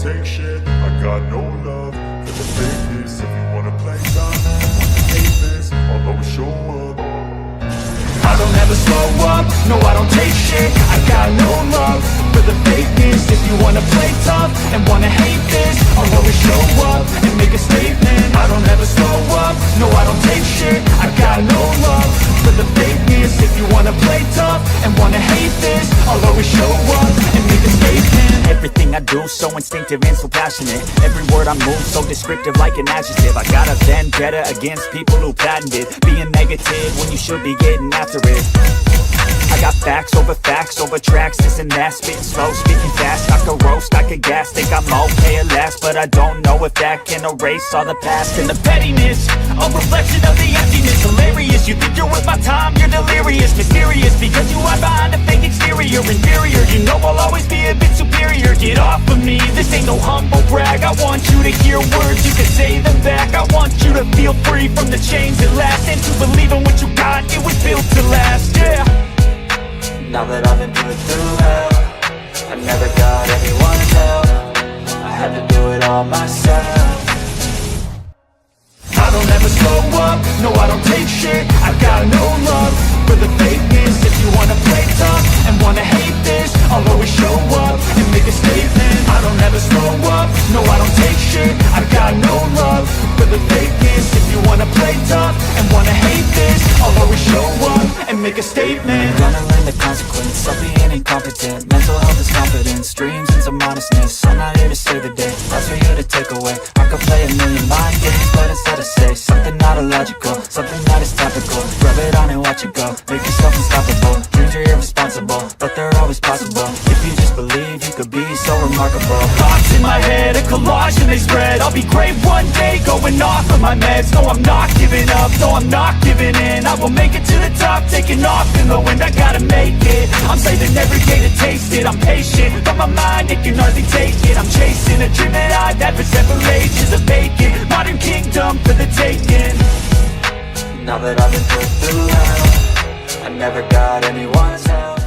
take shit. I got no love for the fakeness. If you wanna play tough, hate this, I'll always show up. I don't ever slow up, no I don't take shit. I got no love for the fakeness. If you wanna play tough and wanna hate this, I'll always show up and make a statement. I don't ever slow up, no I don't take shit. I got no love for the fakeness. If you wanna play tough and wanna hate this, I'll always show up and make a statement. Everything I do so instinctive and so passionate. Every word I move so descriptive like an adjective. I got a vendetta against people who patented being negative when you should be getting after it. I got facts over tracks, this and that. Spitting slow, speaking fast, I could roast, I could gas. Think I'm okay at last, but I don't know if that can erase all the past. And the pettiness, a reflection of the emptiness. Hilarious, you think you're worth my time, you're delirious. Mysterious, because you are behind a fake exterior. Inferior, you know I'll always be a bit superior. Get off of me, this ain't no humble brag. I want you to hear words, you can say them back. I want you to feel free from the chains that last, and to believe in what you got, it was built to last, yeah. Now that I've been put through hell, I never got anyone's help. I had to do it all myself. I don't ever slow up, no I don't take shit. I got no love for the fakeness. If you wanna play tough and wanna hate this, I'll always show up and make a statement. I don't ever slow up, no I don't take shit. I got no love for the fakeness. If you wanna play tough and wanna hate this, I'll always show up and make a statement. I'm gonna learn the consequence of being incompetent. Mental health is confidence, dreams and some modestness. I'm not here to save the day, that's for you to take away. I could play a million mind games, but instead I say something not illogical, something that is topical. Rub it on and watch it go, make yourself unstoppable. Dreams are irresponsible, but they're always possible. If you just believe, you could be so remarkable. Thoughts in my head, a collage and they spread. I'll be great one day, going off of my meds. No, I'm not giving up, no, I'm not giving in. I will make it to the top, taking off in the wind. I gotta make it, I'm saving every day to taste it. I'm patient, but my mind, it can hardly take it. I'm chasing a dream that I've had for several ages. A vacant, modern kingdom for the taking. Now that I've been put through hell, I never got anyone's help.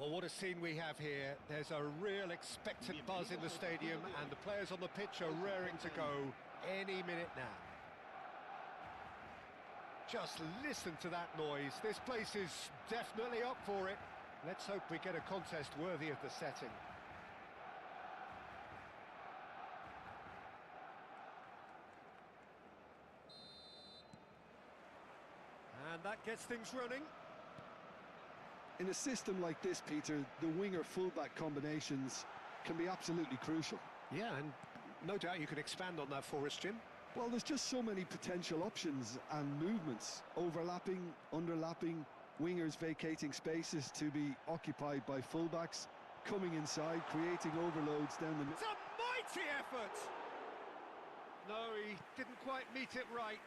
Well, what a scene we have here. There's a real expectant buzz in the stadium, and the players on the pitch are raring to go any minute now. Just listen to that noise. This place is definitely up for it. Let's hope we get a contest worthy of the setting. And that gets things running. In a system like this, Peter, the winger-fullback combinations can be absolutely crucial. Yeah, and no doubt you could expand on that for us, Jim. Well, there's just so many potential options and movements. Overlapping, underlapping, wingers vacating spaces to be occupied by fullbacks, coming inside, creating overloads down the middle. It's a mighty effort! No, he didn't quite meet it right.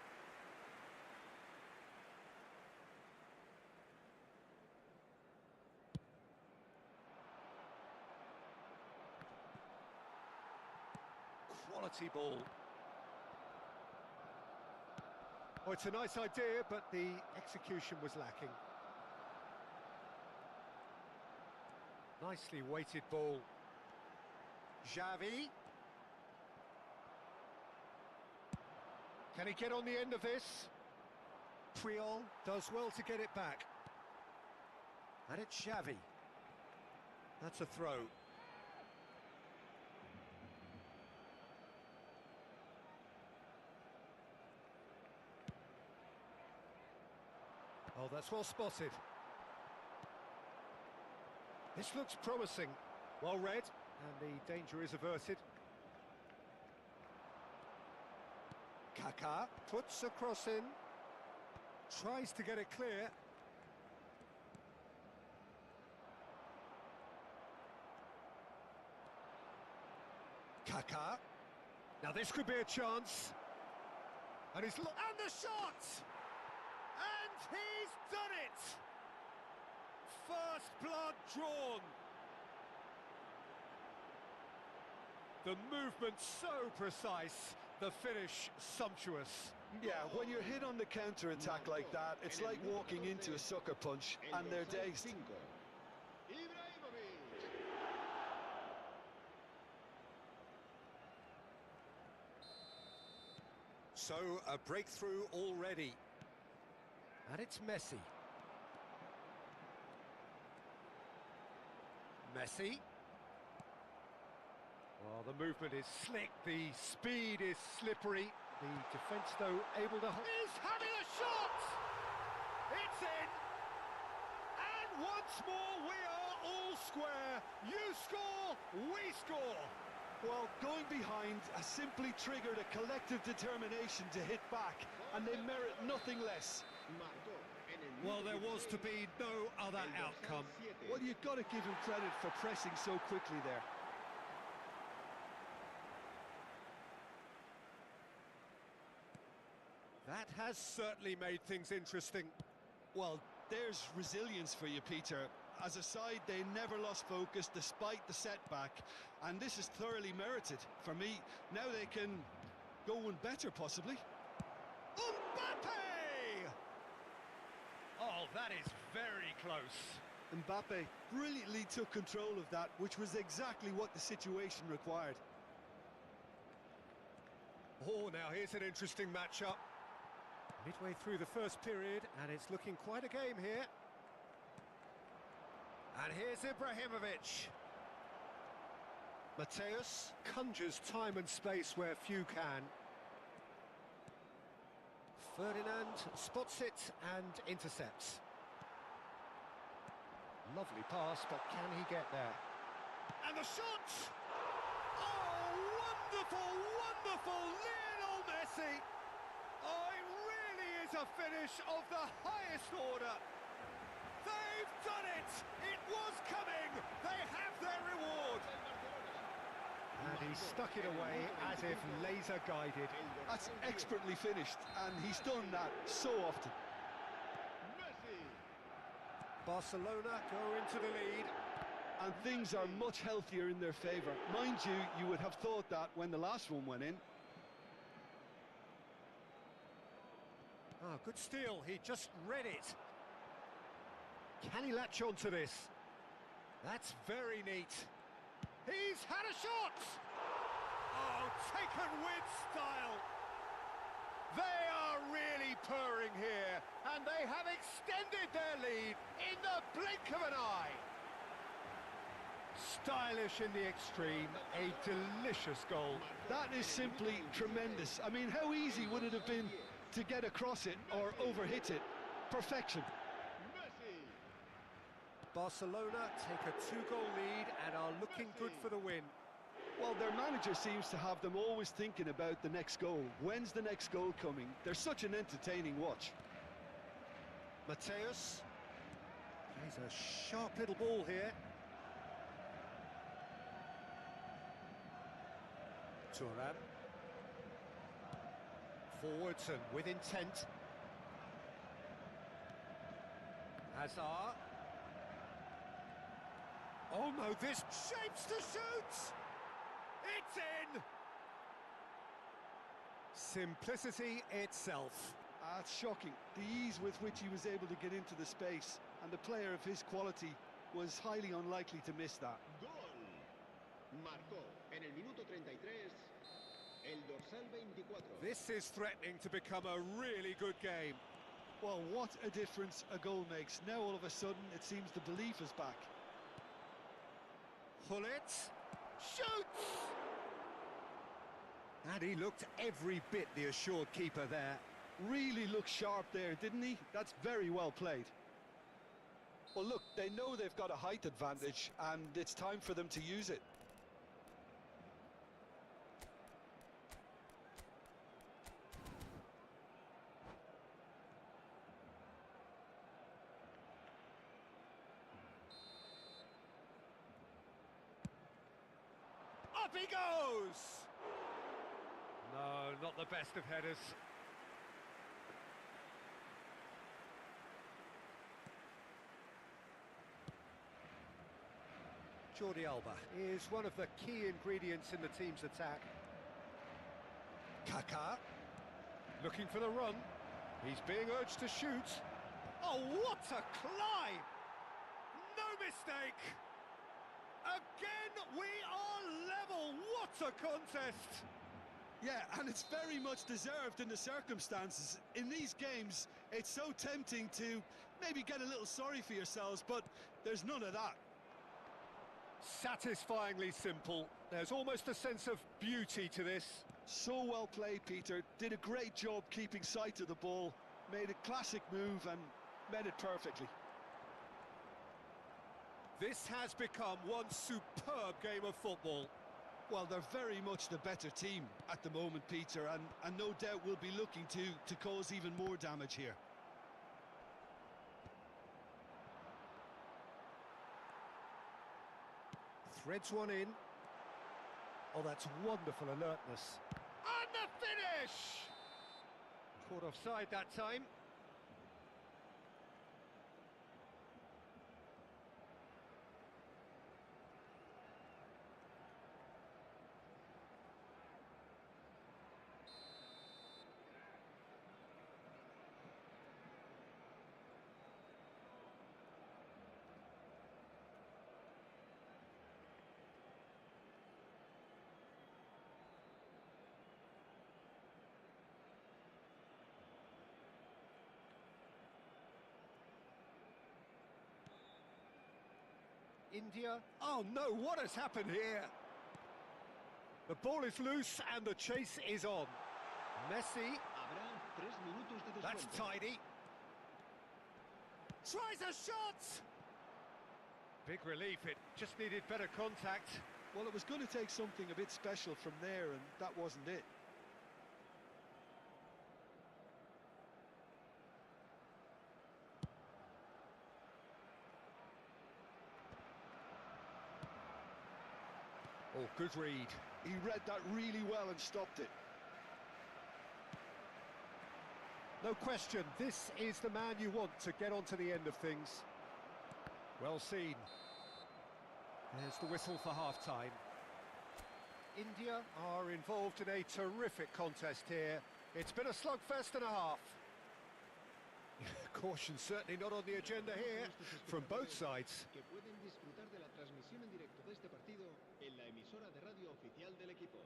Quality ball. Oh, it's a nice idea, but the execution was lacking. Nicely weighted ball. Xavi. Can he get on the end of this? Puyol does well to get it back. And it's Xavi. That's a throw. Oh, that's well spotted. This looks promising. Well read, and the danger is averted. Kaká puts a cross in. Tries to get it clear. Kaká. Now this could be a chance. And and the shot! And he's done it! First blood drawn. The movement so precise, the finish sumptuous. Yeah, when you're hit on the counter-attack like that, it's like walking into a sucker punch and they're dazed. So, a breakthrough already. And it's Messi. Messi. Well, the movement is slick, the speed is slippery. The defence, though, able to... He's having a shot! It's in! And once more, we are all square. You score, we score. Well, going behind has simply triggered a collective determination to hit back, and they merit nothing less. Well, there was to be no other outcome. Well, you've got to give him credit for pressing so quickly there. That has certainly made things interesting. Well, there's resilience for you, Peter. As a side, they never lost focus despite the setback, and this is thoroughly merited. For me, now they can go one better, possibly. Mbappe! Oh, that is very close. Mbappe brilliantly took control of that, which was exactly what the situation required. Oh, now here's an interesting matchup. Midway through the first period, and it's looking quite a game here. And here's Ibrahimovic. Mateus conjures time and space where few can. Ferdinand spots it and intercepts. Lovely pass, but can he get there? And the shot! Oh, wonderful, wonderful Lionel Messi! Oh, it really is a finish of the highest order. They've done it! It was coming! They have their reward! And he stuck it away as if laser-guided. That's expertly finished, and he's done that so often. Barcelona go into the lead. And things are much healthier in their favour. Mind you, you would have thought that when the last one went in. Oh, good steal. He just read it. Can he latch on to this? That's very neat. He's had a shot! Oh, taken with style. They are really purring here, and they have extended their lead in the blink of an eye. Stylish in the extreme, a delicious goal. That is simply tremendous. I mean, how easy would it have been to get across it or overhit it? Perfection. Barcelona take a 2-goal lead and are looking good for the win. Well, their manager seems to have them always thinking about the next goal. When's the next goal coming? They're such an entertaining watch. Mateus plays a sharp little ball here. Thuram. Forwards and with intent. Hazard. Oh no, this shapes to shoot! It's in! Simplicity itself. It's shocking, the ease with which he was able to get into the space, and a player of his quality was highly unlikely to miss that. Gol. Marcó en el minuto 33 el dorsal 24. This is threatening to become a really good game. Well, what a difference a goal makes. Now all of a sudden it seems the belief is back. Hullet shoots! And he looked every bit the assured keeper there. Really looked sharp there, didn't he? That's very well played. Well, look, they know they've got a height advantage, and it's time for them to use it. Up he goes! No, not the best of headers. Jordi Alba is one of the key ingredients in the team's attack. Kaká, looking for the run. He's being urged to shoot. Oh, what a climb! No mistake! Again, we are level! What a contest! Yeah, and it's very much deserved in the circumstances. In these games, it's so tempting to maybe get a little sorry for yourselves, but there's none of that. Satisfyingly simple. There's almost a sense of beauty to this. So well played, Peter. Did a great job keeping sight of the ball. Made a classic move and met it perfectly. This has become one superb game of football. Well, they're very much the better team at the moment, Peter, and no doubt will be looking to cause even more damage here. Threads one in. Oh, that's wonderful alertness. And the finish! Caught offside that time. India. Oh no, what has happened here? The ball is loose and the chase is on. Messi. Habrá 3 minutos de descuento. That's tidy. Tries a shot! Big relief, it just needed better contact. Well, it was going to take something a bit special from there, and that wasn't it. Oh, good read. He read that really well and stopped it. No question, this is the man you want to get onto the end of things. Well seen. There's the whistle for half-time. India are involved in a terrific contest here. It's been a slugfest and a half. Caution certainly not on the agenda here from both sides. Que pueden disfrutar de la transmisión en directo de este partido en la emisora de radio oficial del equipo.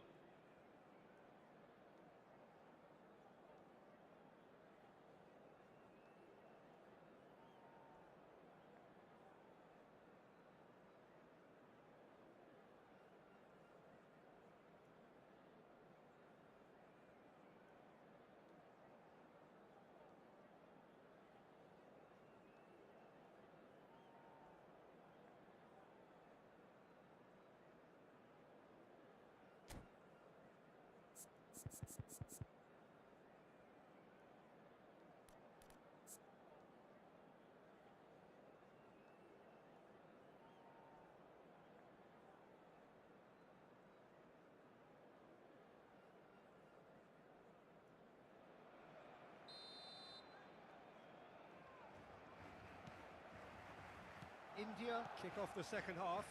India kick off the second half.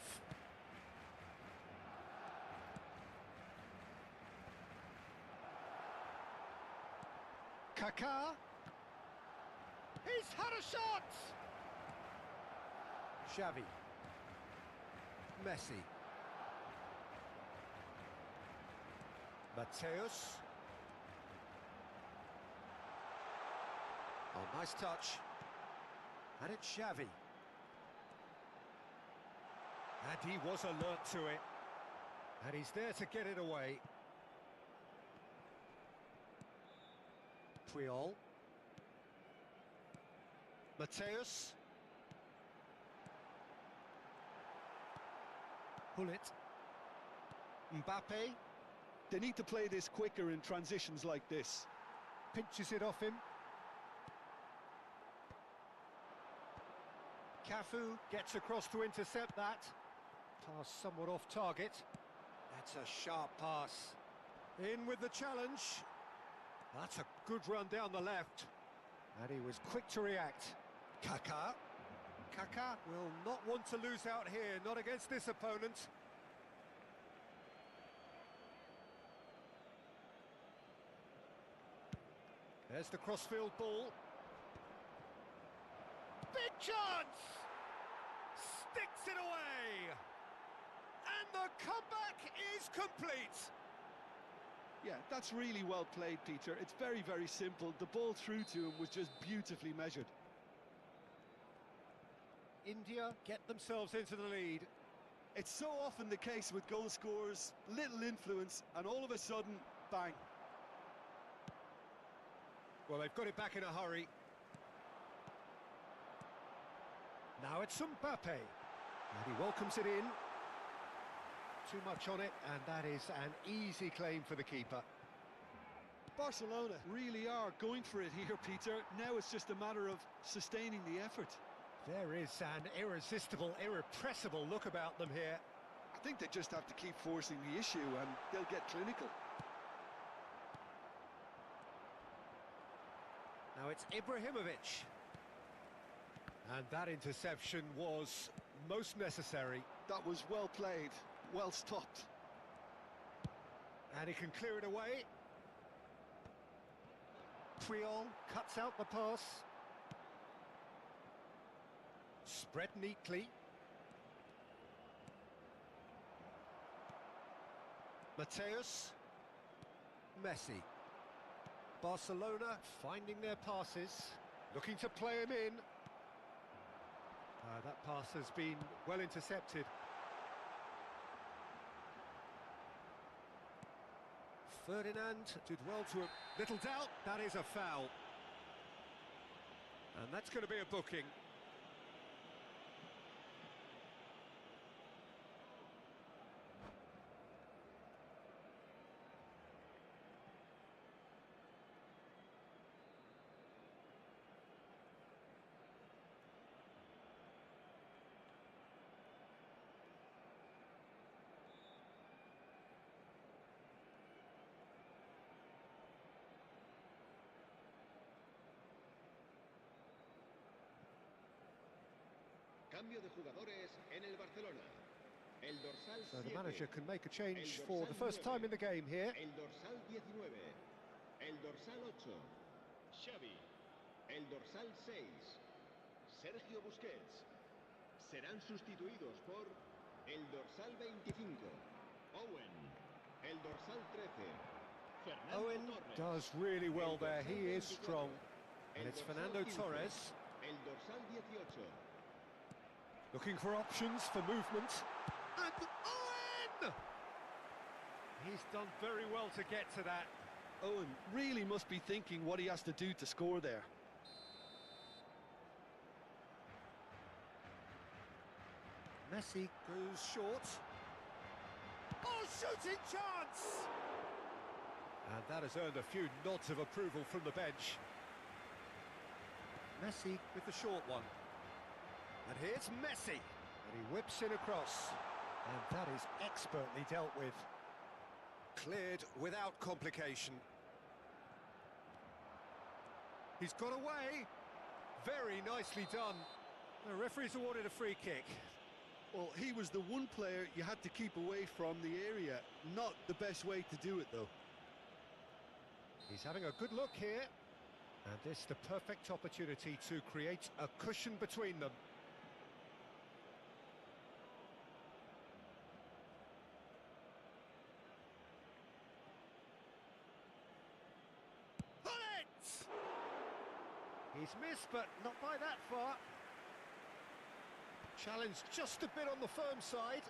Kaká. He's had a shot! Xavi. Messi. Mateus. Oh, nice touch. And it's Xavi. And he was alert to it. And he's there to get it away. Puyol. Mateus. Hullet. Mbappe. They need to play this quicker in transitions like this. Pinches it off him. Cafu gets across to intercept that. Pass somewhat off target. That's a sharp pass. In with the challenge. That's a good run down the left. And he was quick to react. Kaká. Kaká will not want to lose out here, not against this opponent. There's the crossfield ball. Big chance! Sticks it away! And the comeback is complete! Yeah, that's really well played, Peter. It's very, very simple. The ball through to him was just beautifully measured. India get themselves into the lead. It's so often the case with goal scorers, little influence, and all of a sudden, bang. Well, they've got it back in a hurry. Now it's Mbappe. And he welcomes it in. Too much on it, and that is an easy claim for the keeper. Barcelona really are going for it here, Peter. Now it's just a matter of sustaining the effort. There is an irresistible, irrepressible look about them here. I think they just have to keep forcing the issue and they'll get clinical. Now it's Ibrahimovic. And that interception was most necessary. That was well played, well stopped. And he can clear it away. Puyol cuts out the pass. Spread neatly. Mateus. Messi. Barcelona finding their passes, looking to play him in. That pass has been well intercepted. Ferdinand did well to him. Little doubt, that is a foul. And that's going to be a booking. Cambio de jugadores en el Barcelona. El dorsal So the 7. manager can make a change El for the dorsal first time 9. in the game here. El dorsal 19. El dorsal 8. Xavi. El dorsal dorsal 6, Sergio Busquets. Serán sustituidos por el dorsal 25, Owen. El dorsal 13, Fernando Owen Torres. does really well El there, dorsal he is 24, strong. el And it's dorsal Fernando 15, Torres. El dorsal 18. Looking for options for movement. And Owen! He's done very well to get to that. Owen really must be thinking what he has to do to score there. Messi goes short. Oh, shooting chance! And that has earned a few nods of approval from the bench. Messi with the short one. And here's Messi. And he whips it across. And that is expertly dealt with. Cleared without complication. He's got away. Very nicely done. The referee's awarded a free kick. Well, he was the one player you had to keep away from the area. Not the best way to do it, though. He's having a good look here. And this the perfect opportunity to create a cushion between them. Pull it! He's missed, but not by that far. Challenge just a bit on the firm side.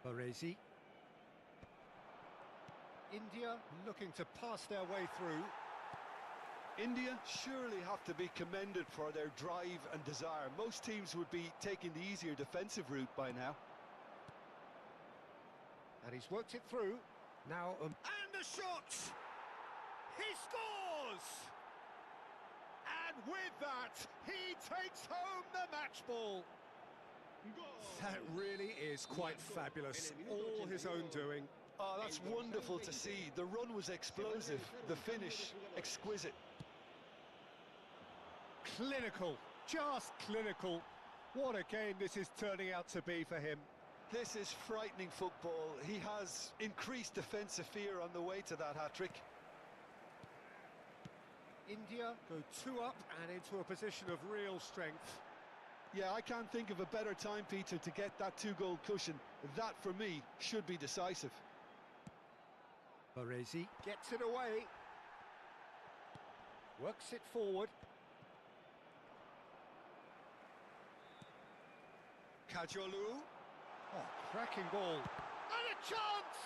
Baresi. India looking to pass their way through. India surely have to be commended for their drive and desire. Most teams would be taking the easier defensive route by now. And he's worked it through. Now, and the shot! He scores! And with that, he takes home the match ball. That really is quite fabulous. All his own doing. Oh, that's wonderful to see. The run was explosive, the finish exquisite. Clinical, just clinical. What a game this is turning out to be for him. This is frightening football. He has increased defensive fear on the way to that hat-trick. India go 2 up and into a position of real strength. Yeah, I can't think of a better time, Peter, to get that 2-goal cushion. That, for me, should be decisive. Baresi gets it away. Works it forward. Kajolu. Oh, cracking ball. And a chance!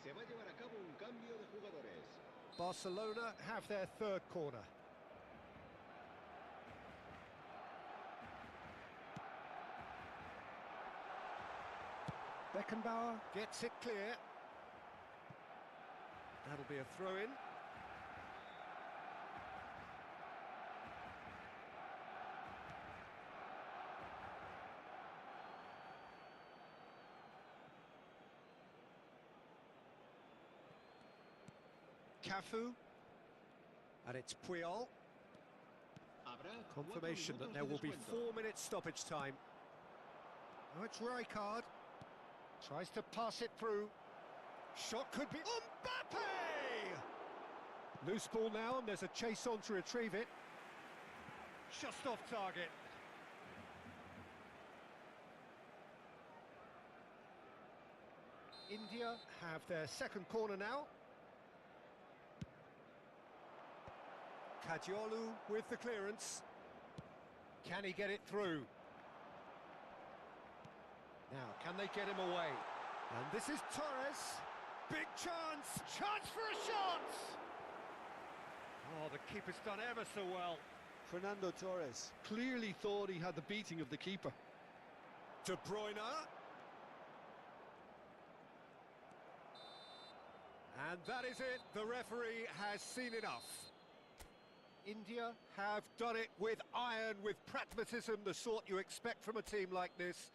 Se va a llevar a cabo un cambio de jugadores. Barcelona have their third corner. Beckenbauer gets it clear. That'll be a throw-in. Cafu. And it's Puyol. Habrá Confirmation 4 that minutos there de will be descuento. 4 minutes stoppage time. Now it's Rijkaard. Tries to pass it through. Shot could be... Mbappe! Loose ball now, and there's a chase on to retrieve it. Just off target. India have their second corner now. Kadiolu with the clearance. Can he get it through? Now, can they get him away? And this is Torres. Big chance! Chance for a shot! Oh, the keeper's done ever so well. Fernando Torres clearly thought he had the beating of the keeper. De Bruyne. And that is it. The referee has seen enough. India have done it with iron, with pragmatism, the sort you expect from a team like this.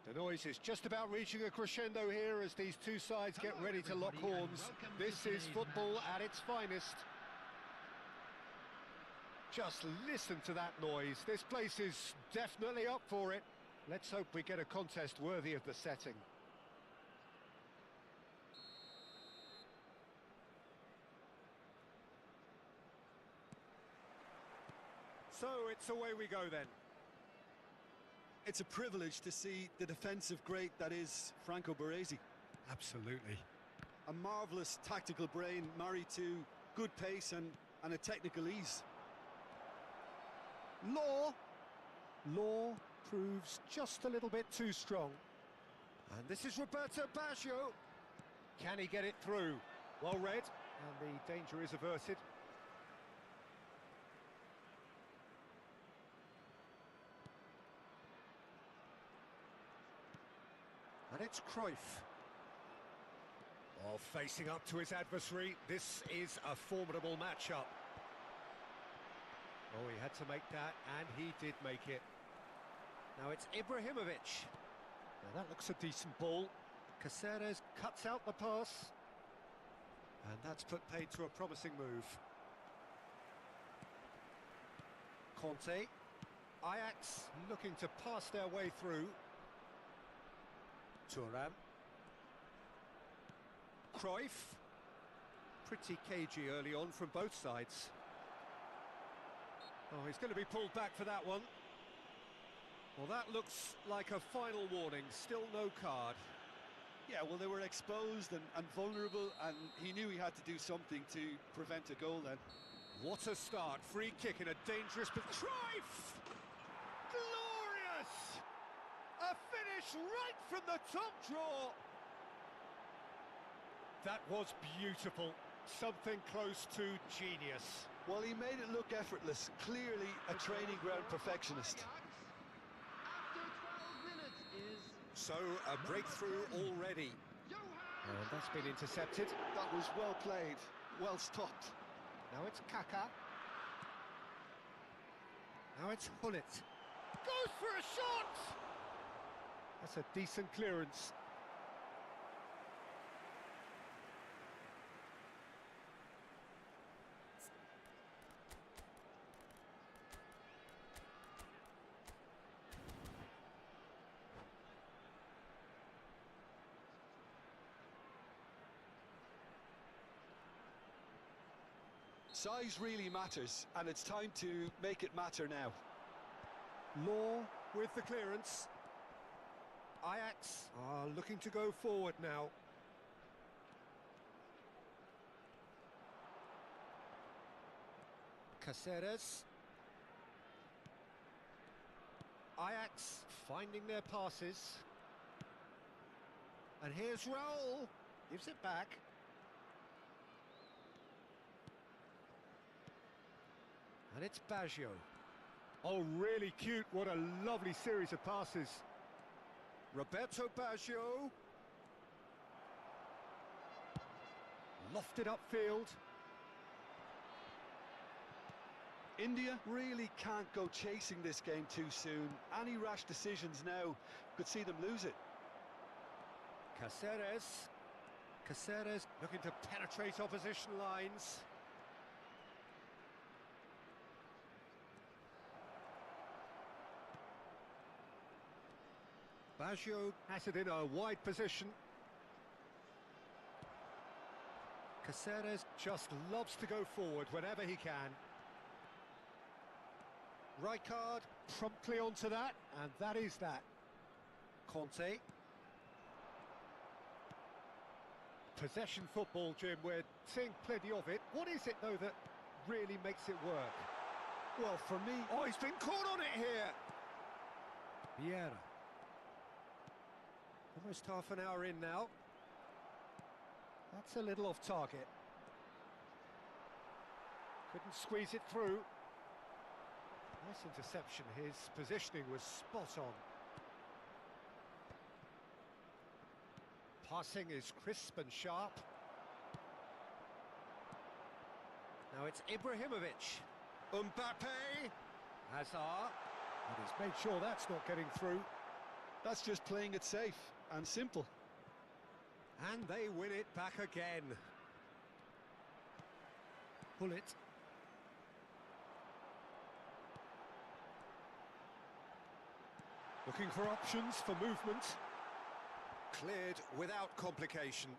The noise is just about reaching a crescendo here as these two sides get ready to lock horns. This is football at its finest. Just listen to that noise. This place is definitely up for it. Let's hope we get a contest worthy of the setting. So it's away we go then. It's a privilege to see the defensive great that is Franco Baresi. Absolutely. A marvellous tactical brain married to good pace and a technical ease. Law proves just a little bit too strong. And this is Roberto Baggio. Can he get it through? Well read, and the danger is averted. And it's Cruyff. Oh, facing up to his adversary, this is a formidable matchup. Oh, he had to make that, and he did make it. Now it's Ibrahimovic. Now that looks a decent ball. Caceres cuts out the pass. And that's put paid to a promising move. Conte. Ajax looking to pass their way through. Thuram. Cruyff. Pretty cagey early on from both sides. Oh, he's going to be pulled back for that one. Well, that looks like a final warning. Still no card. Yeah, well, they were exposed and vulnerable, and he knew he had to do something to prevent a goal then. What a start. Free kick in a dangerous... But Cruyff! Glorious! A finish right from the top draw. That was beautiful. Something close to genius. Well, he made it look effortless. Clearly a training ground perfectionist. After 12 minutes is So, a breakthrough already. And that's been intercepted. That was well played, well stopped. Now it's Kaka. Now it's Hullet. Goes for a shot! That's a decent clearance. Size really matters, and it's time to make it matter now. Law with the clearance. Ajax are looking to go forward now. Caceres. Ajax finding their passes. And here's Raul. Gives it back. And it's Baggio. Oh, really cute. What a lovely series of passes. Roberto Baggio. Lofted upfield. India really can't go chasing this game too soon. Any rash decisions now could see them lose it. Caceres. Caceres looking to penetrate opposition lines. Baggio has it in a wide position. Caceres just loves to go forward whenever he can. Rijkaard promptly onto that, and that is that. Conte. Possession football, Jim, we're seeing plenty of it. What is it, though, that really makes it work? Well, for me... Oh, he's been caught on it here! Vieira. Almost half an hour in now. That's a little off target. Couldn't squeeze it through. Nice interception. His positioning was spot on. Passing is crisp and sharp. Now it's Ibrahimovic. Mbappe. Hazard. And he's made sure that's not getting through. That's just playing it safe and simple. And they win it back again. Pull it. Looking for options for movement. Cleared without complication.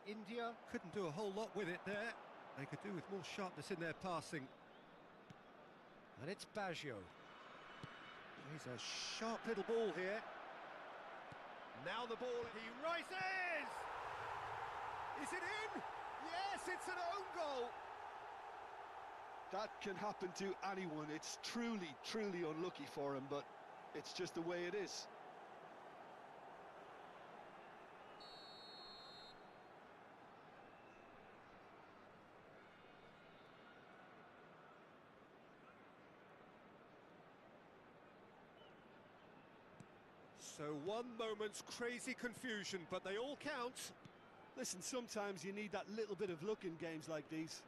India couldn't do a whole lot with it there. They could do with more sharpness in their passing. And it's Baggio. He's a sharp little ball here. Now the ball, he rises! Is it in? Yes, it's an own goal! That can happen to anyone. It's truly, truly unlucky for him, but it's just the way it is. So one moment's crazy confusion, but they all count. Listen, sometimes you need that little bit of luck in games like these.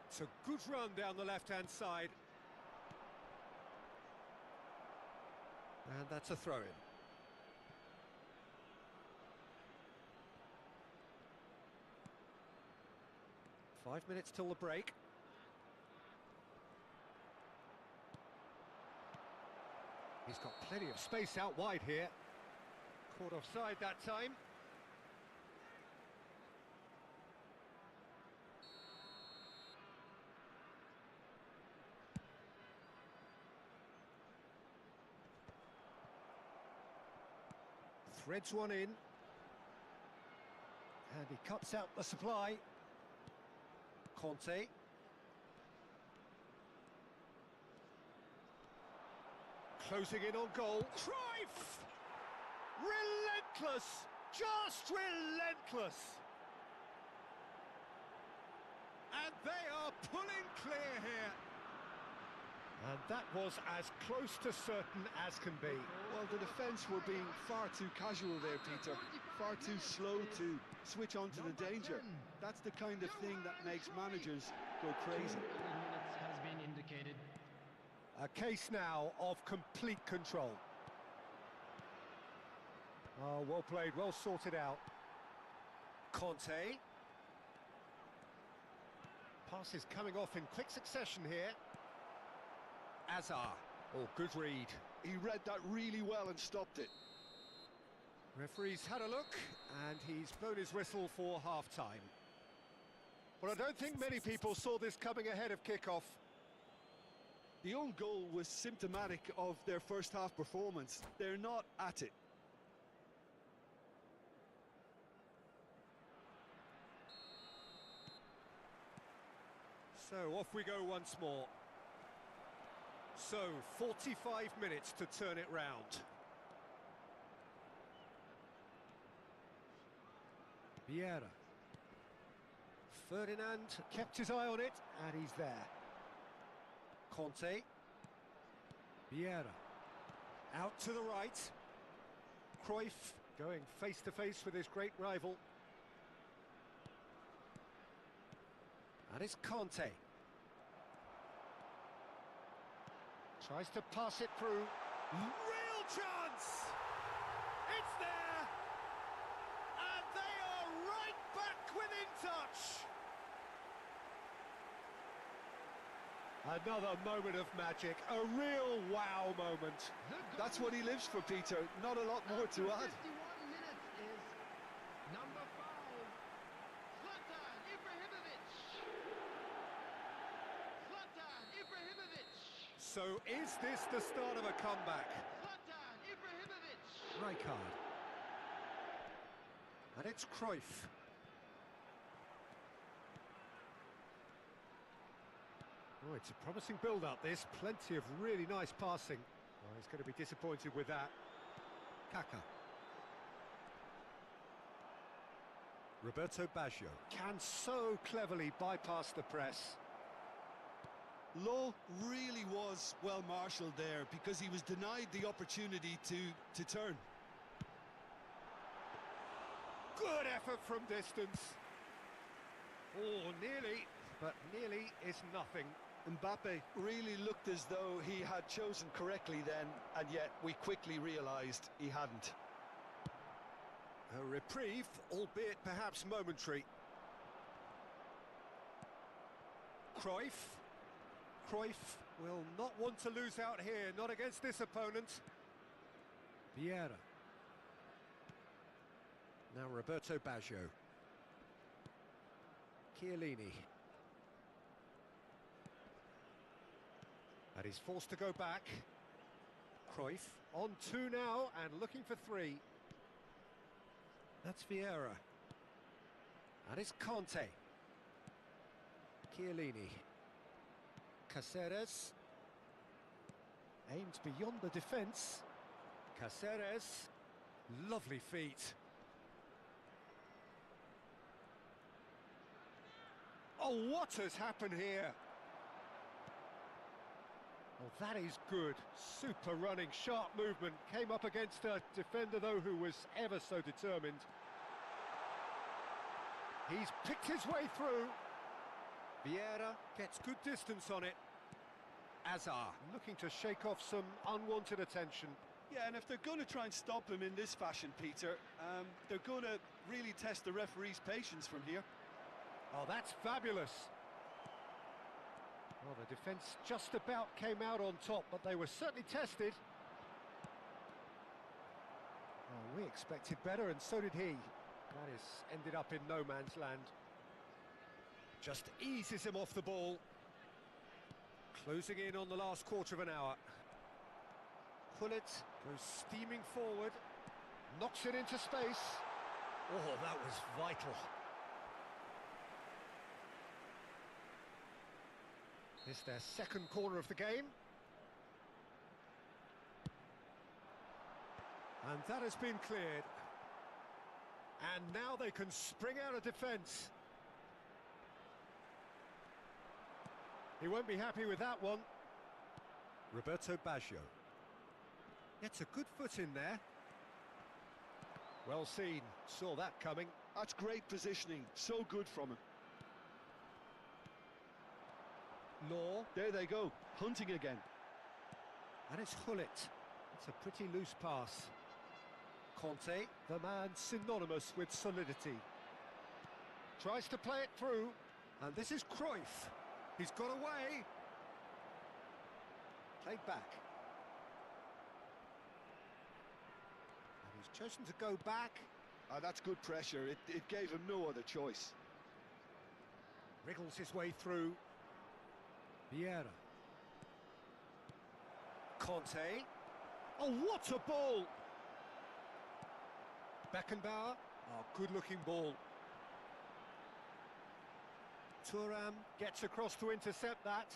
It's a good run down the left-hand side. And that's a throw-in. Five minutes till the break. He's got plenty of space out wide here. Caught offside that time. Threads one in. And he cuts out the supply. Conte. Closing in on goal. Cruyff! Relentless! Just relentless! And they are pulling clear here. And that was as close to certain as can be. Well, the defence were being far too casual there, Peter. Far too slow to switch on to the danger. That's the kind of thing that makes managers go crazy. Has been indicated. A case now of complete control. Oh, well played, well sorted out. Conte. Pass is coming off in quick succession here. Azar. Oh, good read. He read that really well and stopped it. Referee's had a look, and he's blown his whistle for half-time. Well, I don't think many people saw this coming ahead of kick-off. The own goal was symptomatic of their first half performance. They're not at it. So off we go once more. So 45 minutes to turn it round. Vieira. Ferdinand kept his eye on it, and he's there. Conte. Vieira. Out to the right. Cruyff going face-to-face with his great rival. And it's Conte. Tries to pass it through. Real chance! It's there! And they are right back within touch! Another moment of magic, a real wow moment. That's what he lives for, Peter. Not a lot more to add. 51 minutes is number 5, Zlatan Ibrahimovic. Zlatan Ibrahimovic. So is this the start of a comeback? Zlatan Ibrahimovic. Rijkaard. And it's Cruyff. Oh, it's a promising build-up, this. Plenty of really nice passing. Oh, he's going to be disappointed with that. Kaka. Roberto Baggio can so cleverly bypass the press. Lowe really was well marshalled there because he was denied the opportunity to turn. Good effort from distance. Oh, nearly, but nearly is nothing. Mbappe really looked as though he had chosen correctly then, and yet we quickly realised he hadn't. A reprieve, albeit perhaps momentary. Cruyff. Cruyff will not want to lose out here, not against this opponent. Vieira. Now Roberto Baggio. Chiellini. And he's forced to go back. Cruyff on 2 now and looking for 3. That's Vieira. And it's Conte. Chiellini. Caceres. Aimed beyond the defence. Caceres. Lovely feet. Oh, what has happened here? Oh, that is good. Super running, sharp movement. Came up against a defender, though, who was ever so determined. He's picked his way through. Vieira gets good distance on it. Azar looking to shake off some unwanted attention. Yeah, and if they're going to try and stop him in this fashion, Peter, they're going to really test the referee's patience from here. Oh, that's fabulous. Well, the defence just about came out on top, but they were certainly tested. Oh, we expected better, and so did he. That has ended up in no man's land. Just eases him off the ball. Closing in on the last quarter of an hour. Pullet goes steaming forward. Knocks it into space. Oh, that was vital. It's their second corner of the game. And that has been cleared. And now they can spring out of defence. He won't be happy with that one. Roberto Baggio. Gets a good foot in there. Well seen. Saw that coming. That's great positioning. So good from him. Law. There they go. Hunting again. And it's Hullet. It's a pretty loose pass. Conte, the man synonymous with solidity. Tries to play it through. And this is Cruyff. He's got away. Played back. And he's chosen to go back. That's good pressure. It gave him no other choice. Wriggles his way through. Vieira. Conte. Oh, what a ball! Beckenbauer. Oh, good-looking ball. Thuram gets across to intercept that.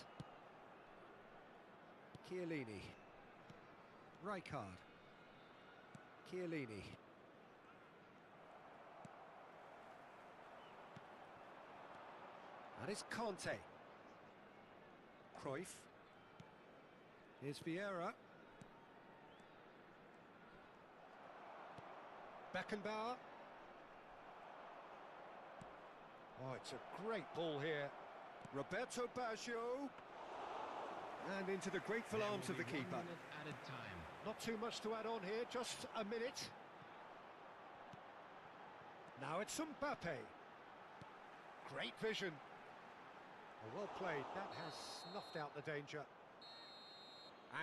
Chiellini. Rijkaard. Chiellini. And it's Conte. Cruyff. Here's Vieira. Beckenbauer. Oh, it's a great ball here. Roberto Baggio. And into the grateful arms of the keeper. 1 minute added time. Not too much to add on here, just a minute. Now it's Mbappe. Great vision. Oh, well played. That has snuffed out the danger.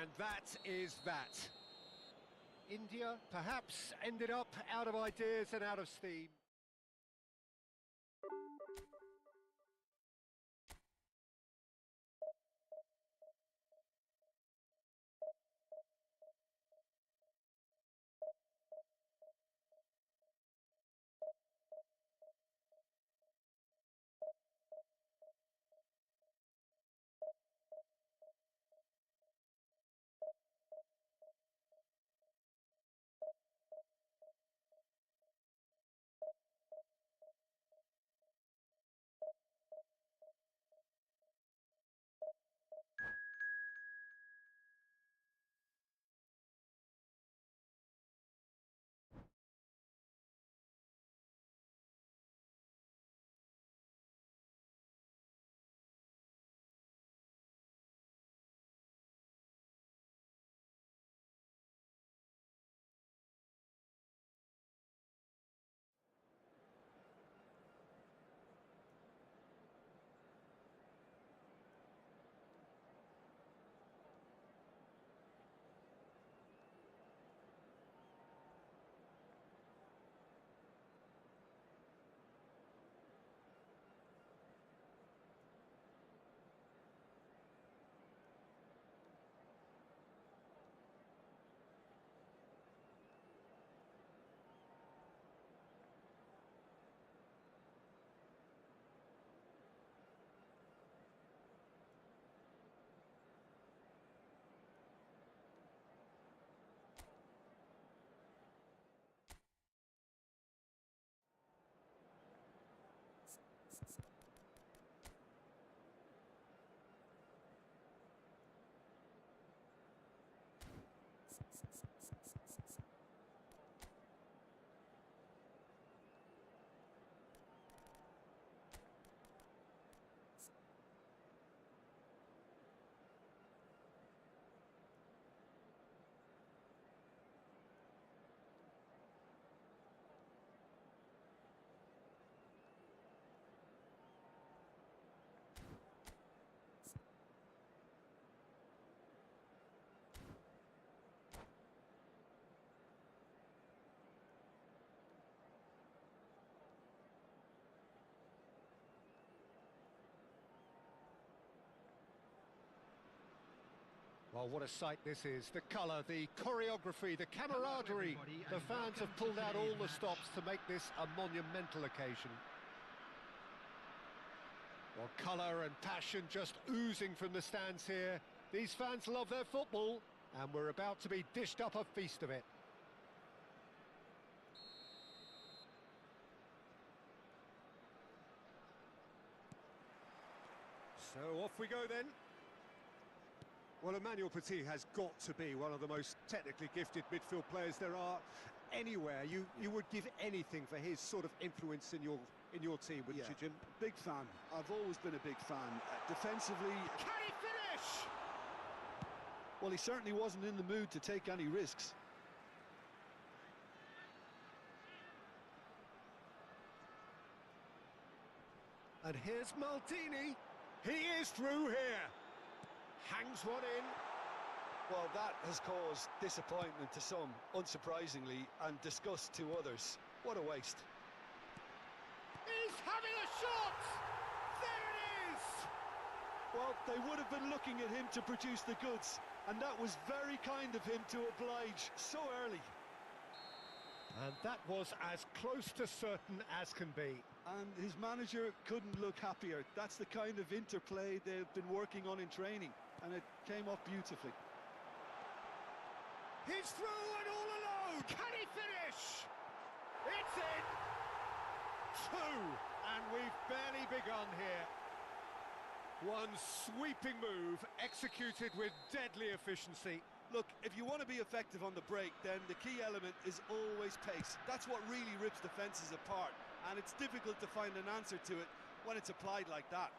And that is that. India perhaps ended up out of ideas and out of steam. Well, what a sight this is. The colour, the choreography, the camaraderie. The fans have pulled out all the stops to make this a monumental occasion. Well, colour and passion just oozing from the stands here. These fans love their football, and we're about to be dished up a feast of it. So off we go then. Well, Emmanuel Petit has got to be one of the most technically gifted midfield players there are anywhere. You would give anything for his sort of influence in your team, wouldn't you, Jim? Big fan. I've always been a big fan. Defensively... Can he finish? Well, he certainly wasn't in the mood to take any risks. And here's Maldini. He is through here. Hangs one in. Well, that has caused disappointment to some, unsurprisingly, and disgust to others. What a waste. He's having a shot! There it is! Well, they would have been looking at him to produce the goods, and that was very kind of him to oblige so early. And that was as close to certain as can be. And his manager couldn't look happier. That's the kind of interplay they've been working on in training, and it came off beautifully. He's through and all alone! Can he finish? It's in! Two! And we've barely begun here. One sweeping move, executed with deadly efficiency. Look, if you want to be effective on the break, then the key element is always pace. That's what really rips defences apart, and it's difficult to find an answer to it when it's applied like that.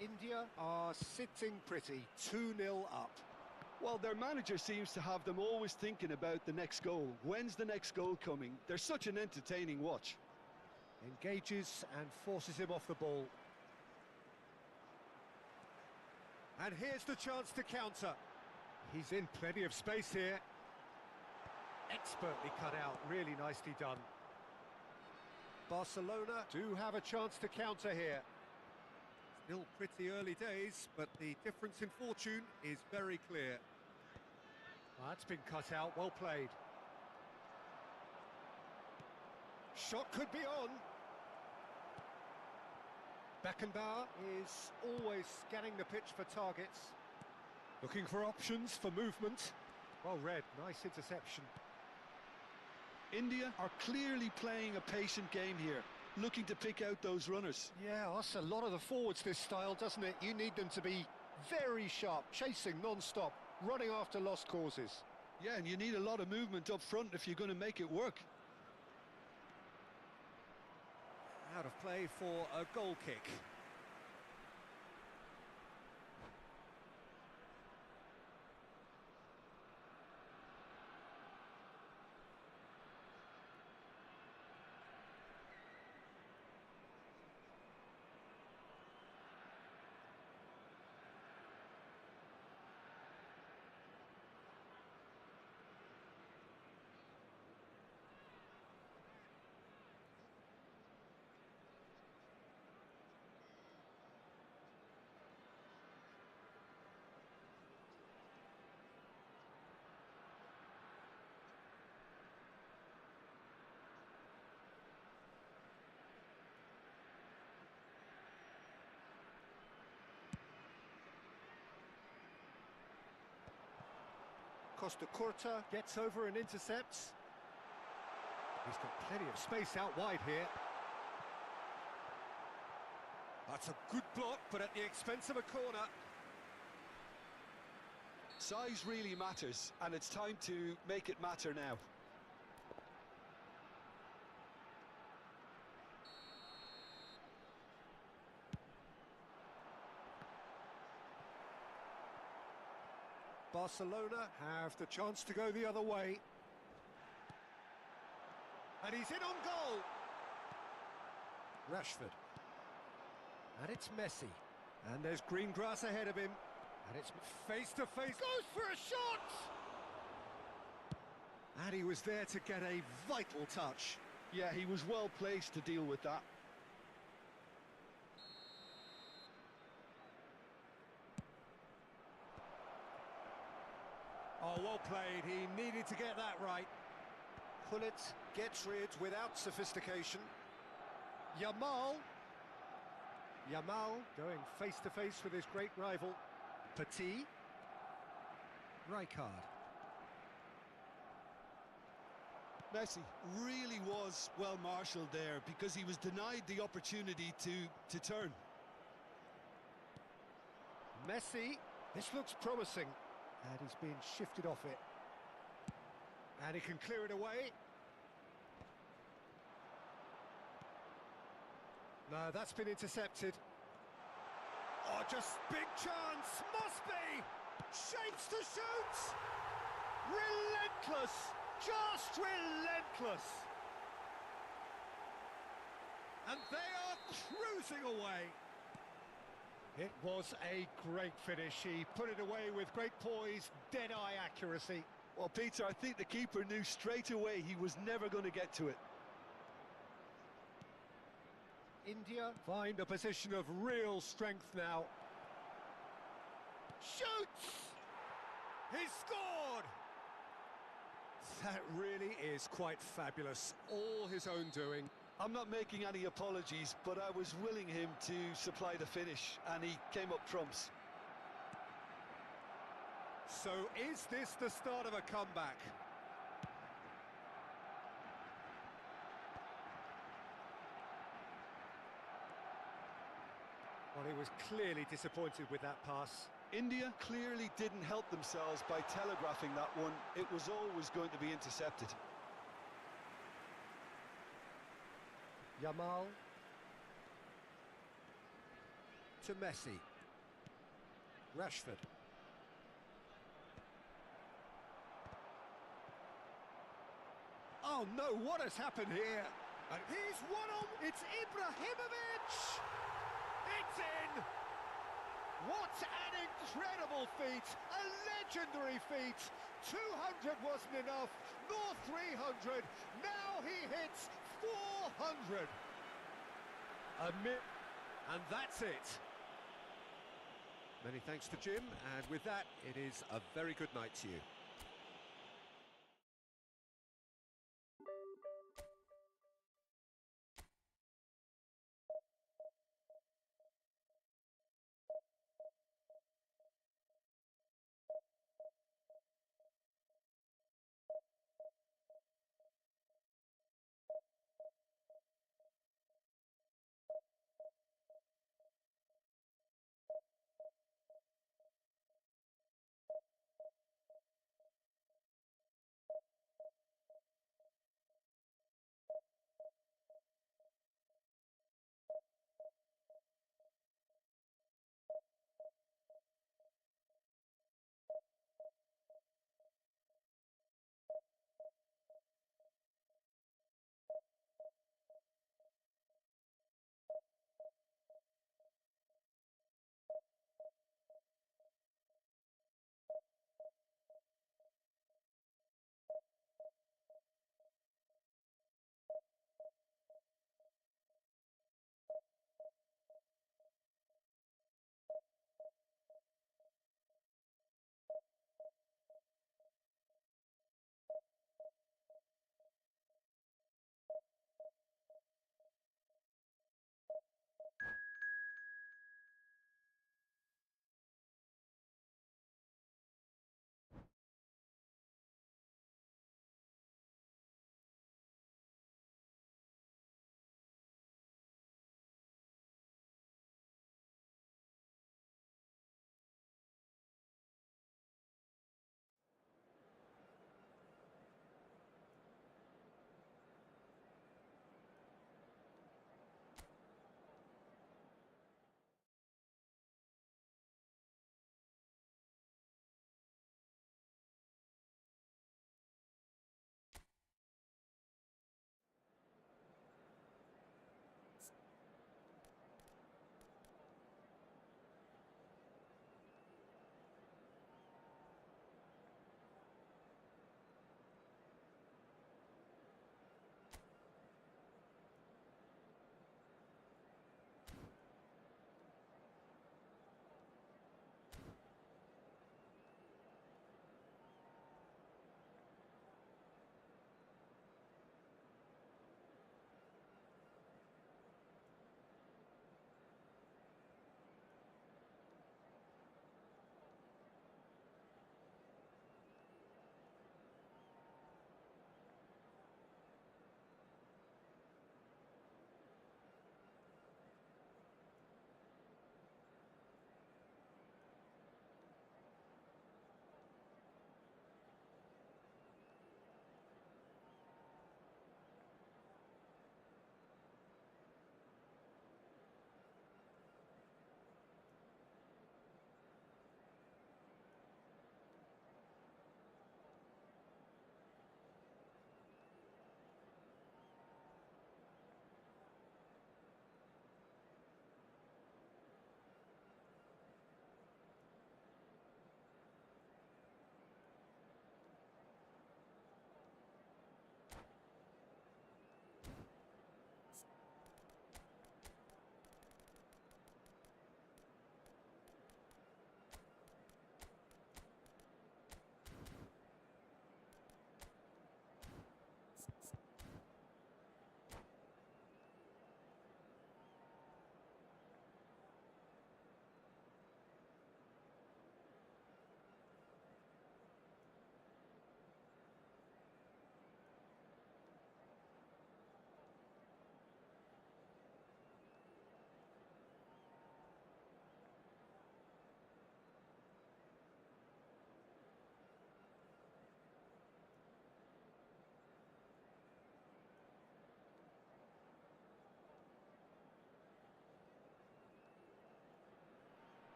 India are sitting pretty, 2-0 up. Well, their manager seems to have them always thinking about the next goal. When's the next goal coming? They're such an entertaining watch. Engages and forces him off the ball. And here's the chance to counter. He's in plenty of space here. Expertly cut out, really nicely done. Barcelona do have a chance to counter here. Still pretty early days, but the difference in fortune is very clear. That's been cut out, well played. Shot could be on. Beckenbauer is always scanning the pitch for targets. Looking for options for movement. Well read, nice interception. India are clearly playing a patient game here, looking to pick out those runners. Yeah, that's a lot of the forwards, this style, doesn't it? You need them to be very sharp, chasing non-stop, running after lost causes. Yeah, and you need a lot of movement up front if you're going to make it work. Out of play for a goal kick. Costa Curta gets over and intercepts. He's got plenty of space out wide here. That's a good block, but at the expense of a corner. Size really matters, and it's time to make it matter now. Barcelona have the chance to go the other way. And he's in on goal. Rashford. And it's Messi. And there's green grass ahead of him. And it's face to face. Goes for a shot! And he was there to get a vital touch. Yeah, he was well placed to deal with that. played. He needed to get that right. Pullet gets rid without sophistication. Yamal going face-to-face with his great rival. Petit. Rijkaard. Messi really was well marshalled there because he was denied the opportunity to turn. Messi, this looks promising. And he's been shifted off it. And he can clear it away. No, that's been intercepted. Oh, just big chance, must be! Shapes to shoot! Relentless! Just relentless! And they are cruising away. It was a great finish. He put it away with great poise, dead-eye accuracy. Well, Peter, I think the keeper knew straight away he was never going to get to it. India find a position of real strength now. Shoots! He scored! That really is quite fabulous. All his own doing. I'm not making any apologies, but I was willing him to supply the finish, and he came up trumps. So is this the start of a comeback? Well, he was clearly disappointed with that pass. India clearly didn't help themselves by telegraphing that one. It was always going to be intercepted. Yamal to Messi. Rashford. Oh no, what has happened here? And he's one on. It's Ibrahimovic! It's in! What an incredible feat! A legendary feat! 200 wasn't enough, nor 300. Now he hits 400. And that's it. Many thanks to Jim, and with that, it is a very good night to you.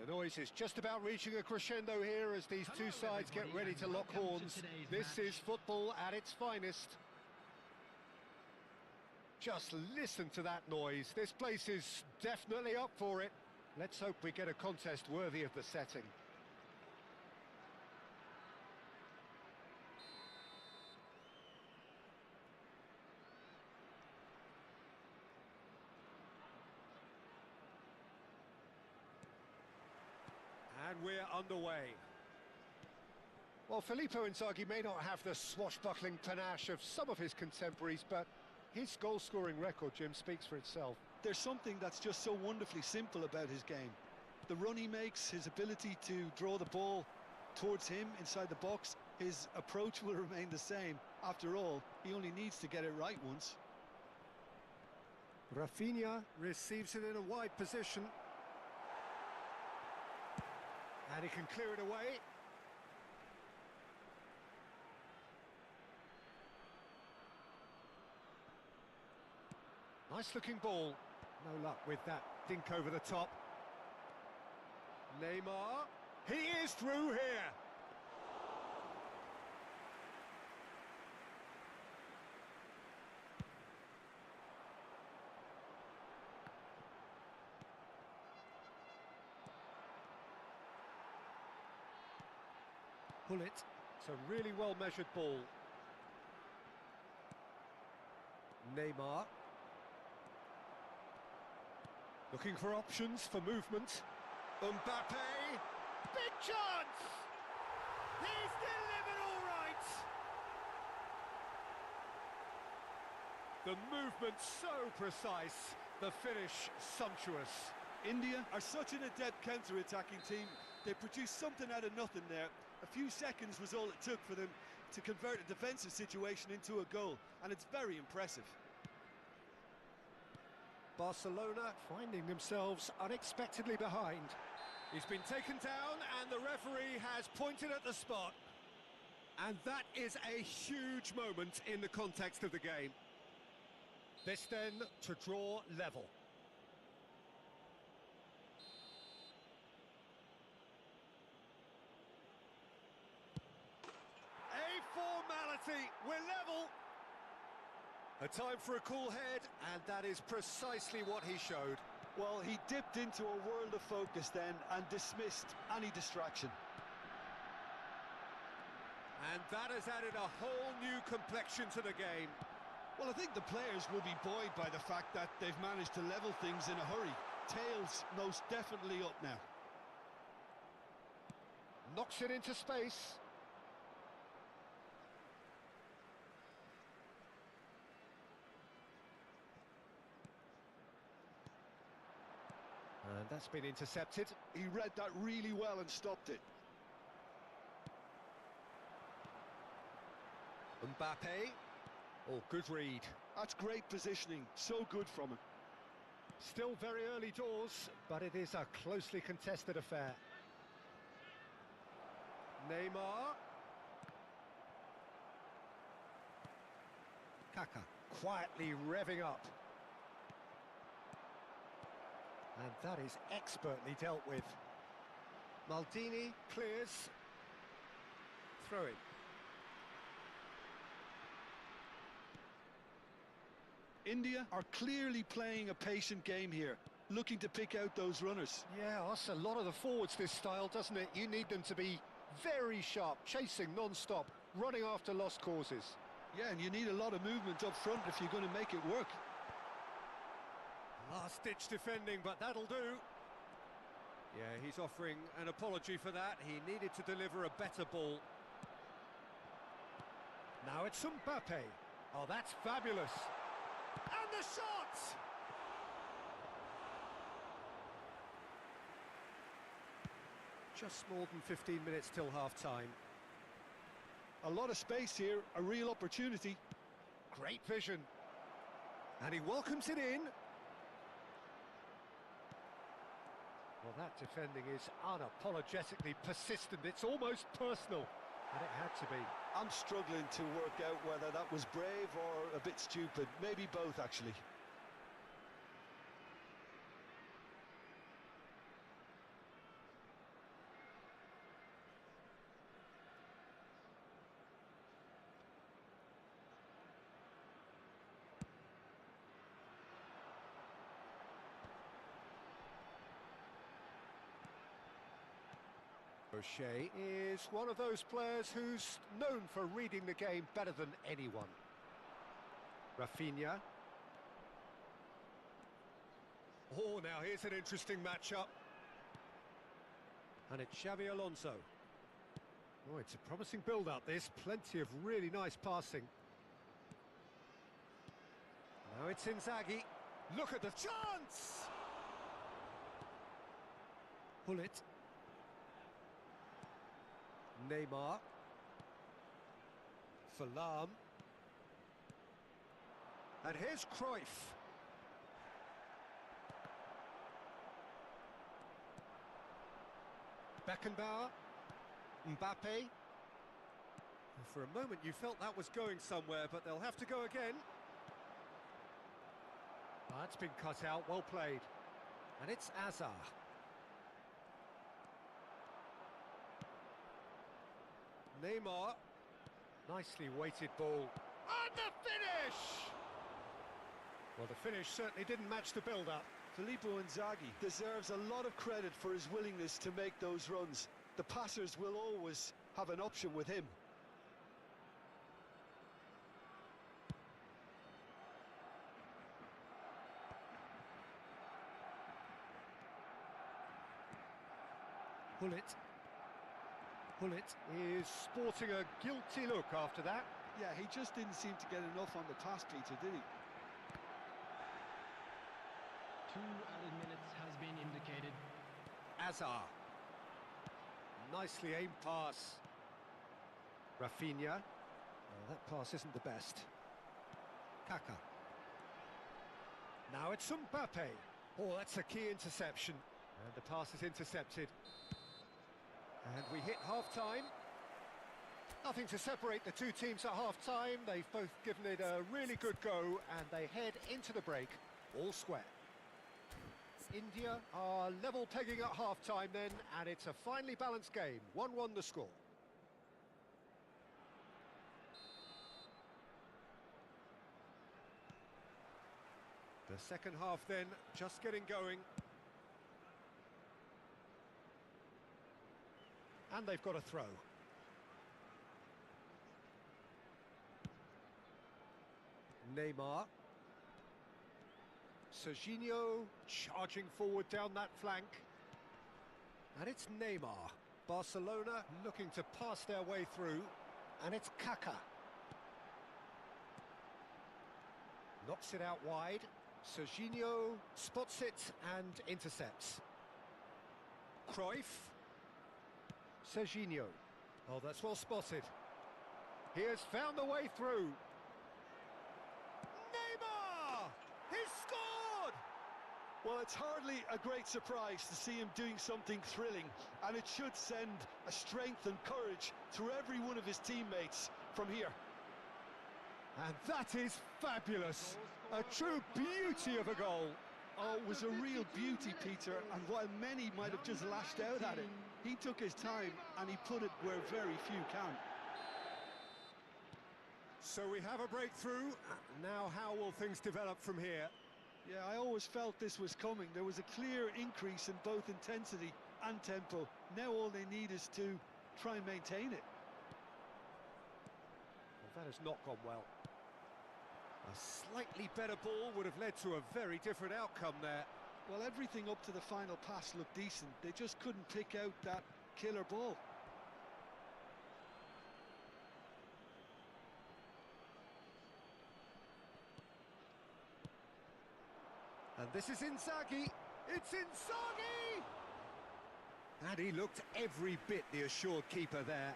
The noise is just about reaching a crescendo here as these two sides get ready to lock horns. This is football at its finest. Just listen to that noise. This place is definitely up for it. Let's hope we get a contest worthy of the setting. And we're underway. Well, Filippo Inzaghi may not have the swashbuckling panache of some of his contemporaries, but his goal-scoring record, Jim, speaks for itself. There's something that's just so wonderfully simple about his game. The run he makes, his ability to draw the ball towards him inside the box, his approach will remain the same. After all, he only needs to get it right once. Rafinha receives it in a wide position. And he can clear it away. Nice looking ball. No luck with that dink over the top. Neymar. He is through here. Pull it. It's a really well-measured ball. Neymar. Looking for options for movement. Mbappe. Big chance! He's delivered all right! The movement so precise, the finish sumptuous. India are such an adept counter-attacking team. They produced something out of nothing there. A few seconds was all it took for them to convert a defensive situation into a goal, and it's very impressive. Barcelona finding themselves unexpectedly behind. He's been taken down and the referee has pointed at the spot. And that is a huge moment in the context of the game. This then to draw level. A formality, we're level. A time for a cool head, and that is precisely what he showed. Well, he dipped into a world of focus then and dismissed any distraction. And that has added a whole new complexion to the game. Well, I think the players will be buoyed by the fact that they've managed to level things in a hurry. Tails most definitely up now. Knocks it into space. And that's been intercepted. He read that really well and stopped it. Mbappe. Oh, good read. That's great positioning. So good from him. Still very early doors, but it is a closely contested affair. Neymar. Kaka quietly revving up. And that is expertly dealt with. Maldini clears. Throw in. India are clearly playing a patient game here, looking to pick out those runners. Yeah, that's a lot of the forwards, this style, doesn't it? You need them to be very sharp, chasing non-stop, running after lost causes. Yeah, and you need a lot of movement up front if you're going to make it work. Last-ditch defending, but that'll do. Yeah, he's offering an apology for that. He needed to deliver a better ball. Now it's Mbappe. Oh, that's fabulous. And the shot! Just more than 15 minutes till half-time. A lot of space here, a real opportunity. Great vision. And he welcomes it in. Well, that defending is unapologetically persistent. It's almost personal, and it had to be. I'm struggling to work out whether that was brave or a bit stupid. Maybe both, actually. O'Shea is one of those players who's known for reading the game better than anyone. Rafinha. Oh, now here's an interesting matchup. And it's Xabi Alonso. Oh, it's a promising build-up, this. Plenty of really nice passing. Now it's Inzaghi. Look at the chance! Pull it. Neymar. Falam. And here's Cruyff. Beckenbauer. Mbappe. For a moment you felt that was going somewhere, but they'll have to go again. That's been cut out, well played. And it's Azar. Neymar. Nicely weighted ball. And the finish! Well, the finish certainly didn't match the build-up. Filippo Inzaghi deserves a lot of credit for his willingness to make those runs. The passers will always have an option with him. Pullet is sporting a guilty look after that. Yeah, he just didn't seem to get enough on the pass, Peter, did he? 2 added minutes has been indicated. Azar. Nicely aimed pass. Rafinha. Oh, that pass isn't the best. Kaka. Now it's Mbappe. Oh, that's a key interception. And the pass is intercepted. And we hit half-time. Nothing to separate the two teams at half-time. They've both given it a really good go, and they head into the break all square. India are level pegging at half-time then, and it's a finely balanced game. 1-1 the score. The second half then, just getting going. And they've got a throw. Neymar. Serginho charging forward down that flank. And it's Neymar. Barcelona looking to pass their way through. And it's Kaka. Knocks it out wide. Serginho spots it and intercepts. Cruyff. Serginho. Oh, that's well spotted. He has found the way through. Neymar! He's scored! Well, it's hardly a great surprise to see him doing something thrilling, and it should send a strength and courage through every one of his teammates from here. And that is fabulous. A true beauty of a goal. Oh, it was a real beauty, Peter, and while many might have just lashed out at it, he took his time and he put it where very few can. So we have a breakthrough. Now how will things develop from here? Yeah, I always felt this was coming. There was a clear increase in both intensity and tempo. Now all they need is to try and maintain it. Well, that has not gone well. A slightly better ball would have led to a very different outcome there. Well, everything up to the final pass looked decent. They just couldn't pick out that killer ball. And this is Inzaghi. It's Inzaghi! And he looked every bit the assured keeper there.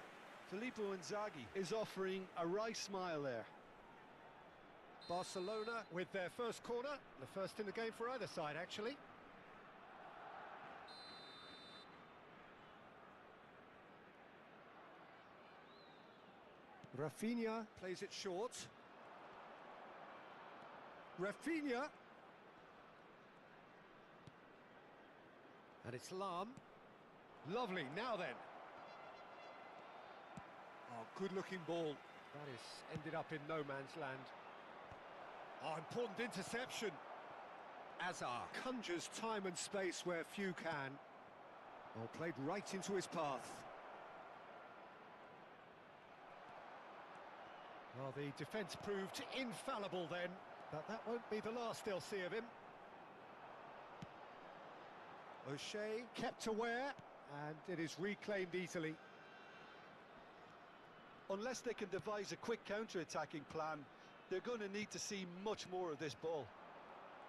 Filippo Inzaghi is offering a wry smile there. Barcelona with their first corner, the first in the game for either side, actually. Rafinha plays it short. Rafinha. And it's Lam. Lovely, now then. Oh, good-looking ball. That is ended up in no man's land. Oh, important interception. Azar conjures time and space where few can. Oh, played right into his path. Well, the defence proved infallible then, but that won't be the last they'll see of him. O'Shea kept aware, and it is reclaimed easily. Unless they can devise a quick counter-attacking plan, they're going to need to see much more of this ball.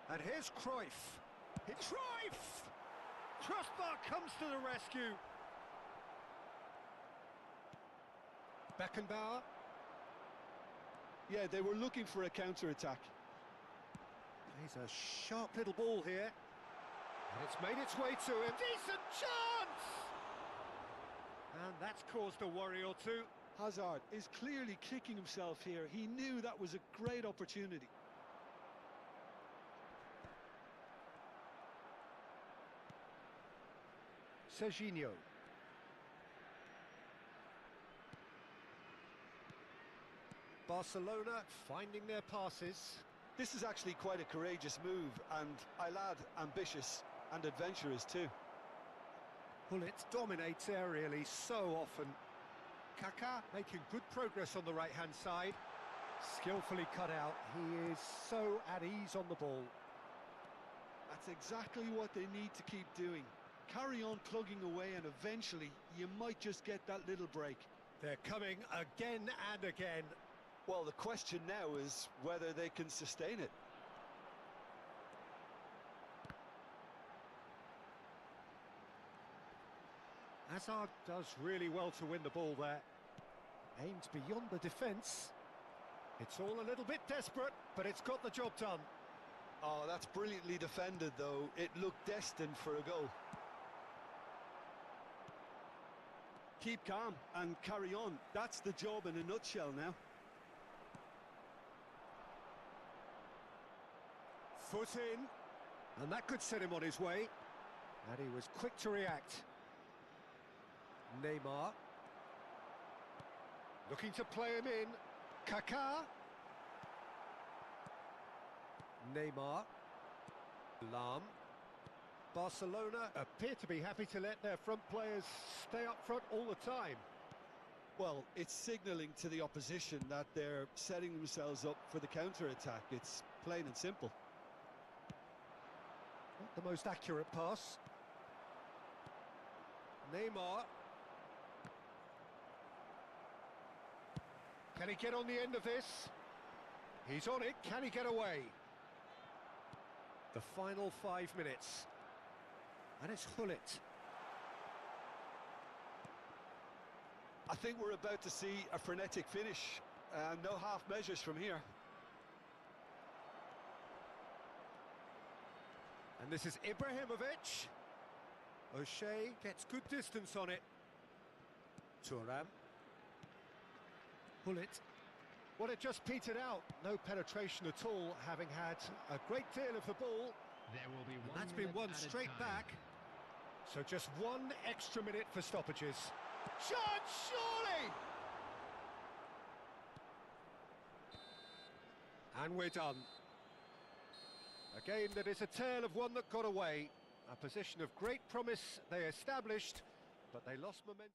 And here's Cruyff. Cruyff! Crossbar comes to the rescue. Beckenbauer. Yeah, they were looking for a counter-attack. He's a sharp little ball here. And it's made its way to him. Decent chance! And that's caused a worry or two. Hazard is clearly kicking himself here. He knew that was a great opportunity. Serginho. Barcelona finding their passes. This is actually quite a courageous move, and I'll add ambitious and adventurous too. Gullit dominates aerially so often. Kaká making good progress on the right-hand side. Skillfully cut out. He is so at ease on the ball. That's exactly what they need to keep doing. Carry on plugging away, and eventually you might just get that little break. They're coming again and again. Well, the question now is whether they can sustain it. Hazard does really well to win the ball there. Aimed beyond the defence. It's all a little bit desperate, but it's got the job done. Oh, that's brilliantly defended, though. It looked destined for a goal. Keep calm and carry on. That's the job in a nutshell now. Foot in, and that could set him on his way. And he was quick to react. Neymar. Looking to play him in. Kaká. Neymar. Lam. Barcelona appear to be happy to let their front players stay up front all the time. Well, it's signalling to the opposition that they're setting themselves up for the counter-attack. It's plain and simple. Not the most accurate pass. Neymar. Can he get on the end of this? He's on it. Can he get away? The final 5 minutes. And it's Gullit. I think we're about to see a frenetic finish. No half measures from here. And this is Ibrahimovic. O'Shea gets good distance on it. Thuram. Gullit. Well, it just petered out. No penetration at all, having had a great deal of the ball. There will be one. That's been won straight back. So just one extra minute for stoppages. Chance, surely! And we're done. A game that is a tale of one that got away. A position of great promise they established, but they lost momentum.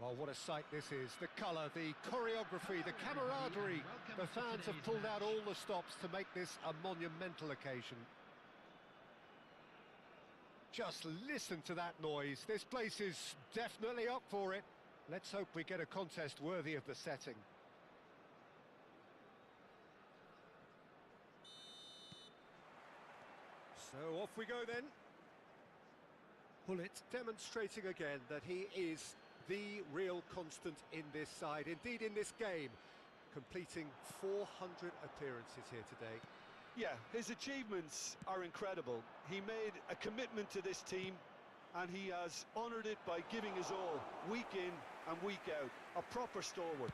Well, what a sight this is. The colour, the choreography, the camaraderie. The fans have pulled out all the stops to make this a monumental occasion. Just listen to that noise. This place is definitely up for it. Let's hope we get a contest worthy of the setting. So off we go then. Pullet demonstrating again that he is the real constant in this side, indeed in this game, completing 400 appearances here today. Yeah, his achievements are incredible. He made a commitment to this team and he has honoured it by giving his all, week in and week out. A proper stalwart.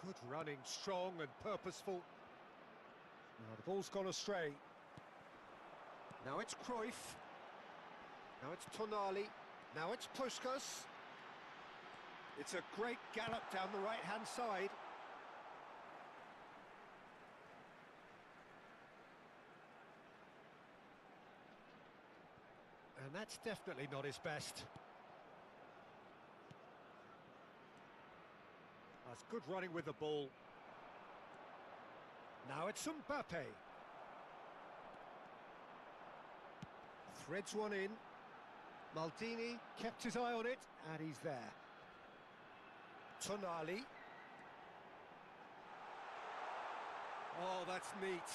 Good running, strong and purposeful. Now the ball's gone astray. Now it's Cruyff. Now it's Tonali. Now it's Puskás. It's a great gallop down the right-hand side. And that's definitely not his best. That's good running with the ball. Now it's Mbappe. Threads one in. Maldini kept his eye on it, and he's there. Tonali. Oh, that's neat.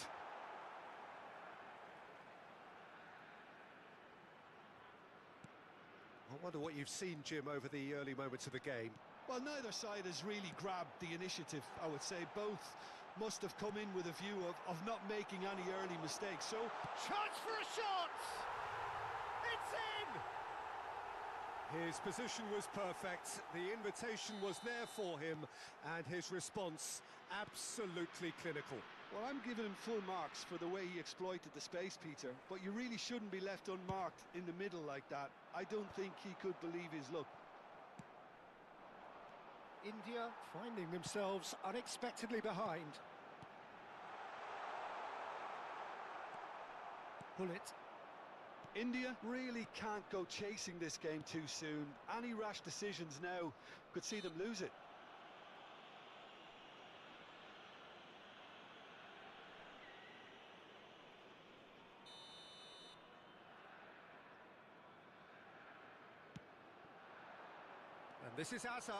I wonder what you've seen, Jim, over the early moments of the game. Well, neither side has really grabbed the initiative, I would say. Both must have come in with a view of not making any early mistakes. So, chance for a shot! It's in! His position was perfect, the invitation was there for him, and his response absolutely clinical. well, I'm giving him full marks for the way he exploited the space, Peter, but you really shouldn't be left unmarked in the middle like that. I don't think he could believe his luck. India finding themselves unexpectedly behind. Pullet. India really can't go chasing this game too soon. Any rash decisions now could see them lose it. And this is Hazard.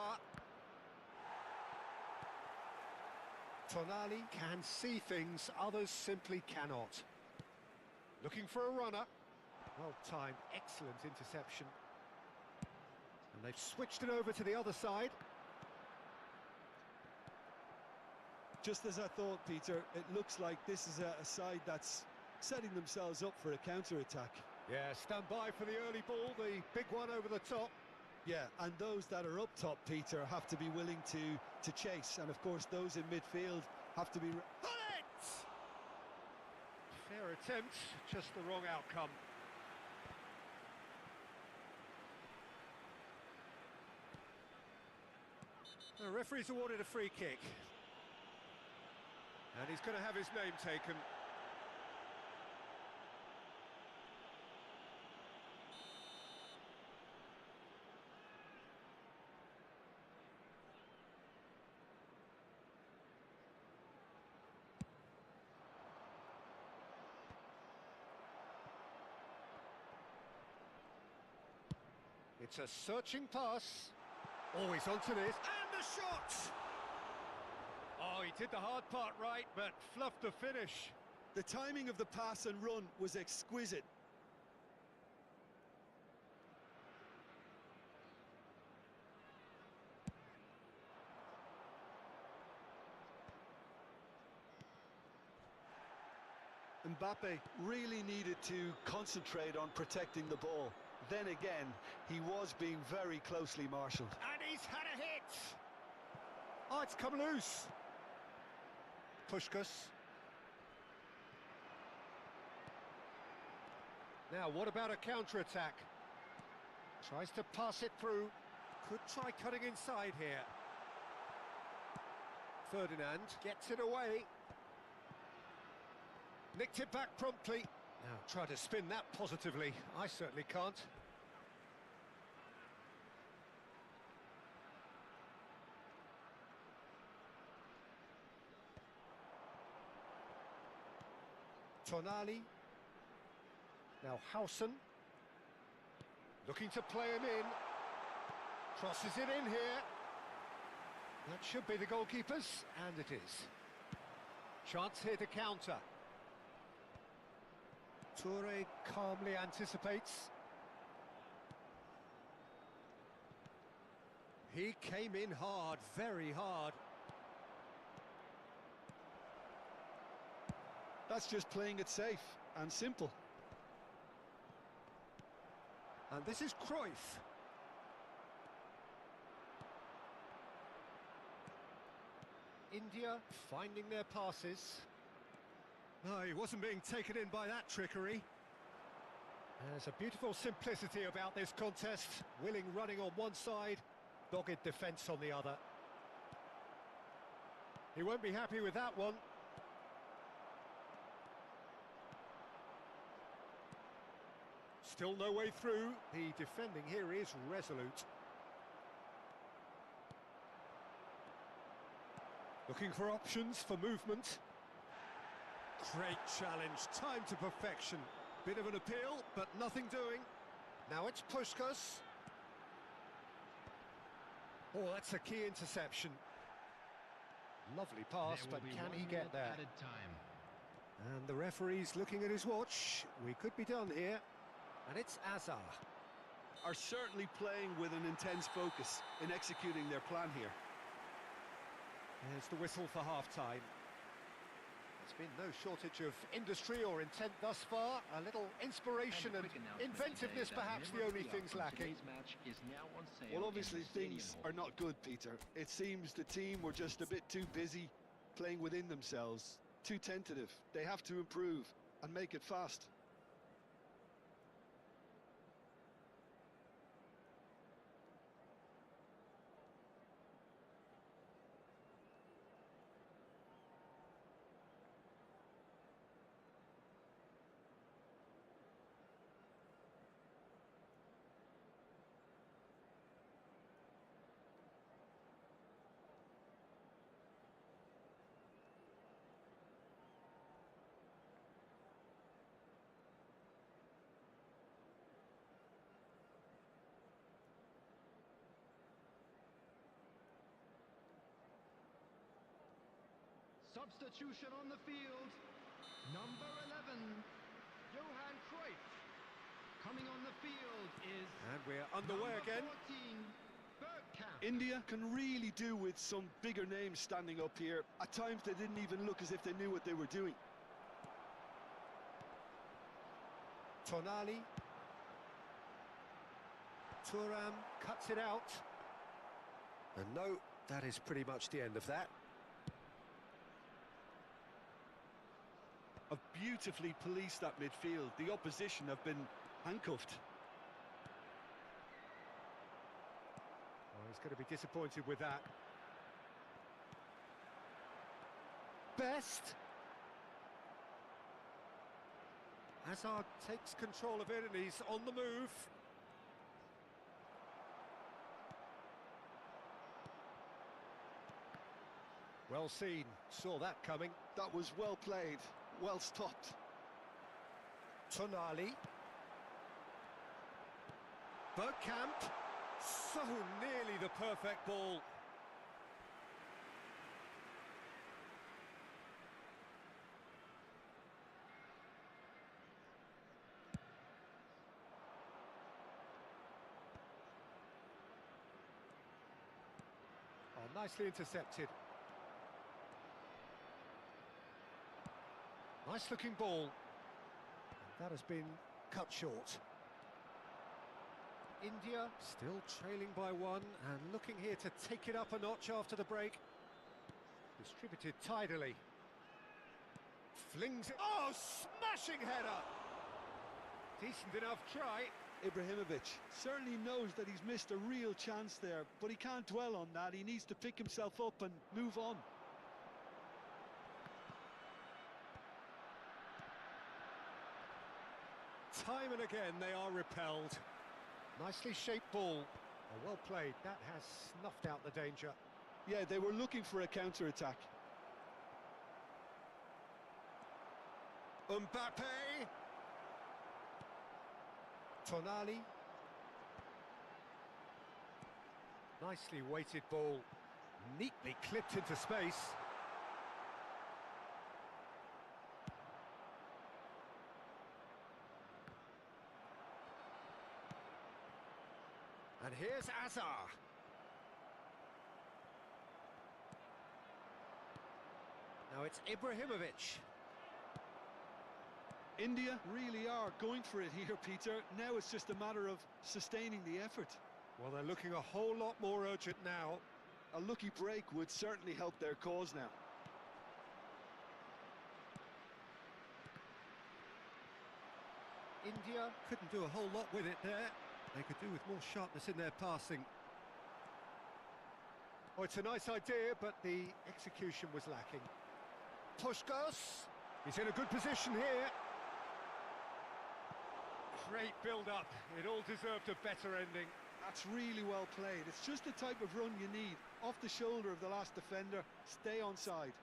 Tonali can see things others simply cannot. Looking for a runner. Well-timed, excellent interception. And they've switched it over to the other side. Just as I thought, Peter, it looks like this is a side that's setting themselves up for a counter-attack. Yeah, stand by for the early ball, the big one over the top. Yeah, and those that are up top, Peter, have to be willing to chase. And, of course, those in midfield have to be... Bullet! Fair attempt, just the wrong outcome. The referee's awarded a free kick. And he's going to have his name taken. It's a searching pass. Oh, he's onto this. And the shot! Oh, he did the hard part right, but fluffed the finish. The timing of the pass and run was exquisite. Mbappe really needed to concentrate on protecting the ball. Then again, he was being very closely marshalled. And he's had a hit! Oh, it's come loose. Puskás. Now, what about a counter-attack? Tries to pass it through. Could try cutting inside here. Ferdinand gets it away. Nicked it back promptly. Now, try to spin that positively. I certainly can't. Tonali. Now Howson. Looking to play him in. Crosses it in here. That should be the goalkeeper's, and it is. Chance here to counter. Toure calmly anticipates. He came in hard, very hard. That's just playing it safe and simple. And this is Cruyff. India finding their passes. No, he wasn't being taken in by that trickery. There's a beautiful simplicity about this contest. Willing running on one side, dogged defence on the other. He won't be happy with that one. Still no way through. The defending here is resolute. Looking for options for movement. Great challenge, time to perfection. Bit of an appeal, but nothing doing. Now it's Puskas. Oh, that's a key interception. Lovely pass, There but will be can 1 he minute get there? added time. And the referee's looking at his watch. We could be done here. And it's Azar. Are certainly playing with an intense focus in executing their plan here. There's the whistle for half-time. There's been no shortage of industry or intent thus far. A little inspiration and inventiveness, perhaps, the only things lacking. Well, obviously things are not good, Peter. It seems the team were just a bit too busy playing within themselves, too tentative. They have to improve and make it fast. Substitution on the field. Number 11, Johan Cruyff. Coming on the field is And we're underway number again. 14, Bergkamp. India can really do with some bigger names standing up here. At times they didn't even look as if they knew what they were doing. Tonali. Thuram cuts it out. And no, that is pretty much the end of that. Have beautifully policed that midfield. The opposition have been handcuffed. Oh, he's going to be disappointed with that. Best. Hazard takes control of it and he's on the move. Well seen, saw that coming. That was well played, well stopped. Tonali. Bergkamp. So nearly the perfect ball. Oh, nicely intercepted. Nice looking ball. That has been cut short. India still trailing by one and looking here to take it up a notch after the break. Distributed tidily. Flings it. Oh, smashing header! Decent enough try. Ibrahimovic certainly knows that he's missed a real chance there, but he can't dwell on that. He needs to pick himself up and move on. Time and again they are repelled. Nicely shaped ball. Oh, well played. That has snuffed out the danger. Yeah, they were looking for a counter-attack. Mbappe. Tonali. Nicely weighted ball. Neatly clipped into space. And here's Azar. Now it's Ibrahimovic. India really are going for it here, Peter. Now it's just a matter of sustaining the effort. Well, they're looking a whole lot more urgent now. A lucky break would certainly help their cause now. India couldn't do a whole lot with it there. They could do with more sharpness in their passing. Oh, it's a nice idea, but the execution was lacking. Puskos. He's in a good position here. Great build-up. It all deserved a better ending. That's really well played. It's just the type of run you need. Off the shoulder of the last defender, stay onside.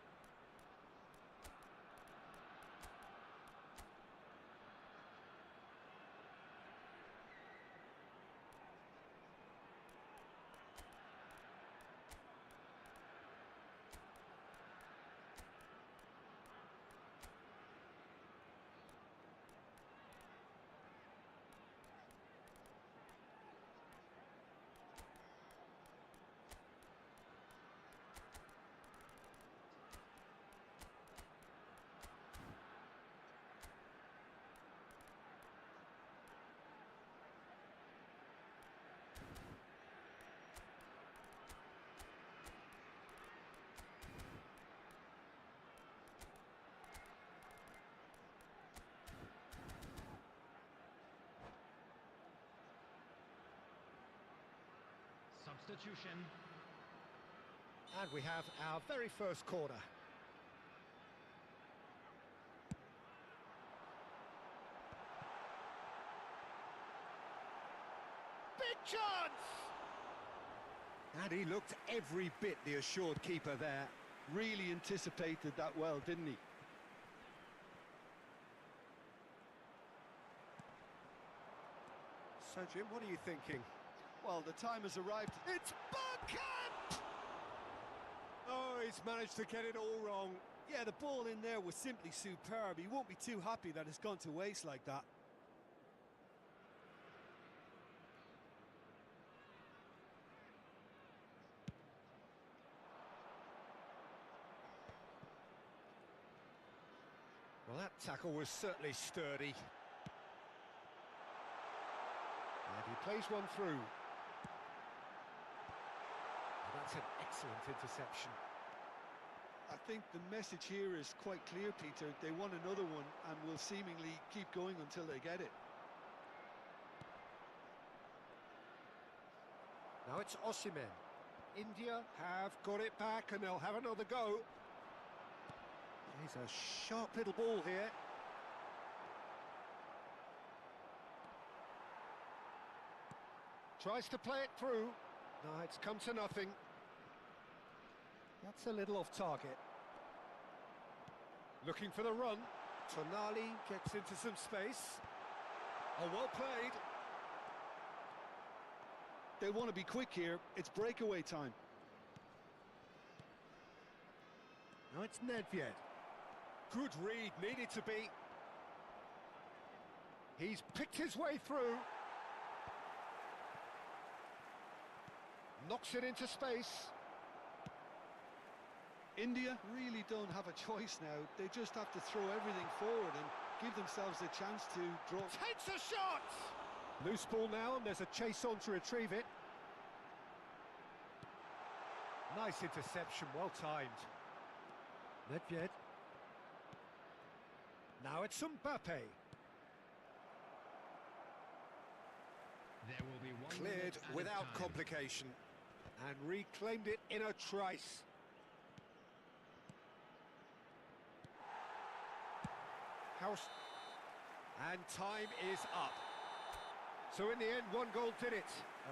Substitution. And we have our very first corner. Big chance! And he looked every bit the assured keeper there. Really anticipated that well, didn't he? So, Jim, what are you thinking? Well, the time has arrived. It's Bergkamp! Oh, he's managed to get it all wrong. Yeah, the ball in there was simply superb. He won't be too happy that it's gone to waste like that. Well, that tackle was certainly sturdy. And he plays one through. And that's an excellent interception. I think the message here is quite clear, Peter. They want another one and will seemingly keep going until they get it. Now it's Osimhen. India have got it back and they'll have another go. He's a sharp little ball here. Tries to play it through. No, it's come to nothing. That's a little off target. Looking for the run. Tonali gets into some space. Oh, well played. They want to be quick here. It's breakaway time. Now it's Nedved. Good read, needed to be. He's picked his way through. Knocks it into space. India really don't have a choice now. They just have to throw everything forward and give themselves a chance to draw. Takes a shot! Loose ball now, and there's a chase on to retrieve it. Nice interception, well timed. Nedved. Now it's Mbappe. There will be one Cleared minute at a without time. complication. And reclaimed it in a trice. And time is up. So in the end, one goal did it.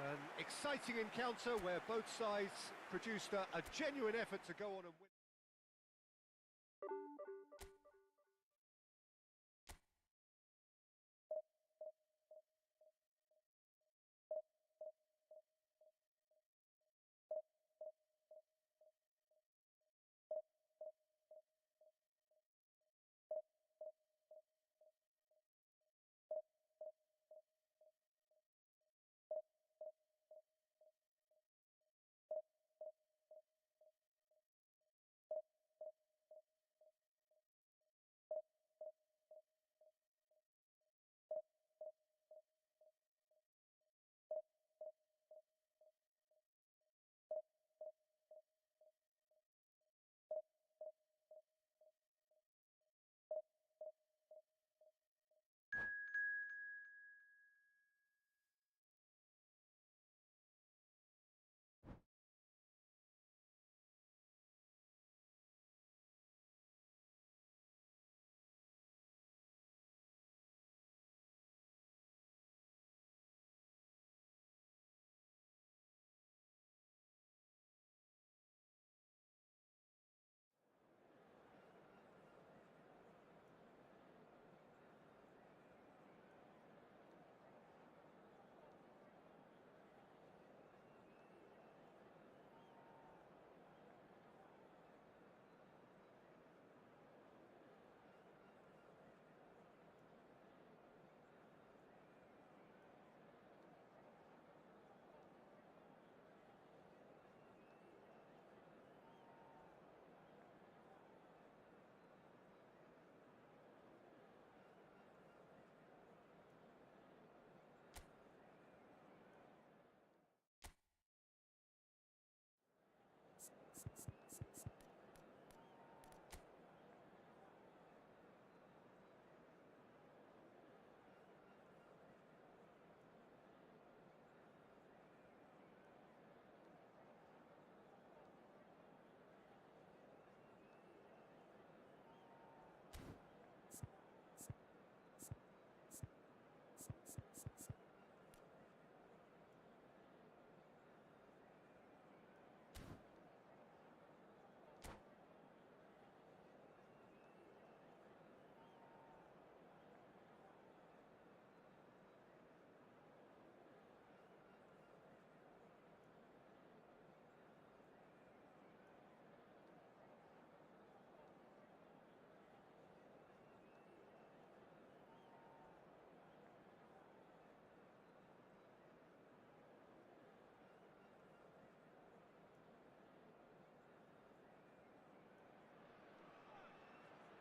An exciting encounter where both sides produced a genuine effort to go on and win.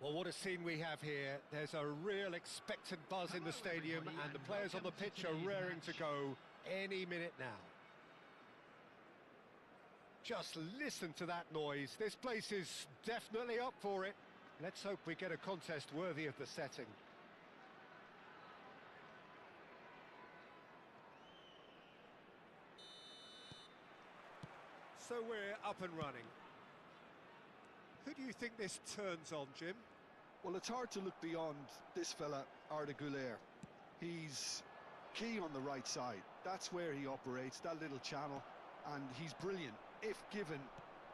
Well, what a scene we have here. There's a real expectant buzz in the stadium, and the players on the pitch are raring to go any minute now. Just listen to that noise. This place is definitely up for it. Let's hope we get a contest worthy of the setting. So we're up and running. Who do you think this turns on, Jim? Well, it's hard to look beyond this fella, Arda Güler. He's key on the right side. That's where he operates, that little channel, and he's brilliant if given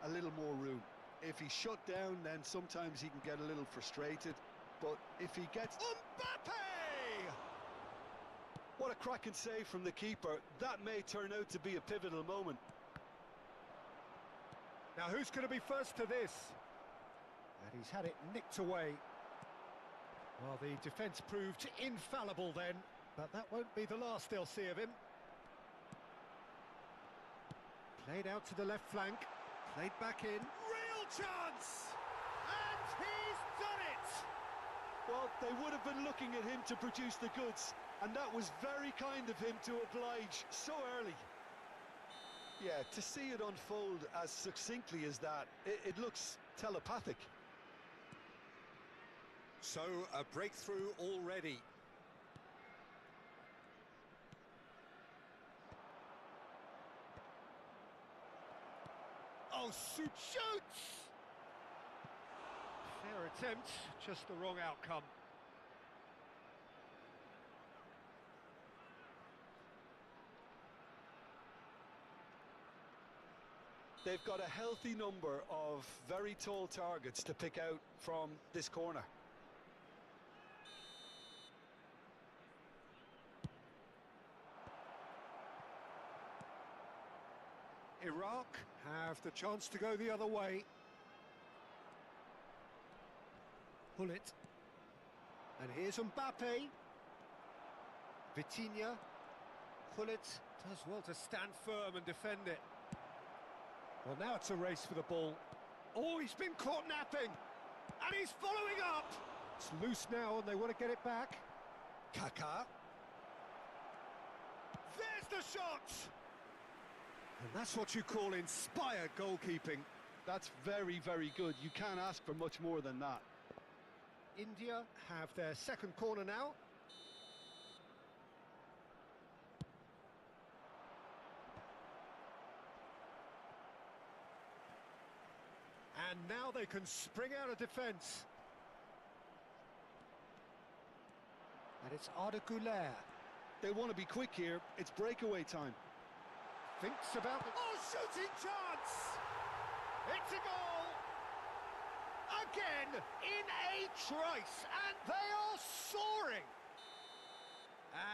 a little more room. If he's shut down, then sometimes he can get a little frustrated, but if he gets... Mbappe! What a cracking save from the keeper. That may turn out to be a pivotal moment. Now, who's going to be first to this? And he's had it nicked away. Well, the defence proved infallible then, but that won't be the last they'll see of him. Played out to the left flank, played back in. Real chance! And he's done it! Well, they would have been looking at him to produce the goods, and that was very kind of him to oblige so early. Yeah, to see it unfold as succinctly as that, it looks telepathic. So, a breakthrough already. Oh, shoots! Fair attempt, just the wrong outcome. They've got a healthy number of very tall targets to pick out from this corner. Iraq have the chance to go the other way. Pull it. And here's Mbappe. Vitinha. Pull it. Does well to stand firm and defend it. Well, now it's a race for the ball. Oh, he's been caught napping. And he's following up. It's loose now and they want to get it back. Kaká. There's the shot. And that's what you call inspired goalkeeping. That's very, very good. You can't ask for much more than that. India have their second corner now. And now they can spring out of defence. And it's Arda Güler. They want to be quick here. It's breakaway time. Thinks about the... Oh, shooting chance! It's a goal! Again, in a trice, and they are soaring!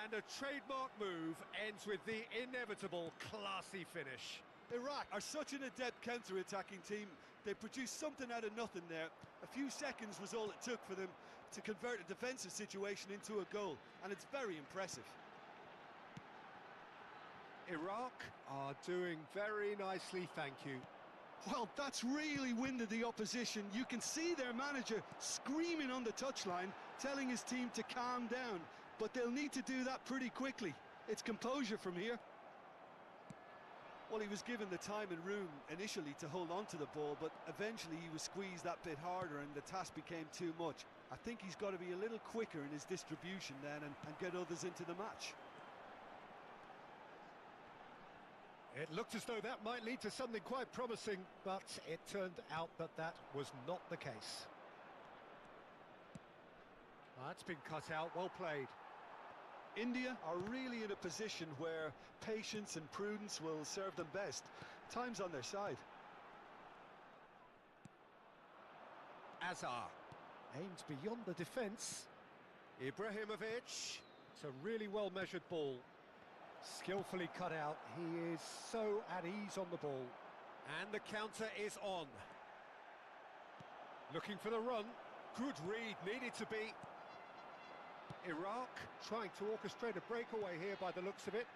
And a trademark move ends with the inevitable classy finish. Iraq are such an adept counter-attacking team. They produced something out of nothing there. A few seconds was all it took for them to convert a defensive situation into a goal, and it's very impressive. Iraq are doing very nicely, thank you. Well, that's really winded the opposition. You can see their manager screaming on the touchline, telling his team to calm down, but they'll need to do that pretty quickly. It's composure from here. Well, he was given the time and room initially to hold on to the ball, but eventually he was squeezed that bit harder and the task became too much. I think he's got to be a little quicker in his distribution then and get others into the match. It looked as though that might lead to something quite promising, but it turned out that that was not the case. That's been cut out, well played. India are really in a position where patience and prudence will serve them best. Time's on their side. Azar aims beyond the defence. Ibrahimovic. It's a really well-measured ball. Skillfully cut out. He is so at ease on the ball. And the counter is on. Looking for the run. Good read, needed to be. Iraq trying to orchestrate a breakaway here by the looks of it.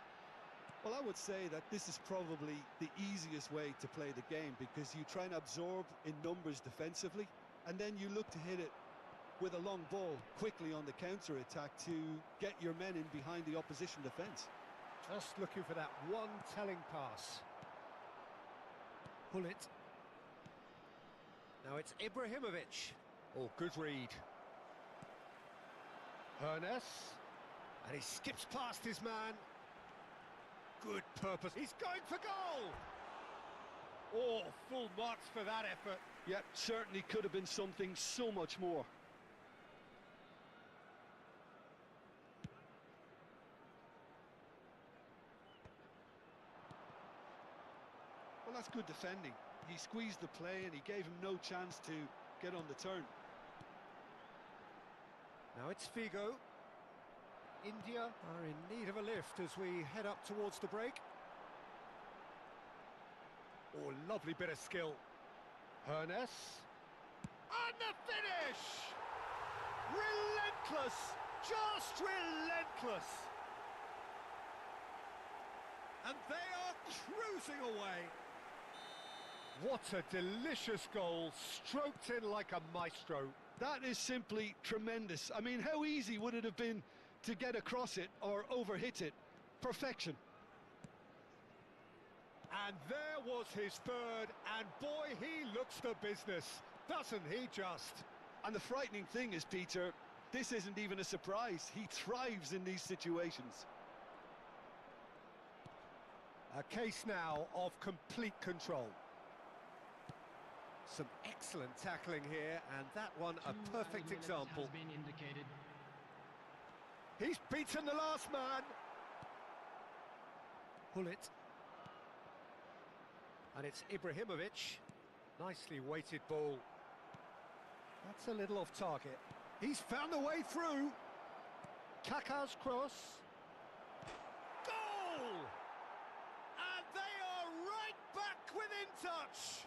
Well, I would say that this is probably the easiest way to play the game, because you try and absorb in numbers defensively, and then you look to hit it with a long ball quickly on the counter-attack to get your men in behind the opposition defence. Just looking for that one telling pass. Pull it. Now it's Ibrahimovic. Oh, good read. Hernes. And he skips past his man. Good purpose. He's going for goal! Oh, full marks for that effort. Yeah, certainly could have been something so much more. Well, that's good defending. He squeezed the play and he gave him no chance to get on the turn. Now it's Figo. India are in need of a lift as we head up towards the break. Oh, lovely bit of skill. Hernes. And the finish! Relentless! Just relentless! And they are cruising away. What a delicious goal, stroked in like a maestro. That is simply tremendous. I mean, how easy would it have been to get across it or overhit it? Perfection. And there was his third, and boy, he looks the business, doesn't he just? And the frightening thing is, Peter, this isn't even a surprise. He thrives in these situations. A case now of complete control. Some excellent tackling here, and that one a perfect example. He's beaten the last man. Pull it. And it's Ibrahimovic. Nicely weighted ball. That's a little off target. He's found a way through. Kaká's cross. Goal! And they are right back within touch.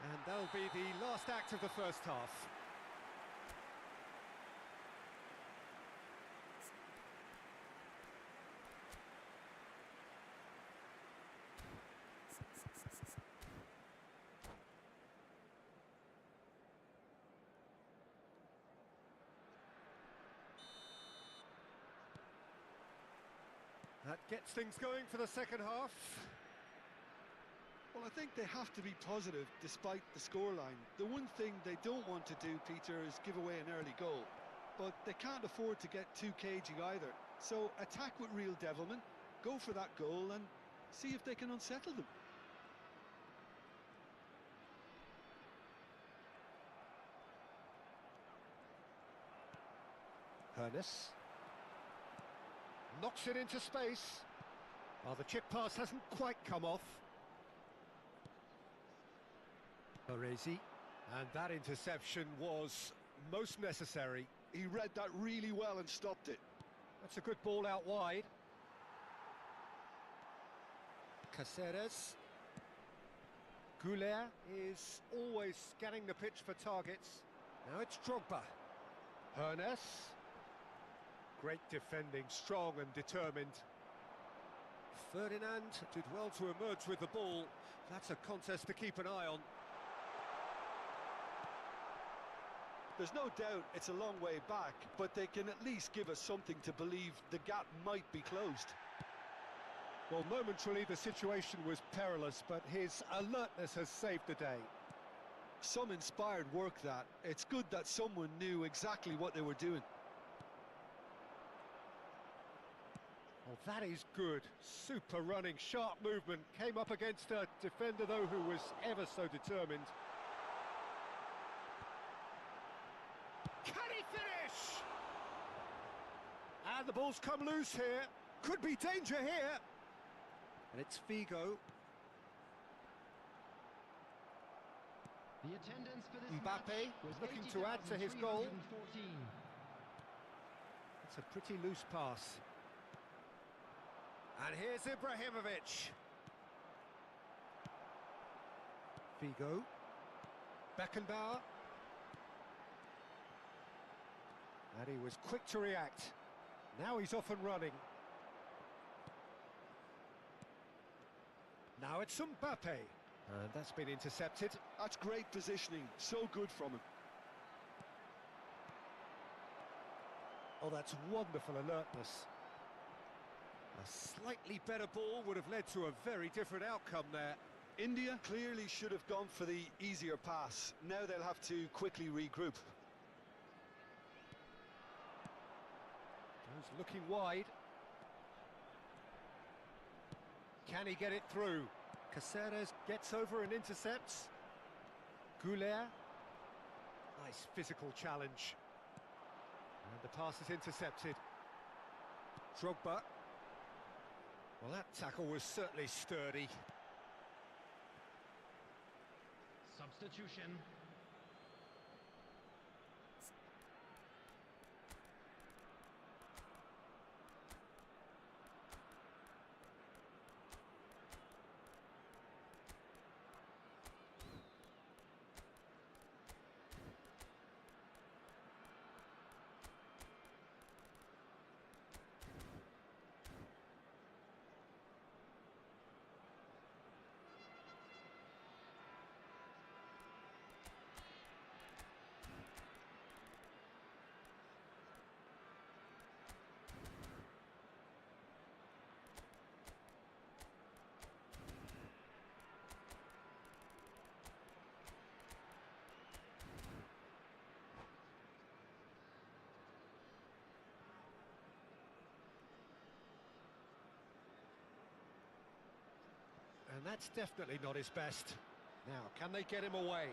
And that'll be the last act of the first half. That gets things going for the second half. Well, I think they have to be positive despite the scoreline. The one thing they don't want to do, Peter, is give away an early goal. But they can't afford to get too cagey either. So attack with real devilment, go for that goal and see if they can unsettle them. Hernus knocks it into space. Oh, the chip pass hasn't quite come off. Baresi, and that interception was most necessary. He read that really well and stopped it. That's a good ball out wide. Caceres. Goulet is always scanning the pitch for targets. Now it's Drogba. Hernus. Great defending, strong and determined. Ferdinand did well to emerge with the ball. That's a contest to keep an eye on. There's no doubt it's a long way back, but they can at least give us something to believe the gap might be closed. Well, momentarily the situation was perilous, but his alertness has saved the day. Some inspired work that. It's good that someone knew exactly what they were doing. Oh, that is good. Super running, sharp movement. Came up against a defender, though, who was ever so determined. Can he finish? And the ball's come loose here. Could be danger here. And it's Figo. The attendance for this Mbappe match was looking to add to his goal. 80,314. It's a pretty loose pass. And here's Ibrahimovic. Figo. Beckenbauer. And he was quick to react. Now he's off and running. Now it's Mbappe. And that's been intercepted. That's great positioning, so good from him. Oh, that's wonderful alertness. A slightly better ball would have led to a very different outcome there. India clearly should have gone for the easier pass. Now they'll have to quickly regroup. Goes looking wide. Can he get it through? Caceres gets over and intercepts. Goulet. Nice physical challenge. And the pass is intercepted. Drogba. Well, that tackle was certainly sturdy. Substitution. And that's definitely not his best. Now, can they get him away?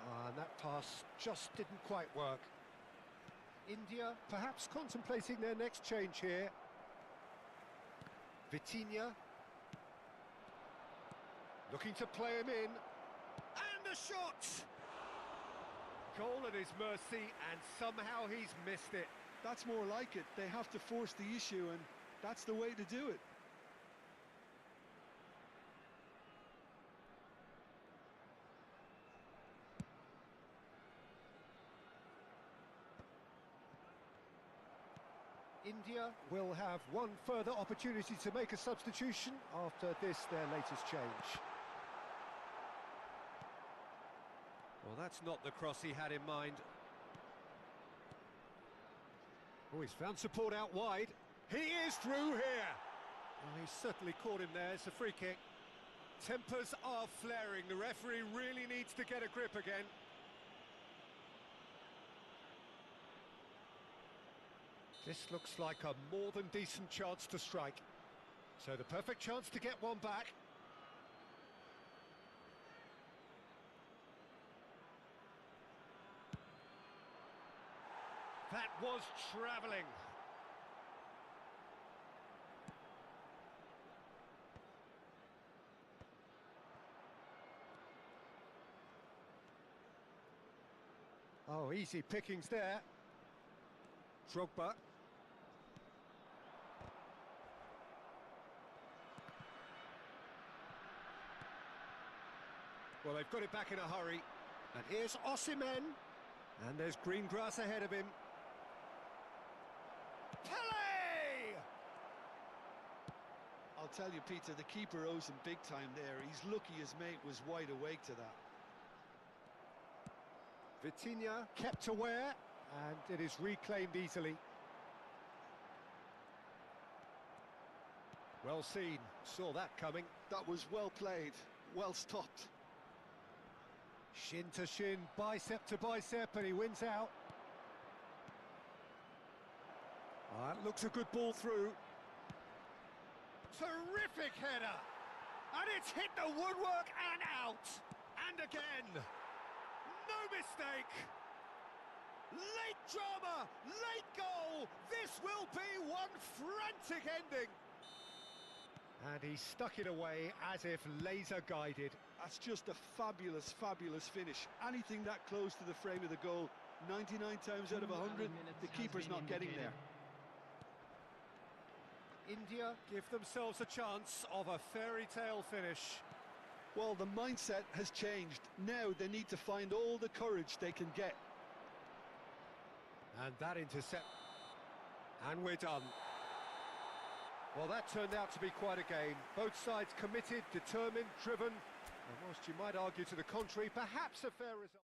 And that pass just didn't quite work. India perhaps contemplating their next change here. Vitinha. Looking to play him in. And the shot! Goal at his mercy, and somehow he's missed it. That's more like it. They have to force the issue, and that's the way to do it. India will have one further opportunity to make a substitution after this, their latest change. Well, that's not the cross he had in mind. Oh, he's found support out wide. He is through here. Well, he's certainly caught him there. It's a free kick. Tempers are flaring. The referee really needs to get a grip again. This looks like a more than decent chance to strike. So the perfect chance to get one back. That was travelling. Oh, easy pickings there. Drogba. Well, they've got it back in a hurry. And here's Osimhen. And there's green grass ahead of him. Pele! I'll tell you, Peter, the keeper owes him big time there. He's lucky his mate was wide awake to that. Vitinha kept aware, and it is reclaimed easily. Well seen, saw that coming. That was well played, well stopped. Shin to shin, bicep to bicep, and he wins out. That looks a good ball through. Terrific header! And it's hit the woodwork and out! And again! No mistake! Late drama! Late goal! This will be one frantic ending! And he stuck it away as if laser-guided. That's just a fabulous, fabulous finish. Anything that close to the frame of the goal, 99 times out of 100, the keeper's not getting there. India give themselves a chance of a fairy tale finish. Well, the mindset has changed. Now they need to find all the courage they can get. And that intercept. And we're done. Well, that turned out to be quite a game. Both sides committed, determined, driven. And whilst you might argue to the contrary, perhaps a fair result.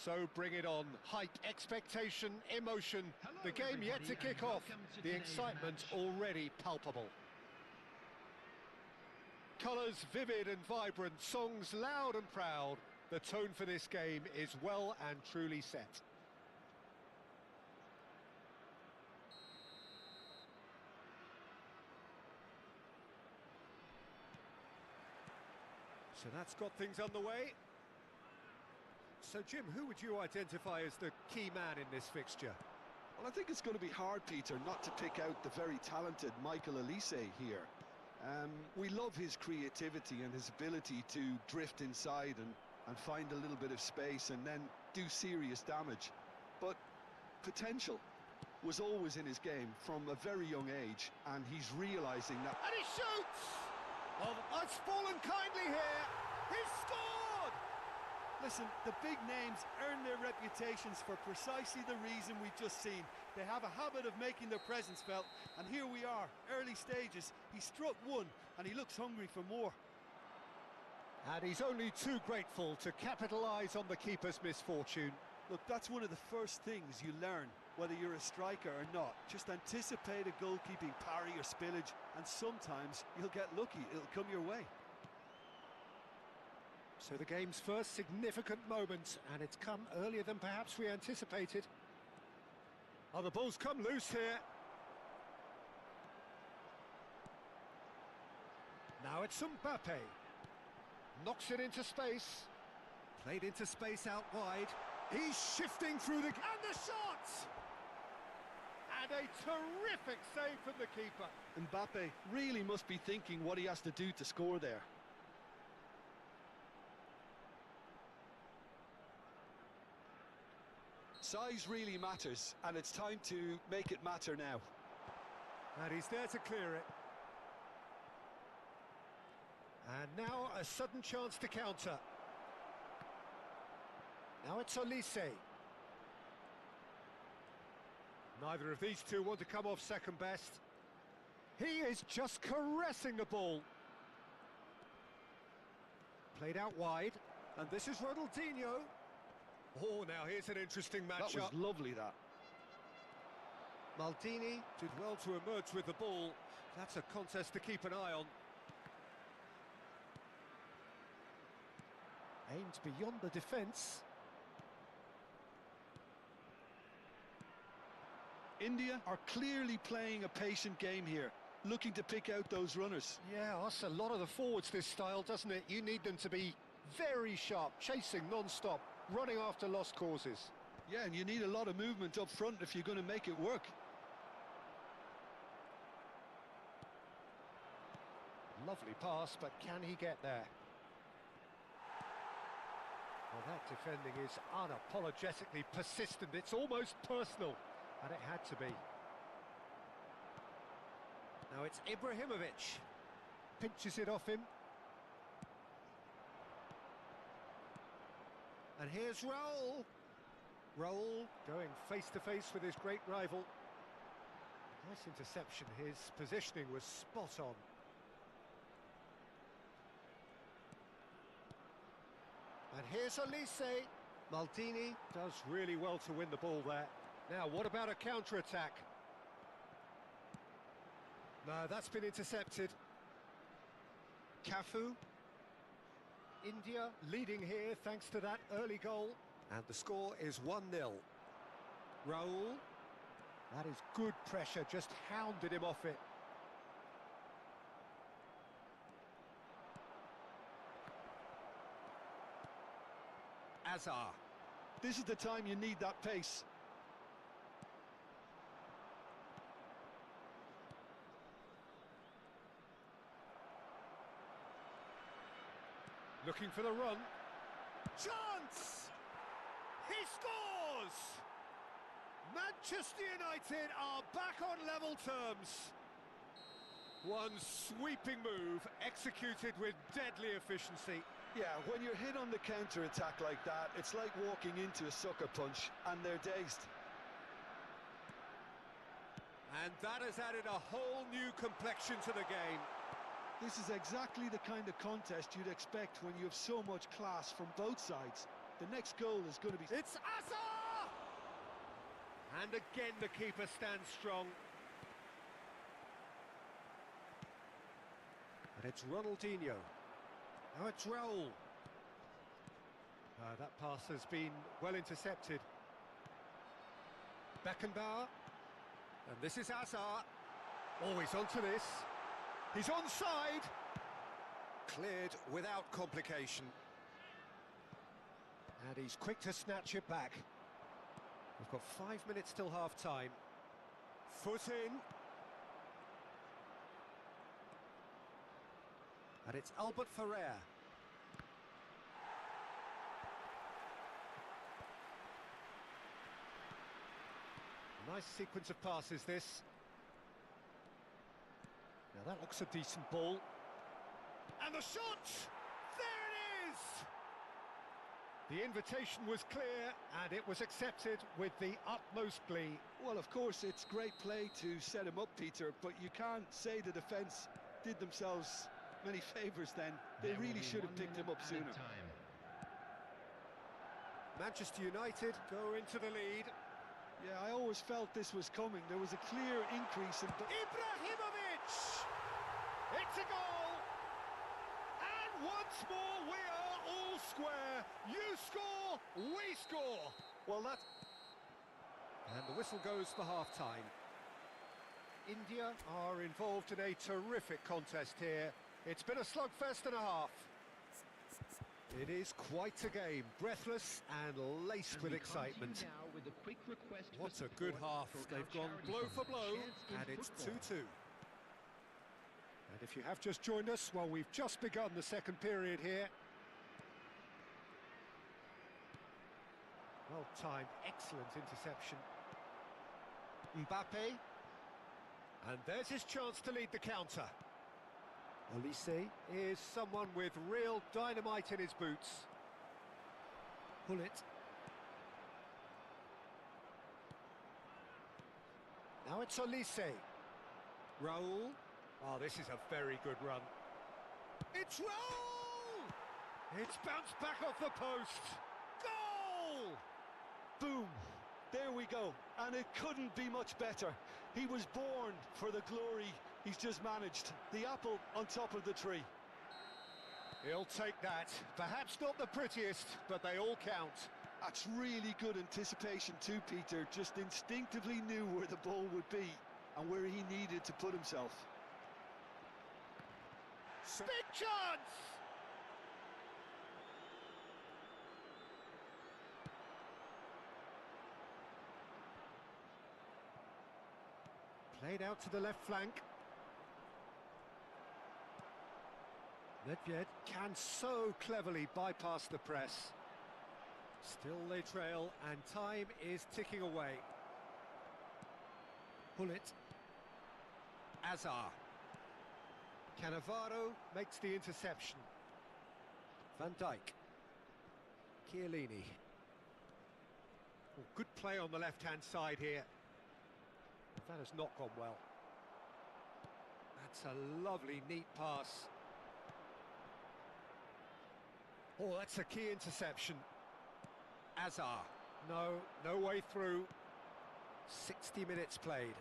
So bring it on. Hype, expectation, emotion. The game yet to kick off. The excitement already palpable. Colours vivid and vibrant, songs loud and proud. The tone for this game is well and truly set. So that's got things underway. So, Jim, who would you identify as the key man in this fixture? Well, I think it's going to be hard, Peter, not to pick out the very talented Michael Elise here. We love his creativity and his ability to drift inside and find a little bit of space and then do serious damage. But potential was always in his game from a very young age, and he's realising that. And he shoots! Oh, it's fallen kindly here. He's scored! Listen, the big names earn their reputations for precisely the reason we've just seen. They have a habit of making their presence felt, and here we are, early stages. He struck one, and he looks hungry for more. And he's only too grateful to capitalise on the keeper's misfortune. Look, that's one of the first things you learn, whether you're a striker or not. Just anticipate a goalkeeping parry or spillage, and sometimes you'll get lucky, it'll come your way. So the game's first significant moment, and it's come earlier than perhaps we anticipated. Oh, the ball's come loose here. Now it's Mbappe. Knocks it into space. Played into space out wide. He's shifting through the... And the shot! And a terrific save from the keeper. Mbappe really must be thinking what he has to do to score there. Size really matters, and it's time to make it matter now. And he's there to clear it. And now a sudden chance to counter. Now it's Olise. Neither of these two want to come off second best. He is just caressing the ball. Played out wide, and this is Ronaldinho. Oh, now here's an interesting matchup. That was lovely, that. Maldini did well to emerge with the ball. That's a contest to keep an eye on. Aimed beyond the defence. India are clearly playing a patient game here, looking to pick out those runners. Yeah, that's a lot of the forwards, this style, doesn't it? You need them to be very sharp, chasing non-stop, running after lost causes. Yeah, and you need a lot of movement up front if you're going to make it work. Lovely pass, but can he get there? Well, that defending is unapologetically persistent. It's almost personal, and it had to be. Now it's Ibrahimovic. Pinches it off him. And here's Raul. Raul going face-to-face with his great rival. Nice interception. His positioning was spot on. And here's Olise. Maldini does really well to win the ball there. Now, what about a counter-attack? No, that's been intercepted. Cafu. India leading here thanks to that early goal. And the score is 1-0. Raul. That is good pressure, just hounded him off it. Azar. This is the time you need that pace. Looking for the run. Chance! He scores! Manchester United are back on level terms. One sweeping move executed with deadly efficiency. Yeah, when you're hit on the counter-attack like that, it's like walking into a sucker punch, and they're dazed. And that has added a whole new complexion to the game. This is exactly the kind of contest you'd expect when you have so much class from both sides. The next goal is going to be... It's Azar! And again the keeper stands strong. And it's Ronaldinho. Now it's Raul. That pass has been well intercepted. Beckenbauer. And this is Azar. Oh, he's onto this. He's onside. Cleared without complication. And he's quick to snatch it back. We've got 5 minutes till half-time. Foot in. And it's Albert Ferrer. Nice sequence of passes, this. Now that looks a decent ball. And the shot! There it is! The invitation was clear, and it was accepted with the utmost glee. Well, of course, it's great play to set him up, Peter, but you can't say the defence did themselves many favours then. They really should have picked him up sooner. Manchester United go into the lead. Yeah, I always felt this was coming. There was a clear increase in... Ibrahimovic! It's a goal! And once more we are all square. You score, we score. Well, that... And the whistle goes for half-time. India are involved in a terrific contest here. It's been a slugfest and a half. It is quite a game, breathless and laced with excitement. What a good half. They've gone blow for blow, and it's 2-2. And if you have just joined us, well, we've just begun the second period here. Well timed, excellent interception. Mbappe. And there's his chance to lead the counter. Olise is someone with real dynamite in his boots. Pull it. Now it's Olise. Raul. Oh, this is a very good run. It's Raul! It's bounced back off the post. Goal! Boom! There we go. And it couldn't be much better. He was born for the glory he's just managed. The apple on top of the tree. He'll take that. Perhaps not the prettiest, but they all count. That's really good anticipation too, Peter. Just instinctively knew where the ball would be and where he needed to put himself. Big chance! Played out to the left flank. Nedved can so cleverly bypass the press. Still they trail, and time is ticking away. Pull it. Azar. Cannavaro makes the interception. Van Dijk. Chiellini. Oh, good play on the left-hand side here. That has not gone well. That's a lovely, neat pass. Oh, that's a key interception. Azar. No way through. 60 minutes played.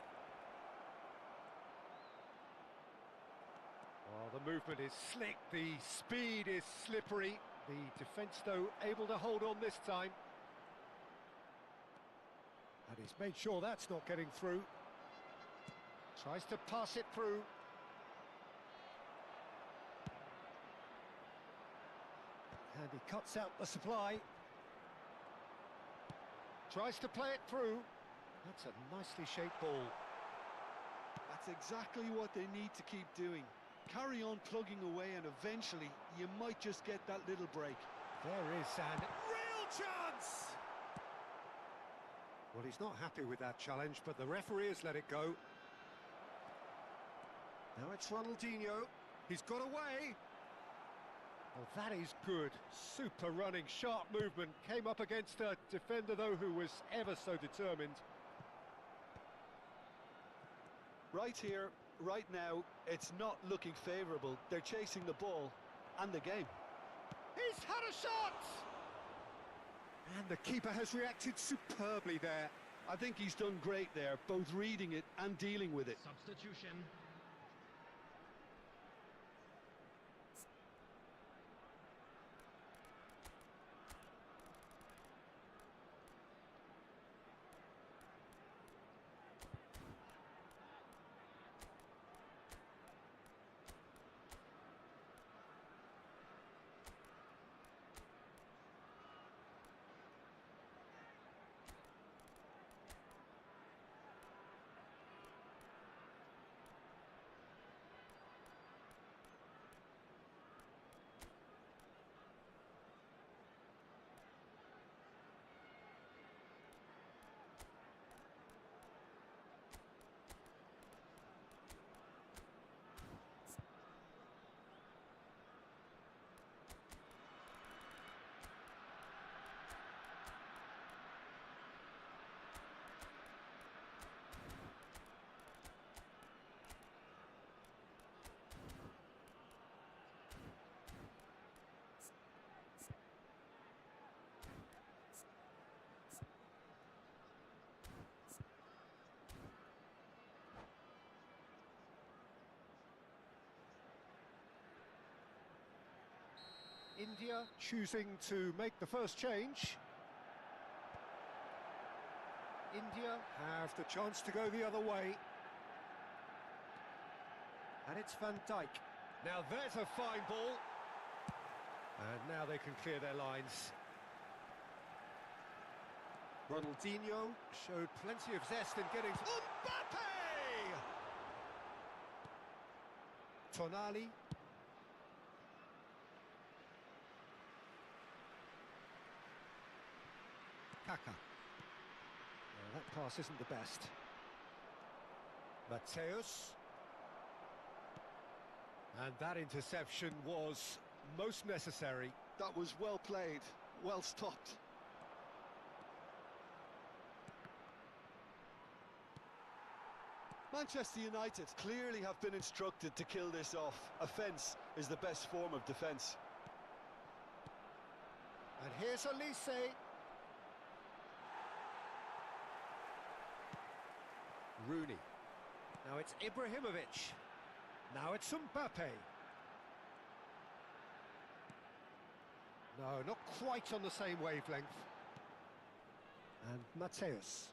Oh, the movement is slick, the speed is slippery. The defence, though, able to hold on this time. And he's made sure that's not getting through. Tries to pass it through. And he cuts out the supply. Tries to play it through. That's a nicely shaped ball. That's exactly what they need to keep doing. Carry on plugging away and eventually you might just get that little break. There is an real chance! Well, he's not happy with that challenge, but the referee has let it go. Now it's Ronaldinho. He's got away. Oh, that is good. Super running, sharp movement. Came up against a defender, though, who was ever so determined. Right here, right now, it's not looking favourable. They're chasing the ball and the game. He's had a shot! And the keeper has reacted superbly there. I think he's done great there, both reading it and dealing with it. Substitution. India choosing to make the first change. India have the chance to go the other way. And it's Van Dijk. Now there's a fine ball. And now they can clear their lines. Ronaldinho showed plenty of zest in getting... Mbappe! Tonali. Kaka. That pass isn't the best. Mateus. And that interception was most necessary. That was well played, well stopped. Manchester United clearly have been instructed to kill this off. Offence is the best form of defence. And here's Elise. Rooney. Now it's Ibrahimovic. Now it's Mbappe. No, not quite on the same wavelength. And Mateus.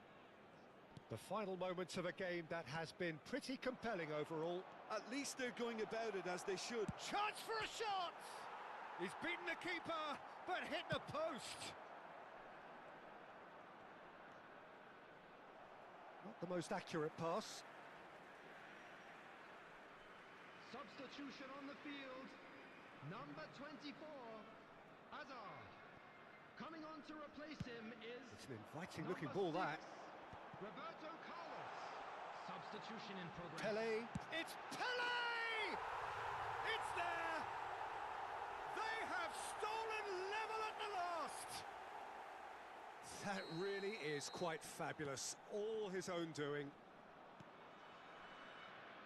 The final moments of a game that has been pretty compelling overall. At least they're going about it as they should. Chance for a shot! He's beaten the keeper, but hit the post. Not the most accurate pass. Substitution on the field. Number 24, Hazard. Coming on to replace him is... It's an inviting looking ball, that. Roberto Carlos. Substitution in progress. Pele. It's Pele! It's there! They have stolen level at the last! That really is quite fabulous. All his own doing.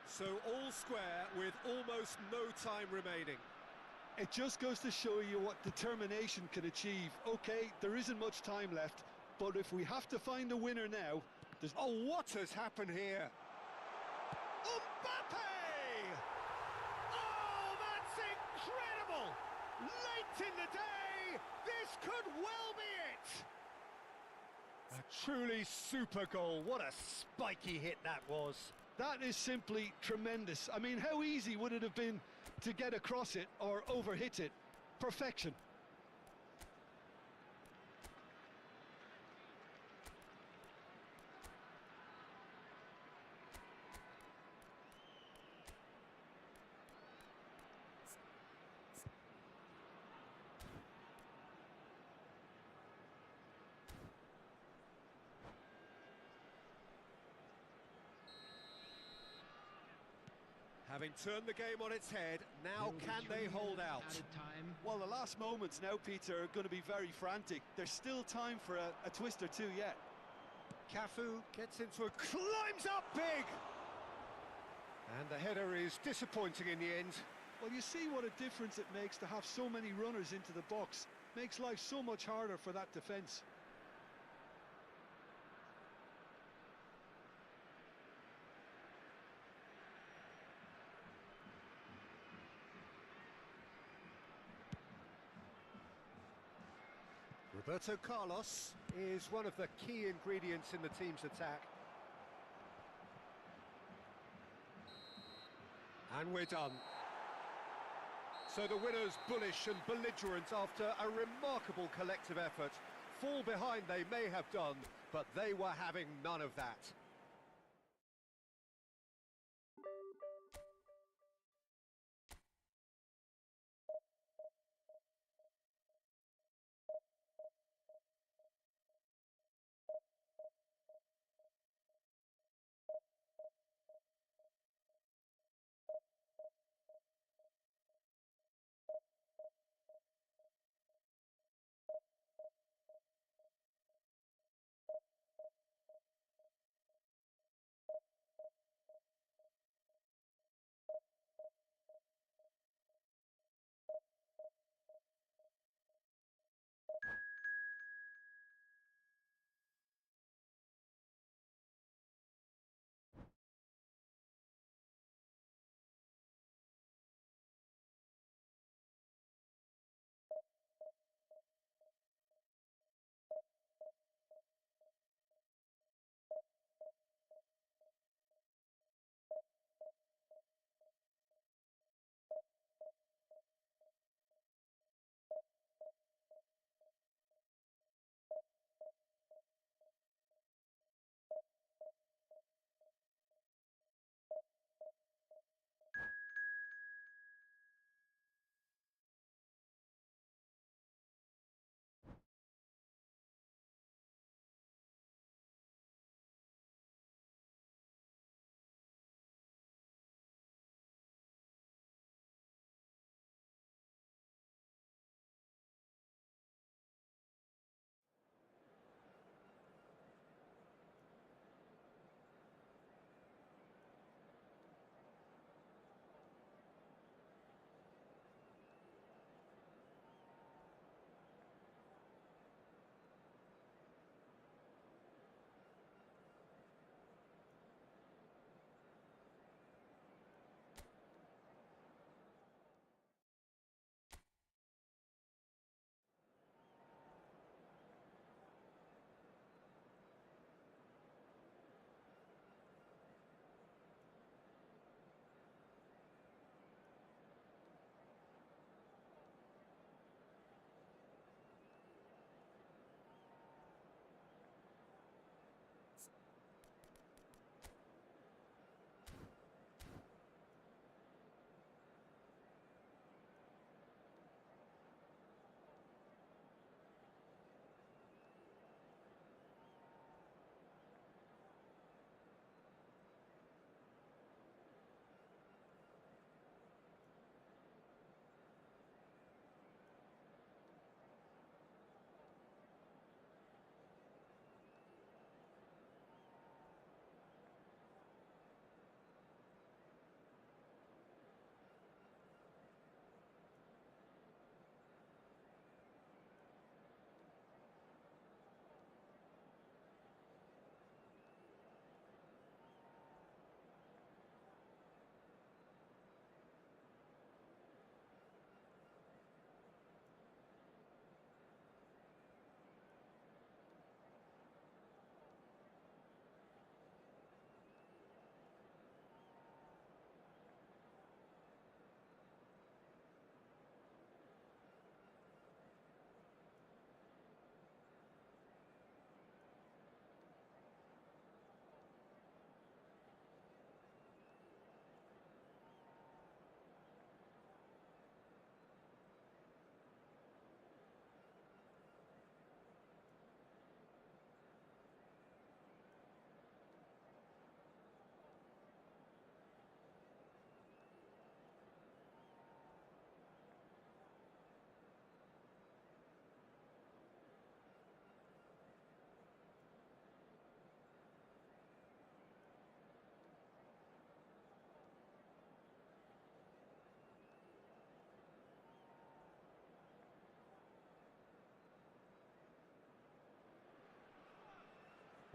So all square with almost no time remaining. It just goes to show you what determination can achieve. Okay, there isn't much time left, but if we have to find a winner now, there's... Oh, what has happened here? Mbappe! Oh, that's incredible! Late in the day, this could well be it! A truly super goal. What a spiky hit that was. That is simply tremendous. I mean, how easy would it have been to get across it or overhit it? Perfection. Having turned the game on its head, now can they hold out? Well, the last moments now, Peter, are going to be very frantic. There's still time for a twist or two yet. Cafu gets into a... climbs up big! And the header is disappointing in the end. Well, you see what a difference it makes to have so many runners into the box. makes life so much harder for that defence. Roberto Carlos is one of the key ingredients in the team's attack. And we're done. So the winners bullish and belligerent after a remarkable collective effort. Fall behind they may have done, but they were having none of that.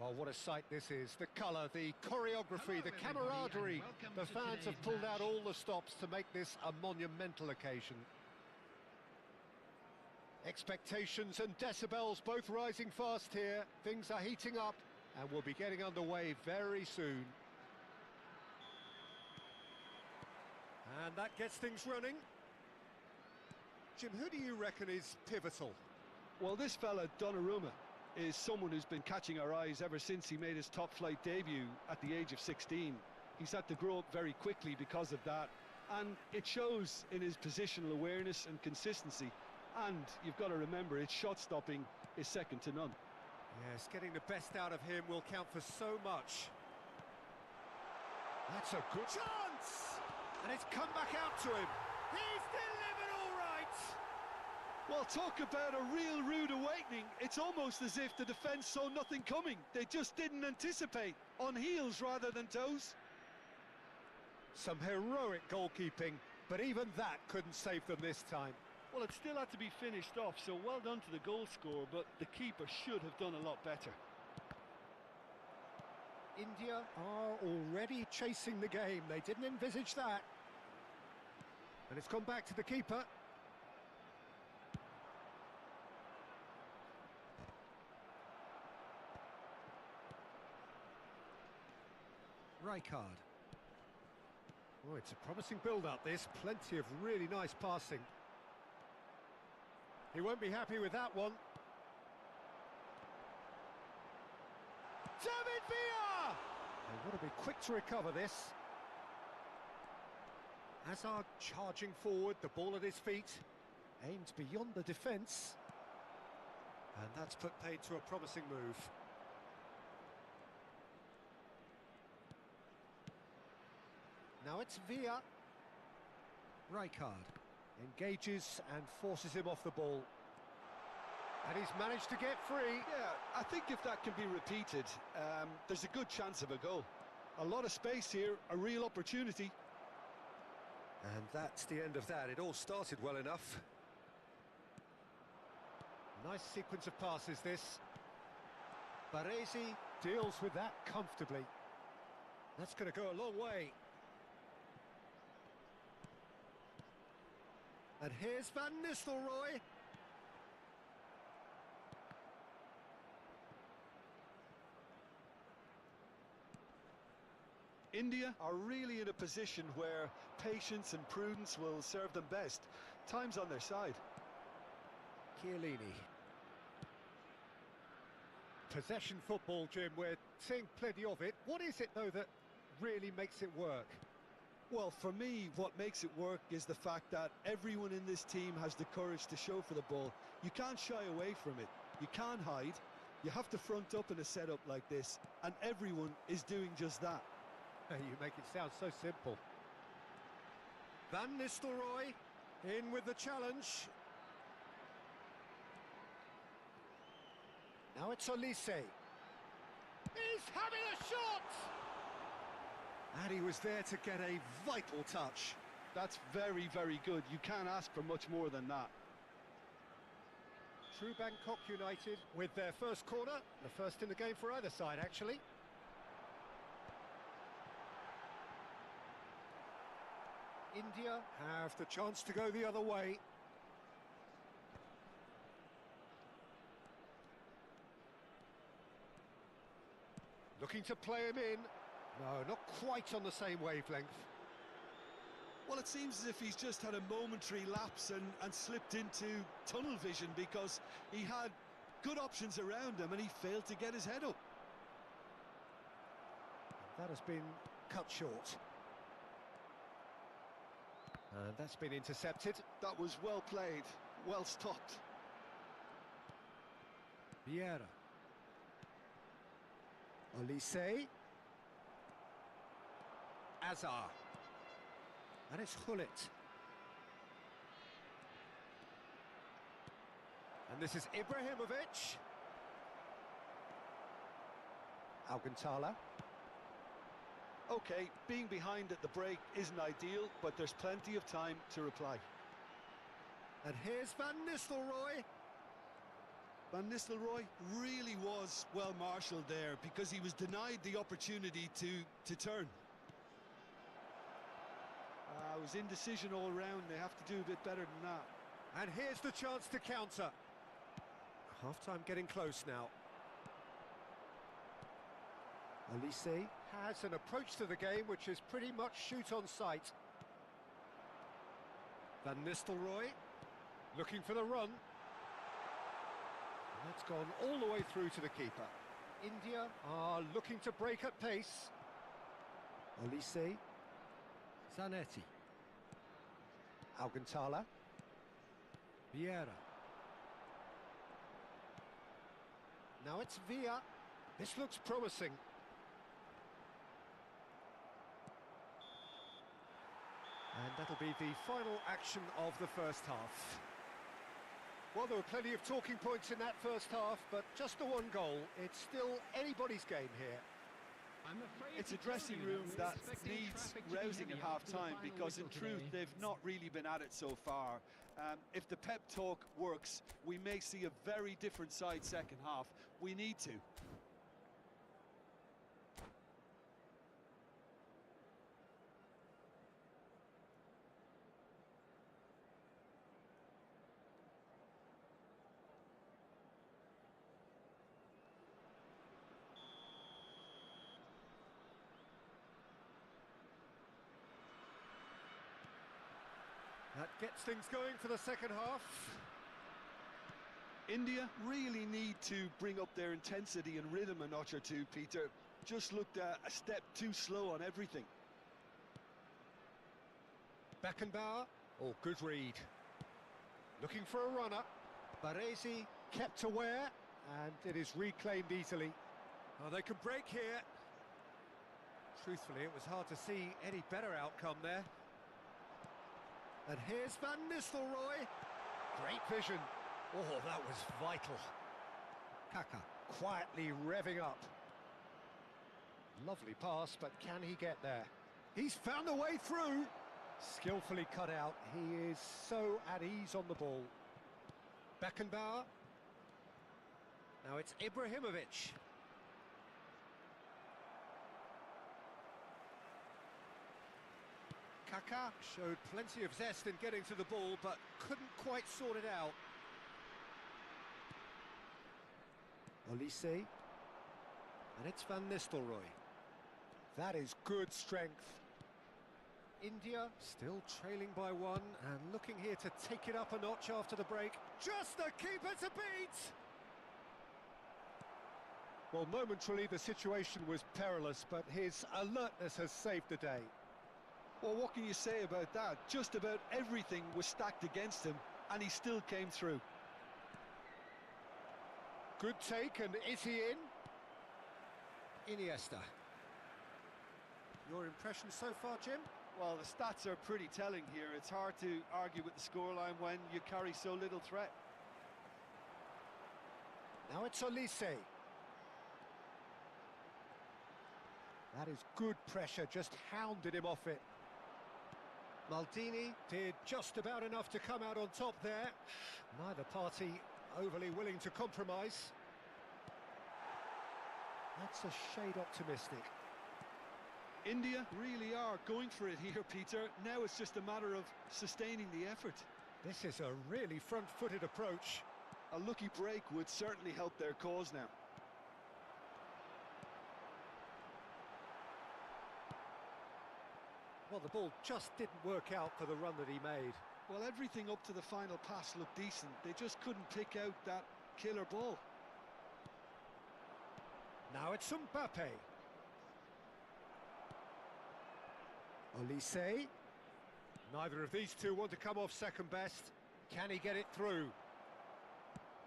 Well, what a sight this is. The colour, the choreography, the camaraderie. The fans have pulled out all the stops to make this a monumental occasion. Expectations and decibels both rising fast here. Things are heating up and we'll be getting underway very soon. And that gets things running. Jim, who do you reckon is pivotal? Well, this fella, Donnarumma, is someone who's been catching our eyes ever since he made his top-flight debut at the age of 16. He's had to grow up very quickly because of that, and it shows in his positional awareness and consistency. And you've got to remember, his shot-stopping is second to none. Yes, getting the best out of him will count for so much. That's a good chance! And it's come back out to him. He's delivered all right! Well, talk about a real rude awakening. It's almost as if the defence saw nothing coming. They just didn't anticipate. On heels rather than toes. Some heroic goalkeeping, but even that couldn't save them this time. Well, it still had to be finished off, so well done to the goal scorer, but the keeper should have done a lot better. India are already chasing the game. They didn't envisage that. And it's gone back to the keeper. Rijkaard. Oh, it's a promising build-up, this. Plenty of really nice passing. He won't be happy with that one. David Villa! They've got to be quick to recover this. Hazard charging forward, the ball at his feet. Aimed beyond the defence. And that's put paid to a promising move. Now it's Villa. Rijkaard engages and forces him off the ball. And he's managed to get free. Yeah, I think if that can be repeated, there's a good chance of a goal. A lot of space here, a real opportunity. And that's the end of that. It all started well enough. Nice sequence of passes, this. Baresi deals with that comfortably. That's going to go a long way. And here's Van Nistelrooy. India are really in a position where patience and prudence will serve them best. Time's on their side. Chiellini. Possession football, Jim, we're seeing plenty of it. What is it, though, that really makes it work? Well, for me, what makes it work is the fact that everyone in this team has the courage to show for the ball. You can't shy away from it. You can't hide. You have to front up in a setup like this, and everyone is doing just that. You make it sound so simple. Van Nistelrooy in with the challenge. Now it's Olise. He's having a shot! And he was there to get a vital touch. That's very, very good. You can't ask for much more than that. True Bangkok United with their first corner. The first in the game for either side, actually. India have the chance to go the other way. Looking to play him in. No, not quite on the same wavelength. Well, it seems as if he's just had a momentary lapse and slipped into tunnel vision because he had good options around him and he failed to get his head up. That has been cut short. And that's been intercepted. That was well played, well stopped. Vieira. Olise. Azar. And it's Hullet. And this is Ibrahimovic. Alcantara. Okay, being behind at the break isn't ideal, but there's plenty of time to reply. And here's Van Nistelrooy. Van Nistelrooy really was well marshalled there because he was denied the opportunity to turn. It was indecision all round. They have to do a bit better than that. And here's the chance to counter. Half-time getting close now. Olise has an approach to the game which is pretty much shoot on sight. Van Nistelrooy looking for the run. And that's gone all the way through to the keeper. India are looking to break at pace. Olise. Zanetti. Alcantara. Vieira. Now it's Villa. This looks promising. And that'll be the final action of the first half. Well, there were plenty of talking points in that first half, but just the one goal. It's still anybody's game here. It's a dressing room that needs rousing at half-time because, in truth, they've not really been at it so far. If the pep talk works, we may see a very different side second half. We need to. That gets things going for the second half. India really need to bring up their intensity and rhythm a notch or two, Peter. Just looked a step too slow on everything. Beckenbauer, oh, good read. Looking for a runner. Baresi kept aware, and it is reclaimed easily. Oh, they can break here. Truthfully, it was hard to see any better outcome there. And here's Van Nistelrooy. Great vision. Oh, that was vital. Kaka quietly revving up. Lovely pass, but can he get there? He's found a way through. Skillfully cut out. He is so at ease on the ball. Beckenbauer. Now it's Ibrahimovic. Kaka showed plenty of zest in getting to the ball, but couldn't quite sort it out. Olise. And it's Van Nistelrooy. That is good strength. India still trailing by one and looking here to take it up a notch after the break. Just the keeper to beat! Well, momentarily the situation was perilous, but his alertness has saved the day. Well, what can you say about that? Just about everything was stacked against him, and he still came through. Good take, and is he in? Iniesta. Your impression so far, Jim? Well, the stats are pretty telling here. It's hard to argue with the scoreline when you carry so little threat. Now it's Olise. That is good pressure, just hounded him off it. Maldini did just about enough to come out on top there. Neither party overly willing to compromise. That's a shade optimistic. India really are going for it here, Peter. Now it's just a matter of sustaining the effort. This is a really front-footed approach. A lucky break would certainly help their cause now. Well, the ball just didn't work out for the run that he made. Well, everything up to the final pass looked decent. They just couldn't pick out that killer ball. Now it's Mbappe. Olise. Neither of these two want to come off second best. Can he get it through?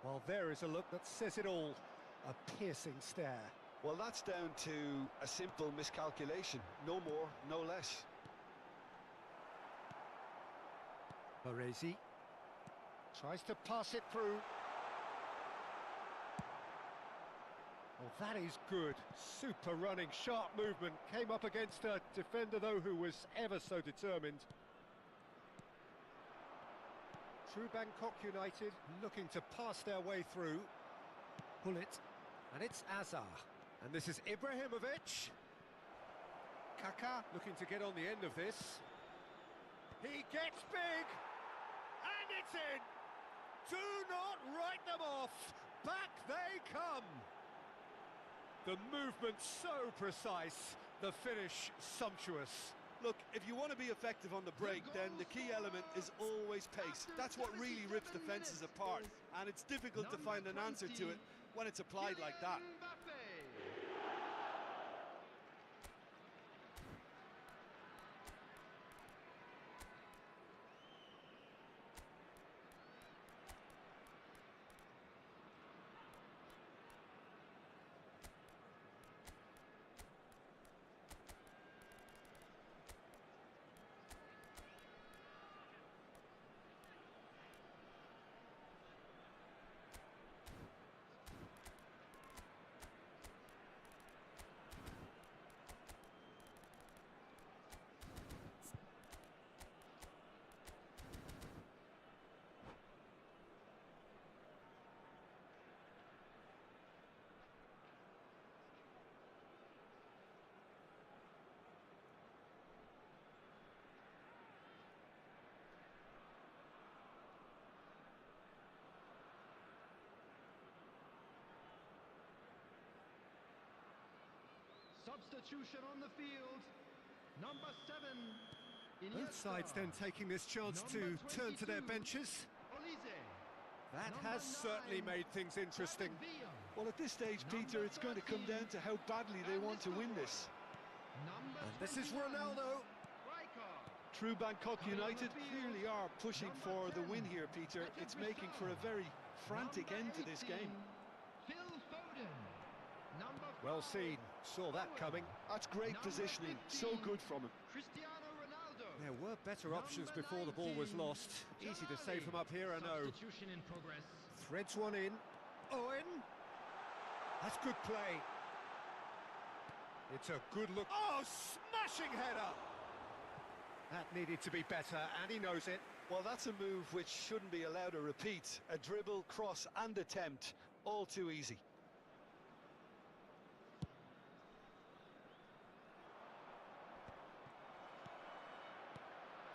Well, there is a look that says it all. A piercing stare. Well, that's down to a simple miscalculation. No more, no less. Baresi tries to pass it through. Oh, that is good. Super running, sharp movement. Came up against a defender, though, who was ever so determined. True Bangkok United looking to pass their way through. pull it, and it's Azar. And this is Ibrahimovic. Kaká looking to get on the end of this. He gets big, and it's in! Do not write them off! Back they come! The movement so precise, the finish sumptuous. Look, if you want to be effective on the break, then the key element is always pace. That's what really rips defences apart, and it's difficult to find an answer to it when it's applied like that. Substitution on the field. Number 7. Both sides then taking this chance to turn to their benches. That has certainly made things interesting. Well, at this stage, Peter, it's going to come down to how badly they want to win this. And this is Ronaldo. True Bangkok United clearly are pushing for the win here, Peter. It's making for a very frantic end to this game. Well seen, saw that coming. That's great positioning, so good from him. There were better options before the ball was lost. Easy to say from up here, I know. Threads one in. Owen! That's good play. It's a good look. Oh, smashing header! That needed to be better, and he knows it. Well, that's a move which shouldn't be allowed to repeat. A dribble, cross and attempt, all too easy.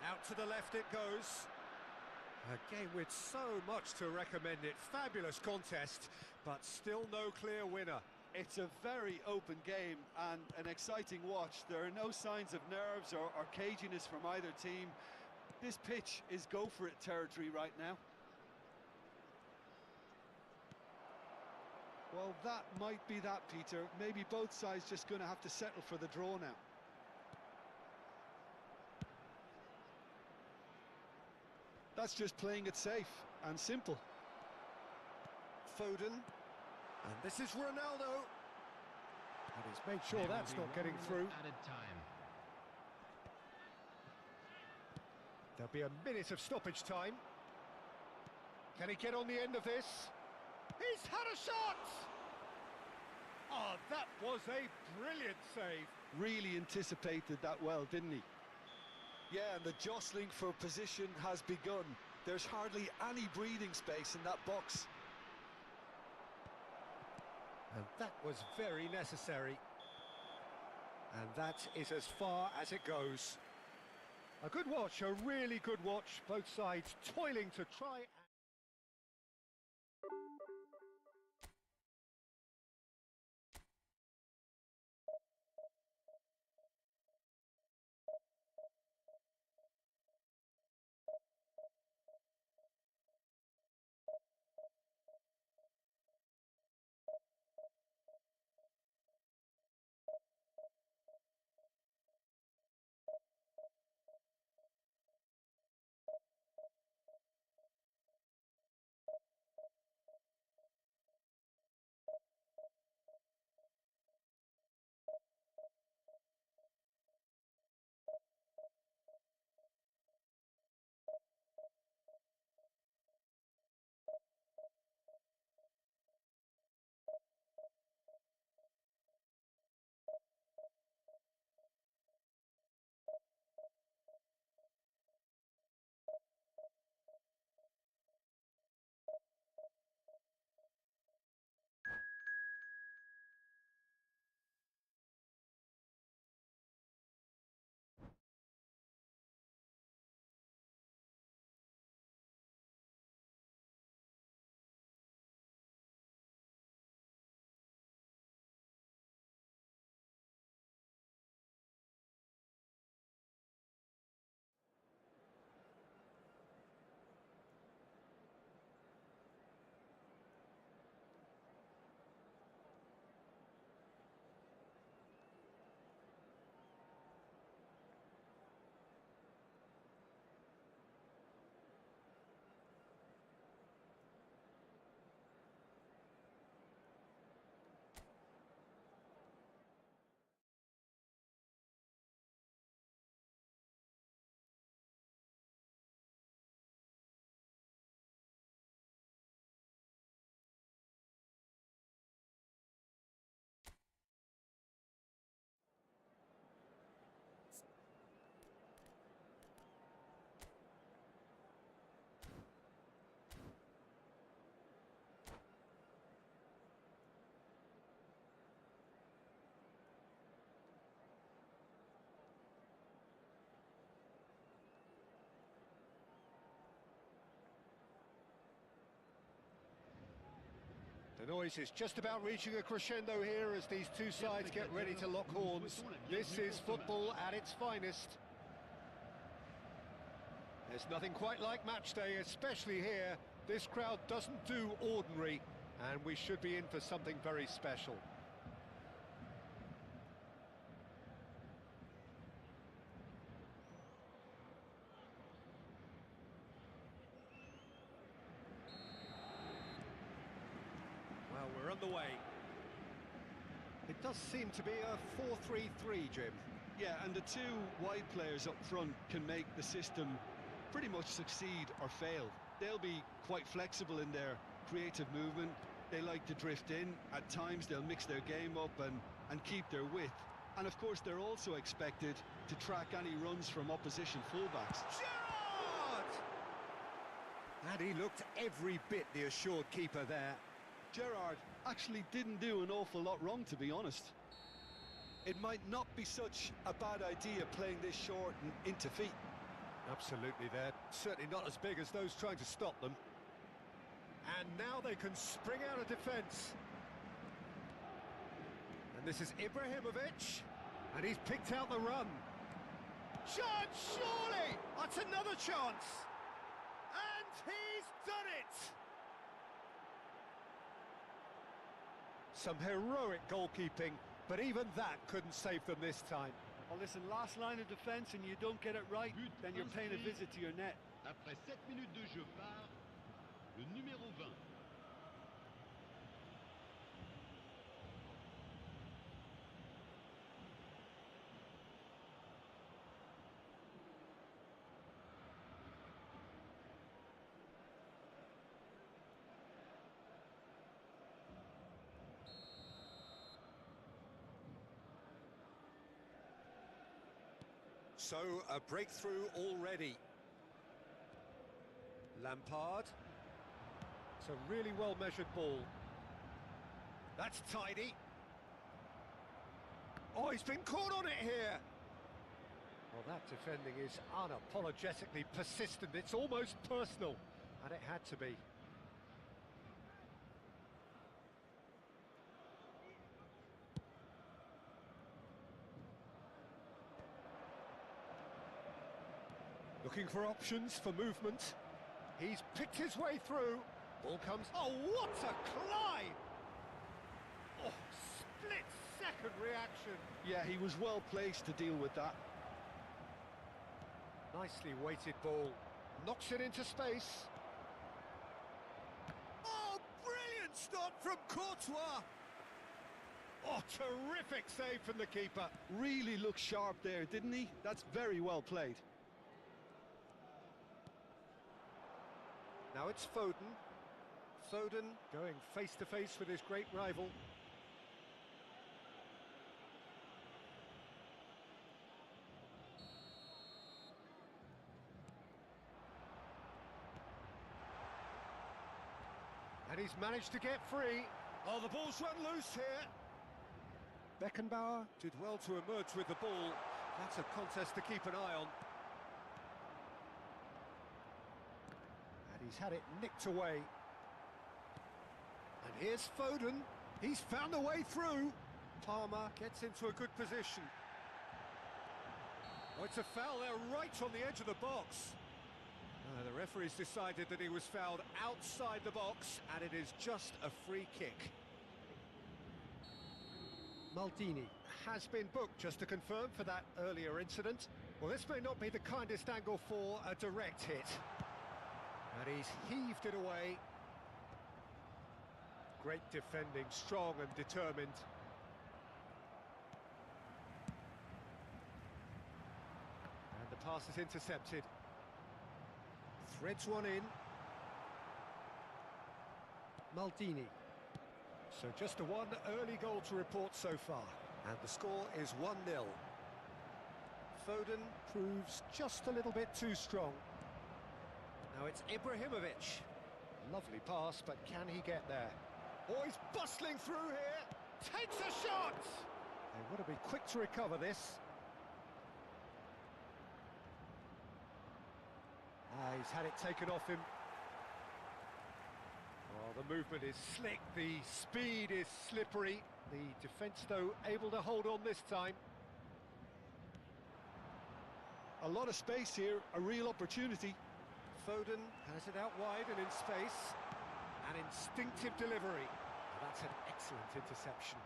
Out to the left it goes. A game with so much to recommend it. Fabulous contest, but still no clear winner. It's a very open game and an exciting watch. There are no signs of nerves or caginess from either team. This pitch is go-for-it territory right now. Well, that might be that, Peter. Maybe both sides just going to have to settle for the draw now. That's just playing it safe and simple. Foden. And this is Ronaldo. And he's made sure that's not getting through. Added time. There'll be a minute of stoppage time. Can he get on the end of this? He's had a shot! Oh, that was a brilliant save. Really anticipated that well, didn't he? Yeah, and the jostling for position has begun. There's hardly any breathing space in that box. And that was very necessary. And that is as far as it goes. A good watch, a really good watch. Both sides toiling to try The noise is just about reaching a crescendo here as these two sides get ready to lock horns. This is football at its finest. There's nothing quite like match day, especially here. This crowd doesn't do ordinary, and we should be in for something very special. Well, we're on the way. It does seem to be a 4-3-3, Jim. Yeah, and the two wide players up front can make the system pretty much succeed or fail. They'll be quite flexible in their creative movement. They like to drift in. At times they'll mix their game up and keep their width. And of course they're also expected to track any runs from opposition fullbacks. Gerrard! And he looked every bit the assured keeper there. Gerrard actually didn't do an awful lot wrong, to be honest. It might not be such a bad idea playing this short and into feet. Absolutely, they're certainly not as big as those trying to stop them. And now they can spring out of defence. And this is Ibrahimovic, and he's picked out the run. Shot, surely! That's another chance! And he's done it! Some heroic goalkeeping, but even that couldn't save them this time. Well, listen, last line of defence and you don't get it right, then you're paying a visit to your net. Après 7 minutes de jeu part le numéro 20. So, a breakthrough already. Lampard. It's a really well-measured ball. That's tidy. Oh, he's been caught on it here. Well, that defending is unapologetically persistent. It's almost personal, and it had to be. Looking for options for movement. He's picked his way through. Ball comes. Oh, what a climb! Oh, split-second reaction. Yeah, he was well placed to deal with that. Nicely weighted ball. Knocks it into space. Oh, brilliant stop from Courtois! Oh, terrific save from the keeper. Really looked sharp there, didn't he? That's very well played. Now it's Foden. Foden going face-to-face with his great rival. And he's managed to get free. Oh, the ball's run loose here. Beckenbauer did well to emerge with the ball. That's a contest to keep an eye on. He's had it nicked away. And here's Foden. He's found a way through. Palmer gets into a good position. Oh, it's a foul there right on the edge of the box. The referee's decided that he was fouled outside the box, and it is just a free kick. Maldini has been booked, just to confirm, for that earlier incident. Well, this may not be the kindest angle for a direct hit. And he's heaved it away. Great defending, strong and determined. And the pass is intercepted. Threads one in. Maldini. So just a one early goal to report so far. And the score is 1-0. Foden proves just a little bit too strong. Now it's Ibrahimovic. Lovely pass, but can he get there? Oh, he's bustling through here. Takes a shot! They want to be quick to recover this. He's had it taken off him. Oh, Well, the movement is slick, the speed is slippery. The defence, though, able to hold on this time. A lot of space here, a real opportunity. Foden has it out wide and in space. An instinctive delivery. That's an excellent interception.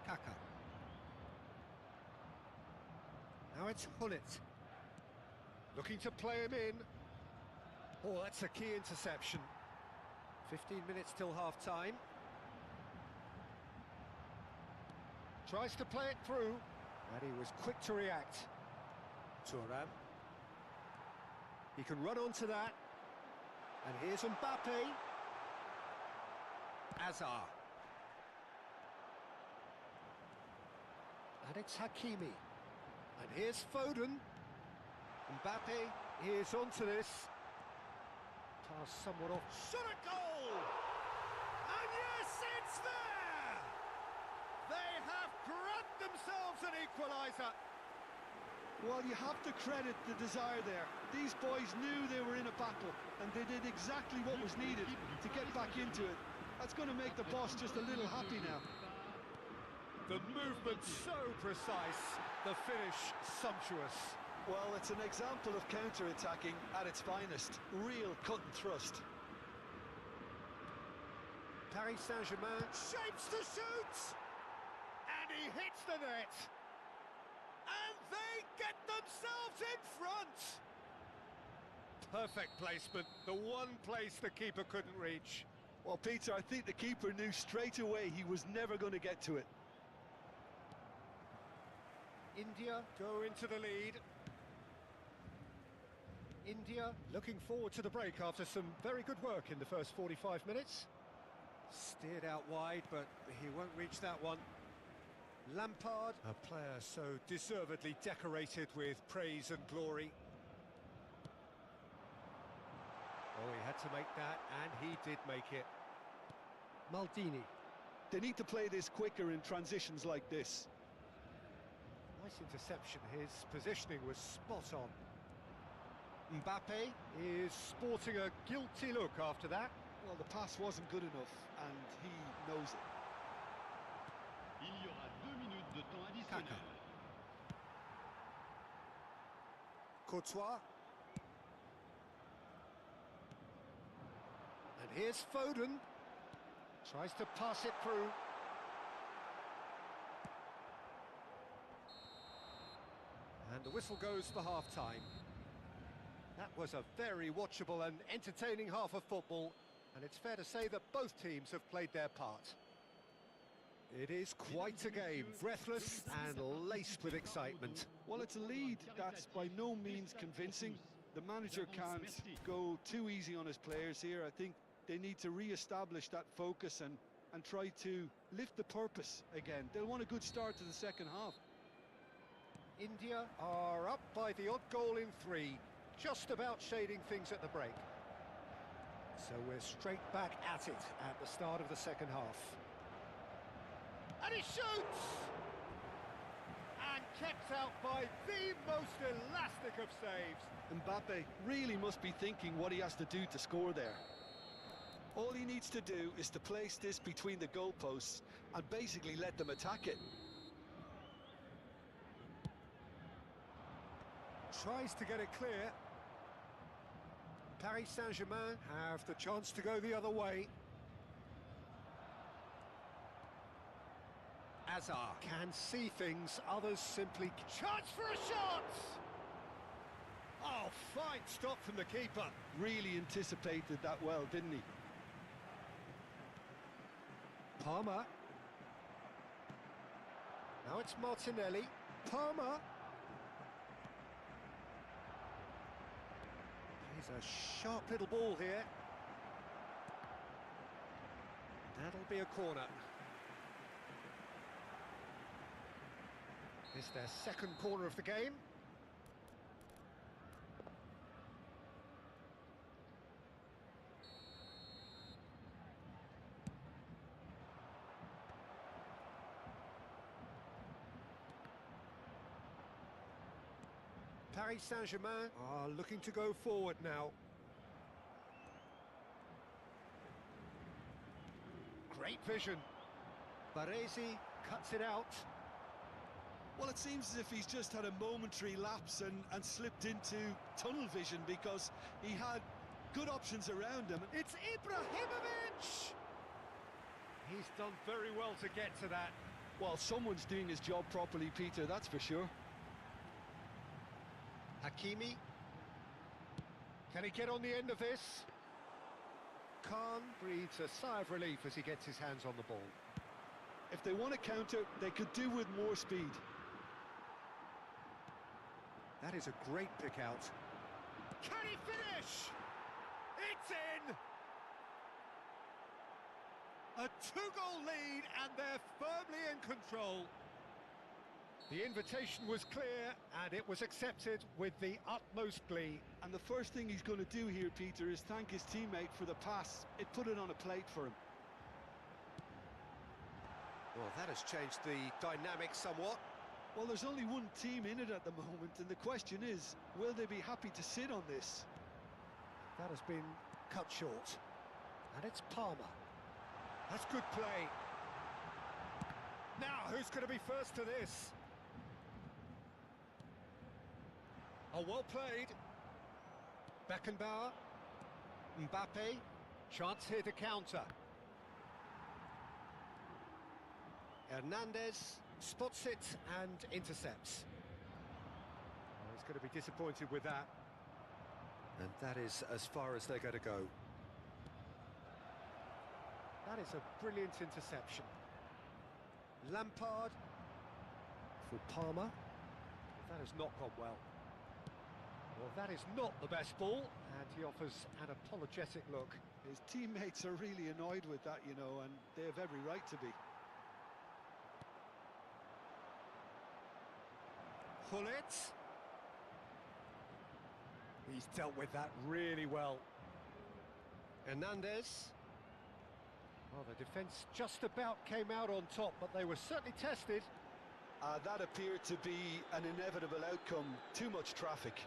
Kaka. Now it's Hullet. Looking to play him in. Oh, that's a key interception. 15 minutes till half-time. Tries to play it through, and he was quick to react. Thuram. He can run onto that. And here's Mbappe. Azar. And it's Hakimi. And here's Foden. Mbappe is onto this. Pass somewhat off. Shot a goal! And yes, it's there! They have grabbed themselves an equaliser. Well, you have to credit the desire there. These boys knew they were in a battle, and they did exactly what was needed to get back into it. That's going to make the boss just a little happy now. The movement so precise, the finish sumptuous. Well, it's an example of counter-attacking at its finest. Real cut and thrust. Paris Saint-Germain Shapes to shoot! And he hits the net! And they get themselves in front! perfect placement, the one place the keeper couldn't reach. Well, Peter, I think the keeper knew straight away he was never going to get to it. India go into the lead. India looking forward to the break after some very good work in the first 45 minutes. Steered out wide, but he won't reach that one. Lampard, a player so deservedly decorated with praise and glory. Oh, he had to make that, and he did make it. Maldini. They need to play this quicker in transitions like this. Nice interception, his positioning was spot on. Mbappe is sporting a guilty look after that. Well, the pass wasn't good enough, and he knows it. Il y aura 2 minutes de temps additionnel. Courtois. And here's Foden. Tries to pass it through. And the whistle goes for half-time. That was a very watchable and entertaining half of football, and it's fair to say that both teams have played their part. It is quite a game, breathless and laced with excitement. Well, it's a lead that's by no means convincing. The manager can't go too easy on his players here. I think they need to re-establish that focus and try to lift the purpose again. They'll want a good start to the second half. India are up by the odd goal in 3, just about shading things at the break. So we're straight back at it at the start of the second half. And he shoots! And kept out by the most elastic of saves. Mbappe really must be thinking what he has to do to score there. All he needs to do is to place this between the goalposts and basically let them attack it. Tries to get it clear. Paris Saint-Germain have the chance to go the other way. Azar can see things, others simply... Chance for a shot! Oh, fine stop from the keeper. Really anticipated that well, didn't he? Palmer. Now it's Martinelli. Palmer. He's a sharp little ball here. That'll be a corner. It's their second corner of the game. Paris Saint-Germain are looking to go forward now. great vision. Baresi cuts it out. Well, it seems as if he's just had a momentary lapse and slipped into tunnel vision because he had good options around him. It's Ibrahimovic! He's done very well to get to that. Well, someone's doing his job properly, Peter, that's for sure. Hakimi. Can he get on the end of this? Khan breathes a sigh of relief as he gets his hands on the ball. If they want to counter, they could do with more speed. That is a great pick out. Can he finish? It's in! A two-goal lead, and they're firmly in control. The invitation was clear, and it was accepted with the utmost glee. And the first thing he's going to do here, Peter, is thank his teammate for the pass. It put it on a plate for him. Well, that has changed the dynamic somewhat. Well, there's only one team in it at the moment, and the question is, will they be happy to sit on this? That has been cut short. And it's Palmer. That's good play. Now, who's going to be first to this? Oh, well played. Beckenbauer. Mbappe. Chance here to counter. Hernandez spots it and intercepts. Oh, he's going to be disappointed with that. And that is as far as they're going to go. That is a brilliant interception. Lampard for Palmer. That has not gone well. Well, that is not the best ball, and he offers an apologetic look. His teammates are really annoyed with that, you know, and they have every right to be. Pullet. He's dealt with that really well. Hernandez. Well, the defence just about came out on top, but they were certainly tested. That appeared to be an inevitable outcome. Too much traffic.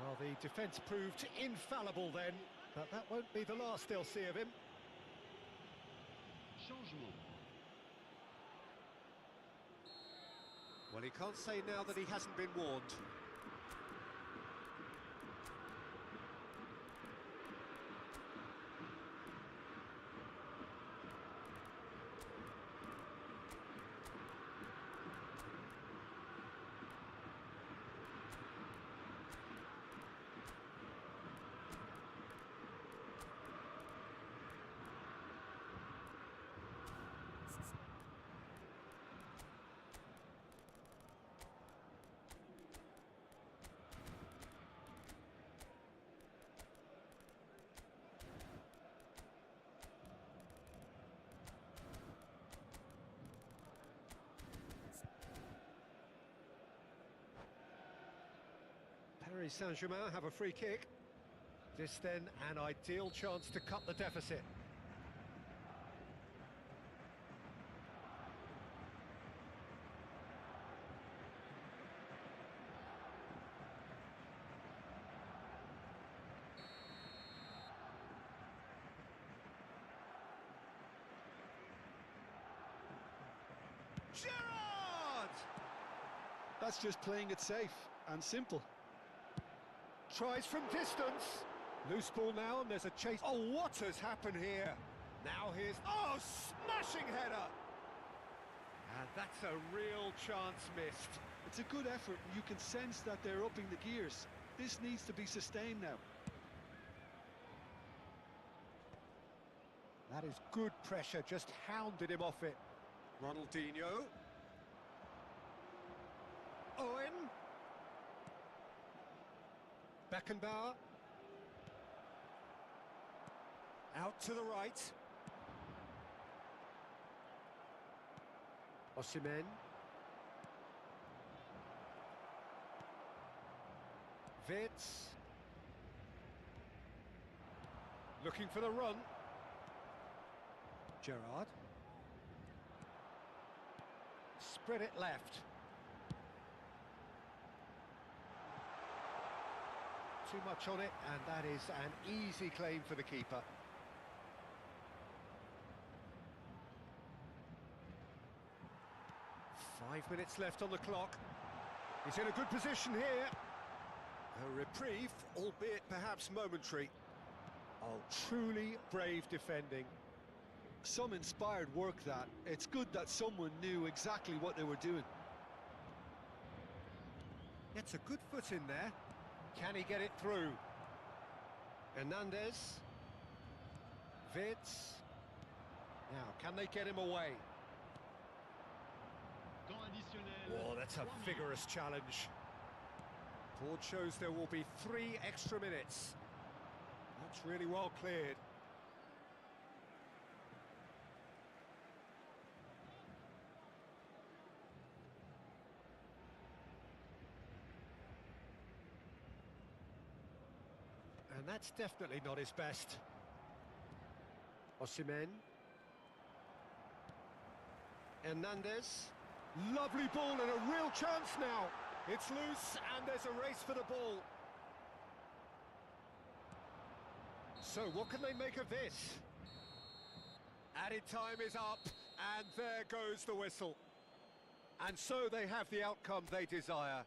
Well, the defence proved infallible then, but that won't be the last they'll see of him. Changement. Well, he can't say now that he hasn't been warned. Paris Saint-Germain have a free kick. This then an ideal chance to cut the deficit. Gerrard! That's just playing it safe and simple. Tries from distance. Loose ball now, and there's a chase. Oh, what has happened here? Now here's... Oh, smashing header! And that's a real chance missed. It's a good effort, and you can sense that they're upping the gears. This needs to be sustained now. That is good pressure, just hounded him off it. Ronaldinho. Owen. Beckenbauer. Out to the right. Osimhen. Vitz. Looking for the run. Gerrard. Spread it left. Too much on it, and that is an easy claim for the keeper. 5 minutes left on the clock. He's in a good position here. A reprieve, albeit perhaps momentary. Oh, truly brave defending. Some inspired work that. It's good that someone knew exactly what they were doing. Gets a good foot in there. Can he get it through? Hernandez. Vitz. Now, can they get him away? Oh, that's a vigorous challenge. Board shows there will be 3 extra minutes. That's really well cleared. And that's definitely not his best. Osimhen. Hernandez. Lovely ball and a real chance now. It's loose and there's a race for the ball. So what can they make of this? Added time is up and there goes the whistle. And so they have the outcome they desire.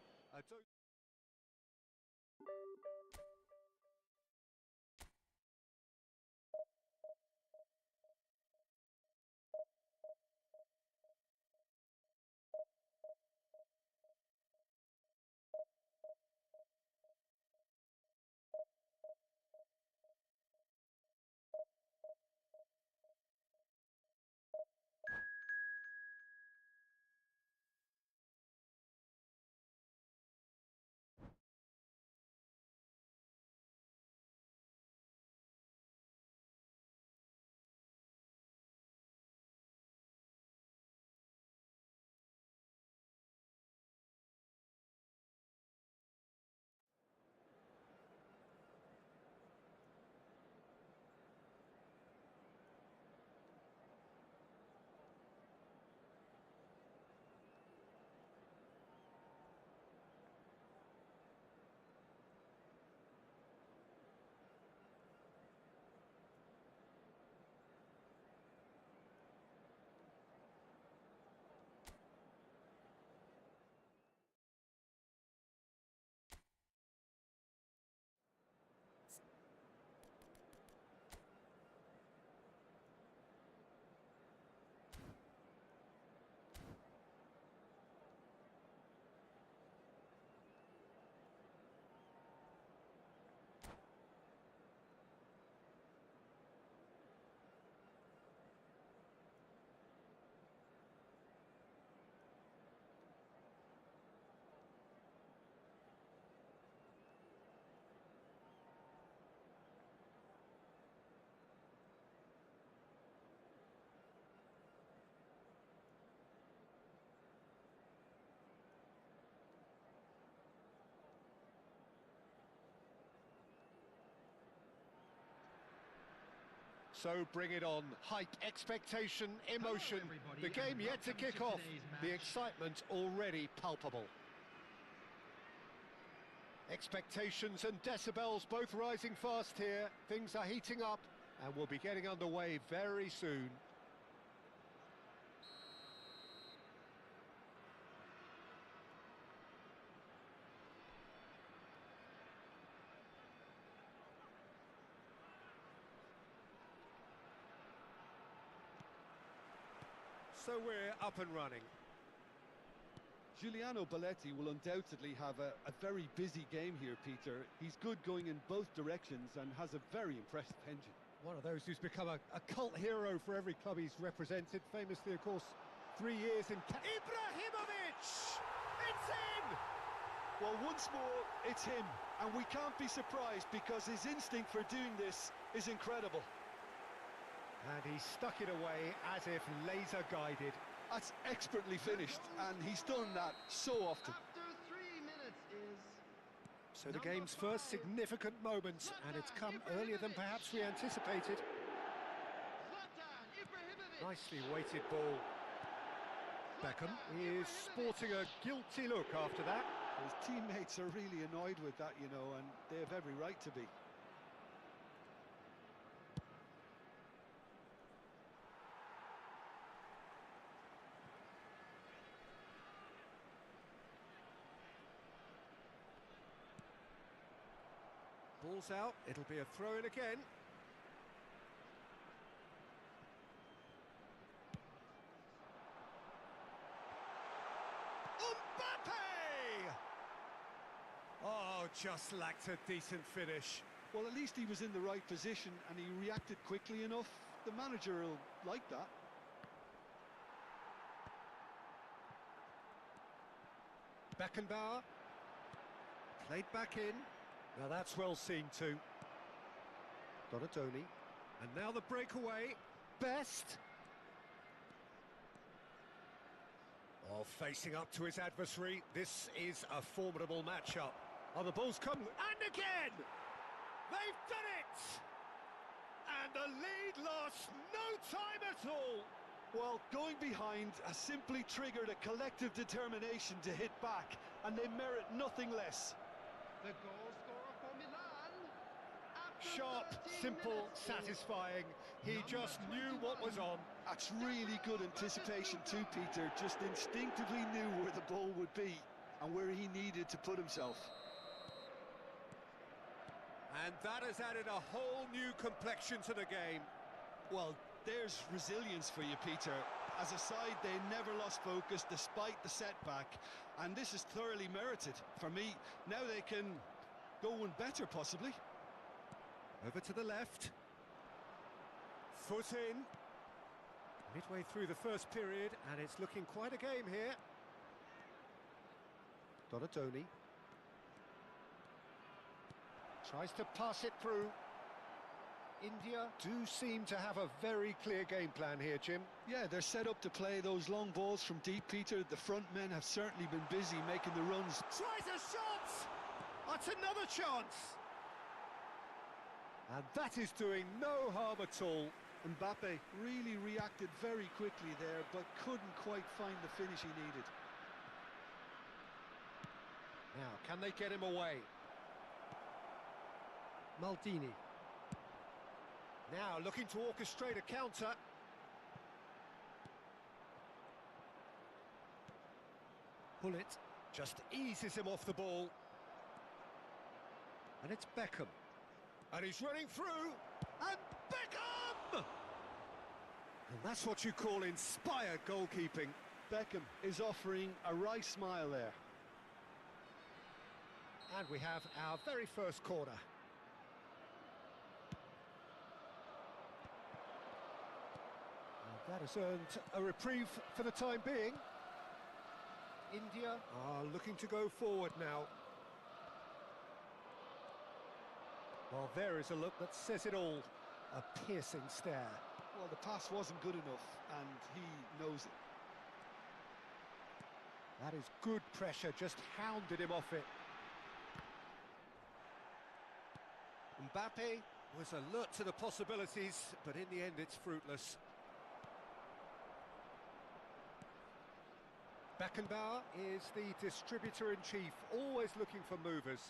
So bring it on. Hype, expectation, emotion. The game yet to kick off. The excitement already palpable. Expectations and decibels both rising fast here. Things are heating up and we'll be getting underway very soon. So we're up and running. Giuliano Belletti will undoubtedly have a very busy game here, Peter. He's good going in both directions and has a very impressive engine. One of those who's become a cult hero for every club he's represented. Famously, of course, 3 years in... Ibrahimovic! It's in! Well, once more, it's him. And we can't be surprised because his instinct for doing this is incredible. And he stuck it away as if laser-guided. That's expertly finished, and he's done that so often. After 3 minutes is... So the game's first significant moment, and it's come earlier than perhaps we anticipated. Nicely weighted ball. Beckham is sporting a guilty look after that. His teammates are really annoyed with that, you know, and they have every right to be. Ball's out, it'll be a throw-in again. Mbappe! Oh, just lacked a decent finish. Well, at least he was in the right position and he reacted quickly enough. The manager will like that. Beckenbauer. Played back in. Now that's well seen too. Donatoni. And now the breakaway. Best. Oh, facing up to his adversary. This is a formidable matchup. Oh, the ball's come. And again! They've done it! And the lead lost no time at all. Well, going behind has simply triggered a collective determination to hit back, and they merit nothing less. The goal scorer for Milan. After Sharp, 13 simple, minutes. satisfying. He Number just knew what was 21. on. That's really good anticipation too, Peter. Just instinctively knew where the ball would be and where he needed to put himself. And that has added a whole new complexion to the game. Well, there's resilience for you, Peter. As a side, they never lost focus despite the setback, and this is thoroughly merited. For me, now they can go one better, possibly. Over to the left. Foot in. Midway through the first period, and it's looking quite a game here. Donatoni. Tries to pass it through. India do seem to have a very clear game plan here, Jim. Yeah, they're set up to play those long balls from deep, Peter. The front men have certainly been busy making the runs. Tries a shot! That's another chance! And that is doing no harm at all. Mbappe really reacted very quickly there, but couldn't quite find the finish he needed. Now, can they get him away? Maldini. Now, looking to orchestrate a counter. Bullet just eases him off the ball. And it's Beckham. And he's running through. And Beckham! And that's what you call inspired goalkeeping. Beckham is offering a wry smile there. And we have our very first corner. And that has earned a reprieve for the time being. India are looking to go forward now. Well, there is a look that says it all. A piercing stare. Well, the pass wasn't good enough, and he knows it. That is good pressure, just hounded him off it. Mbappe was alert to the possibilities, but in the end it's fruitless. Beckenbauer is the distributor-in-chief, always looking for movers.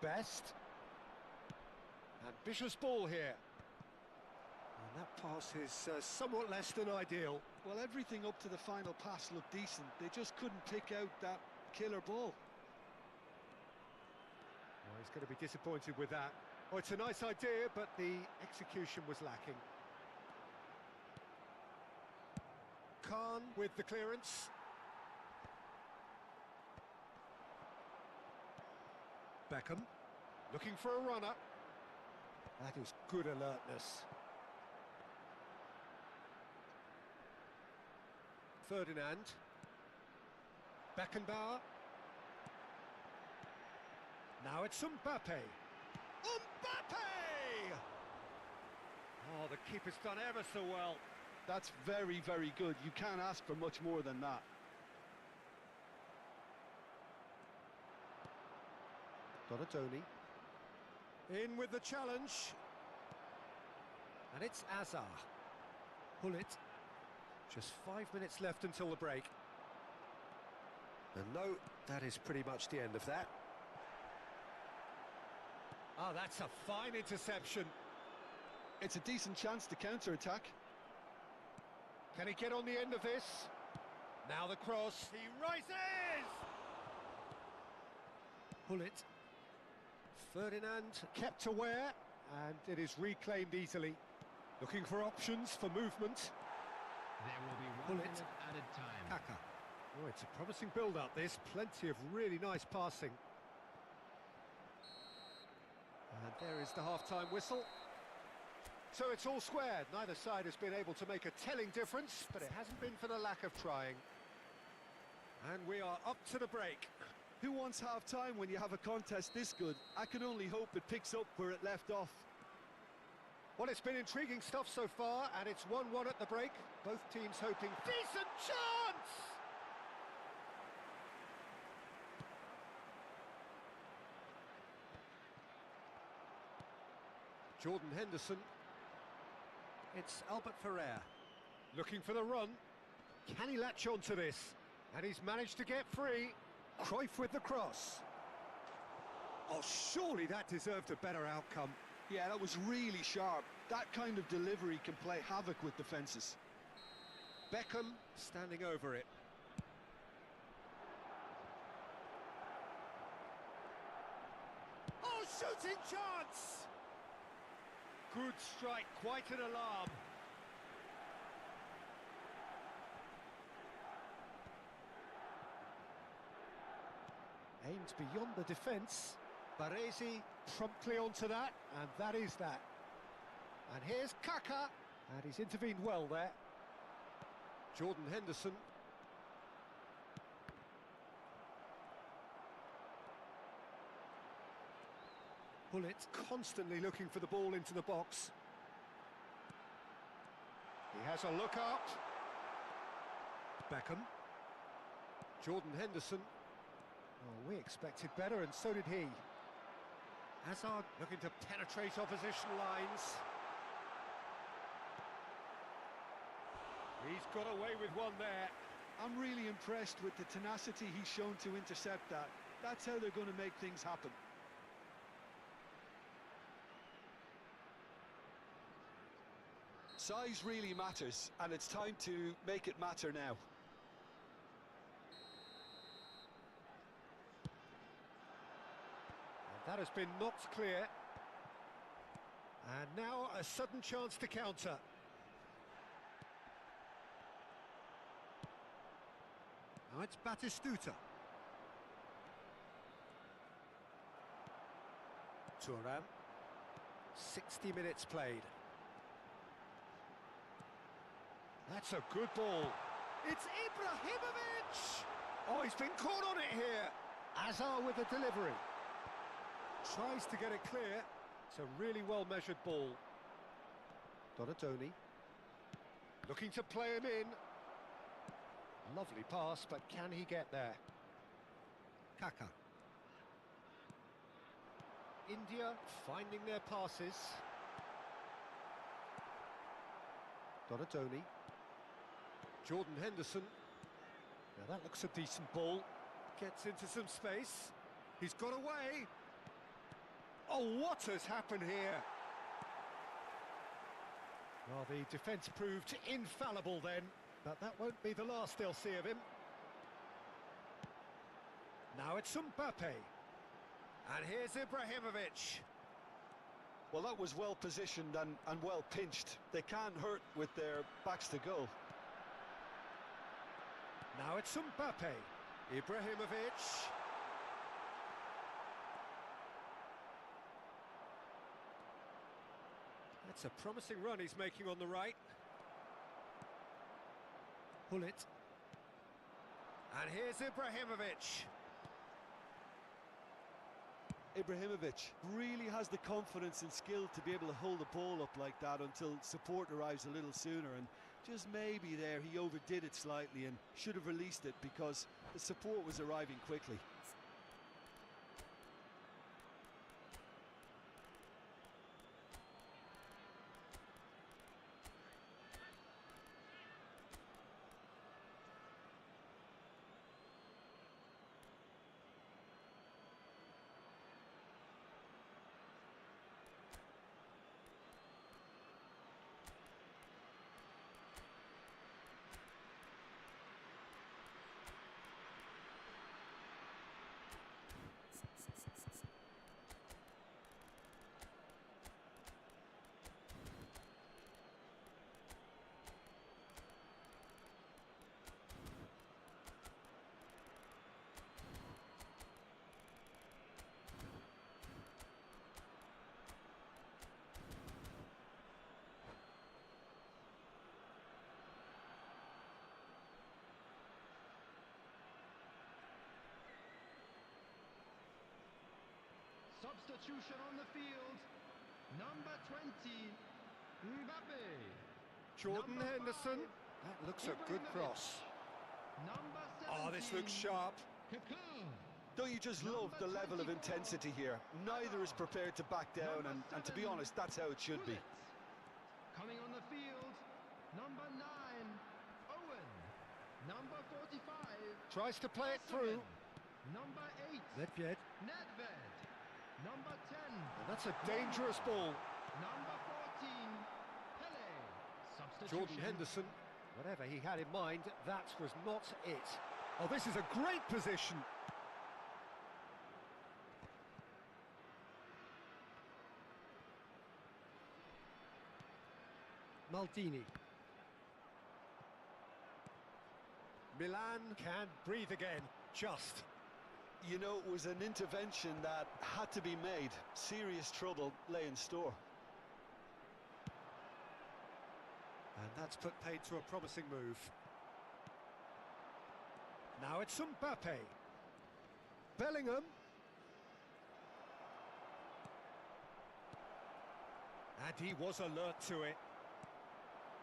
Best. Ambitious ball here. And that pass is somewhat less than ideal. Well, everything up to the final pass looked decent. They just couldn't pick out that killer ball. Oh, he's going to be disappointed with that. Oh, it's a nice idea, but the execution was lacking. Khan with the clearance. Beckham looking for a runner. That is good alertness. Ferdinand. Beckenbauer. Now it's Mbappe. Mbappe! Oh, the keeper's done ever so well. That's very, very good. You can't ask for much more than that. Donatoni. In with the challenge. And it's Azar. Pull it. Just 5 minutes left until the break. And no, that is pretty much the end of that. Oh, that's a fine interception. It's a decent chance to counter-attack. Can he get on the end of this? Now the cross. He rises! Pull it. Ferdinand kept aware, and it is reclaimed easily. Looking for options for movement. There will be Pull 1 it. minute added time. Kaka. Oh, it's a promising build-up, this. Plenty of really nice passing. And there is the half-time whistle. So it's all squared. Neither side has been able to make a telling difference, but it hasn't been for the lack of trying. And we are up to the break. Who wants half-time when you have a contest this good? I can only hope it picks up where it left off. Well, it's been intriguing stuff so far, and it's 1-1 at the break. Both teams hoping... Decent chance! Jordan Henderson. It's Albert Ferrer. Looking for the run. Can he latch on to this? And he's managed to get free. Cruyff with the cross. Oh, surely that deserved a better outcome. Yeah, that was really sharp. That kind of delivery can play havoc with defences. Beckham standing over it. Oh, shooting chance! Good strike, quite an alarm. Aimed beyond the defence. Baresi promptly onto that, and that is that. And here's Kaka, and he's intervened well there. Jordan Henderson. Pull it, constantly looking for the ball into the box. He has a look up. Beckham. Jordan Henderson. Oh, we expected better, and so did he. Hazard looking to penetrate opposition lines. He's got away with one there. I'm really impressed with the tenacity he's shown to intercept that. That's how they're going to make things happen. Size really matters, and it's time to make it matter now. And that has been knocked clear. And now a sudden chance to counter. Now it's Batistuta. Thuram. 60 minutes played. That's a good ball. It's Ibrahimovic! Oh, he's been caught on it here. Hazard with the delivery. Tries to get it clear. It's a really well-measured ball. Donatoni. Looking to play him in. Lovely pass, but can he get there? Kaka. India finding their passes. Donatoni. Jordan Henderson. Now that looks a decent ball. Gets into some space. He's got away. Oh, what has happened here? Well, the defence proved infallible then, but that won't be the last they'll see of him. Now it's Mbappe. And here's Ibrahimovic. Well, that was well positioned and well pinched. They can't hurt with their backs to goal. Now it's Mbappe. Ibrahimovic. That's a promising run he's making on the right. Pull it. And here's Ibrahimovic. Ibrahimovic really has the confidence and skill to be able to hold the ball up like that until support arrives a little sooner, and just maybe there he overdid it slightly and should have released it because the support was arriving quickly. Substitution on the field. Number 20, Mbappe. Jordan Number Henderson. 5, That looks a good cross. Number 17. Oh, this looks sharp. Don't you just love the level of intensity here? Neither is prepared to back down, and to be honest, that's how it should be. Coming on the field, number 9, Owen. Number 45. Tries to play it through. Number 8, Nedved. Nedved. Number 10, And that's a dangerous ball. number 14, Pele. Substitution. Jordan Henderson, whatever he had in mind, that was not it. Oh, this is a great position. Maldini. Milan can breathe again, just. You know, it was an intervention that had to be made. Serious trouble lay in store. And that's put paid to a promising move. Now it's Mbappe. Bellingham. And he was alert to it.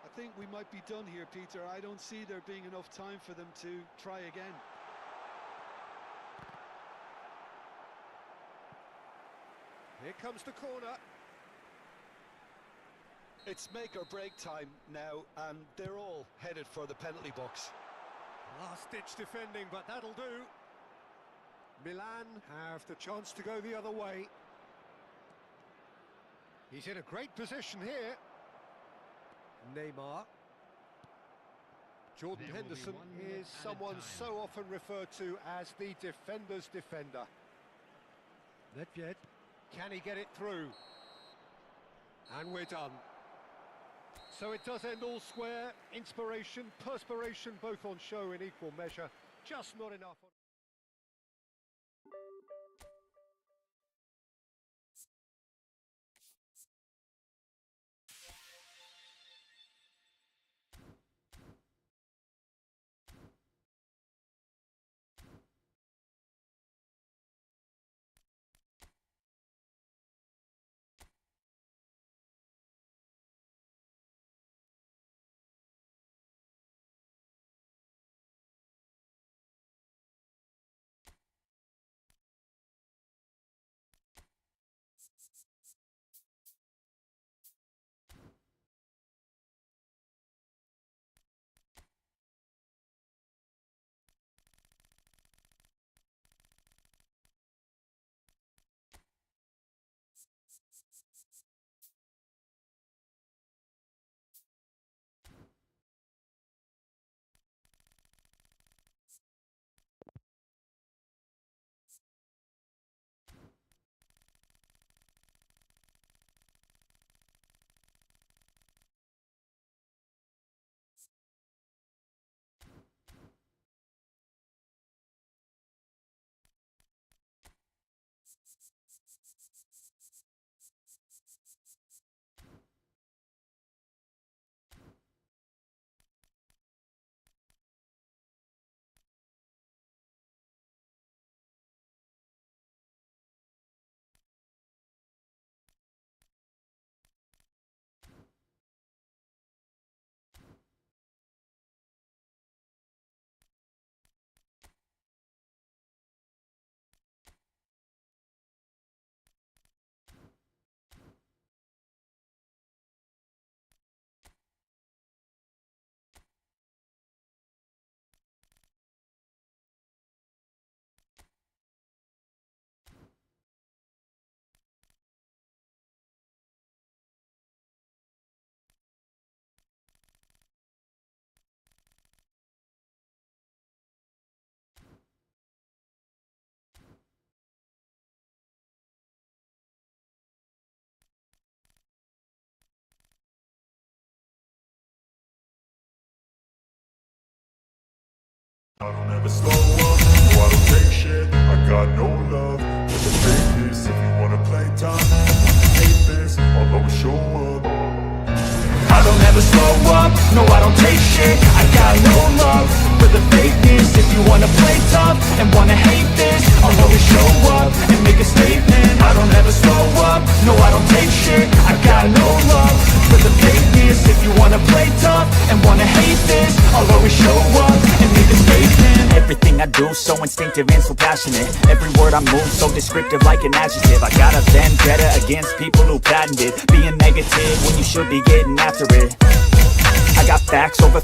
I think we might be done here, Peter. I don't see there being enough time for them to try again. Here comes the corner. It's make or break time now, and they're all headed for the penalty box. Last-ditch defending, but that'll do. Milan have the chance to go the other way. He's in a great position here. Neymar. Jordan Henderson is someone so often referred to as the defender's defender. Nedved. Can he get it through? And we're done. So it does end all square. Inspiration, perspiration, both on show in equal measure. Just not enough. I don't ever slow up, no I don't take shit. I got no love for the fakeness. If you wanna play tough, hate this, I'll always show up. I don't ever slow up, no I don't take shit. I got no love for the fakeness. If you wanna play tough and wanna hate this, I'll always show up and make a statement. I don't ever never slow up, no I don't take shit. I got no love for the fakeness. If you wanna play tough and wanna hate this, I'll always show up and make a statement. Everything I do so instinctive and so passionate. Every word I move so descriptive like an adjective. I got a vendetta against people who patented being negative when you should be getting after it. I got facts over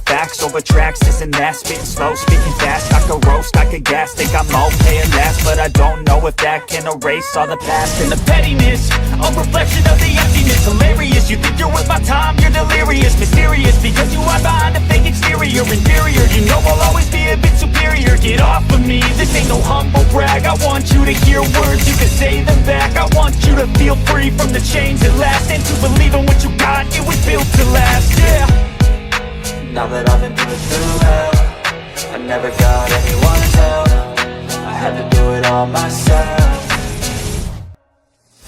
tracks, this and that. Spitting slow, speaking fast, I could roast, I could gas. Think I'm okay at last, but I don't know if that can erase all the past. And the pettiness, a reflection of the emptiness. Hilarious, you think you're worth my time, you're delirious. Mysterious, because you are behind a fake exterior. Inferior, you know I'll always be a bit superior. Get off of me, this ain't no humble brag. I want you to hear words, you can say them back. I want you to feel free from the chains that last, and to believe in what you got, it was built to last, yeah. Now that I've been put through hell, I never got anyone's help. I had to do it all myself.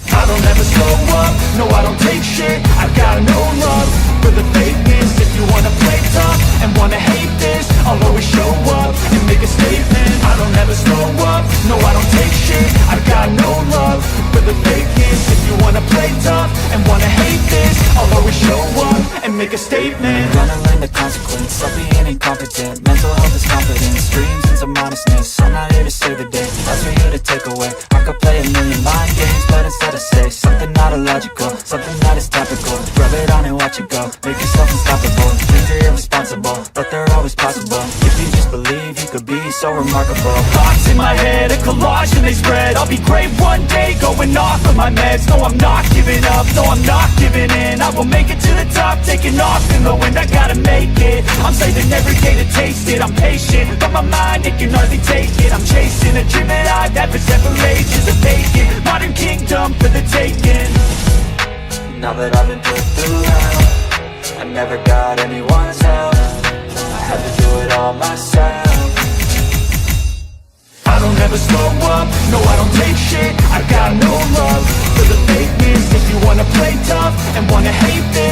I don't ever slow up, no I don't take shit. I got no love for the fakeness. If you wanna play tough and wanna hate this, I'll always show up and make a statement. I don't ever slow up, no I don't take shit. I got no love for the fakeness. If you wanna play tough and wanna hate this, I'll always show up and make a statement. Gonna learn the consequence of being incompetent. Mental health is confidence, dreams and some honestness. I'm not here to save the day, that's for you to take away. I could play a million mind games, but instead I say something not illogical, something that is topical. Rub it on and watch it go, make yourself unstoppable. Dreams are irresponsible, but they're always possible. If you just believe, you could be so remarkable. Thoughts in my head, a collage and they spread. I'll be great one day, going off of my meds. No, I'm not giving up, no, I'm not giving in. I will make it to the top, taking off in the wind. I gotta make it, I'm saving every day to taste it. I'm patient, but my mind, it can hardly take it. I'm chasing a dream that I've had for several ages. A vacant, modern kingdom for the taking. Now that I've been put through hell, I never got anyone's help. I had to do it all myself. I don't ever slow up, no I don't take shit. I got no love for the fakeness. If you wanna play tough and wanna hate this,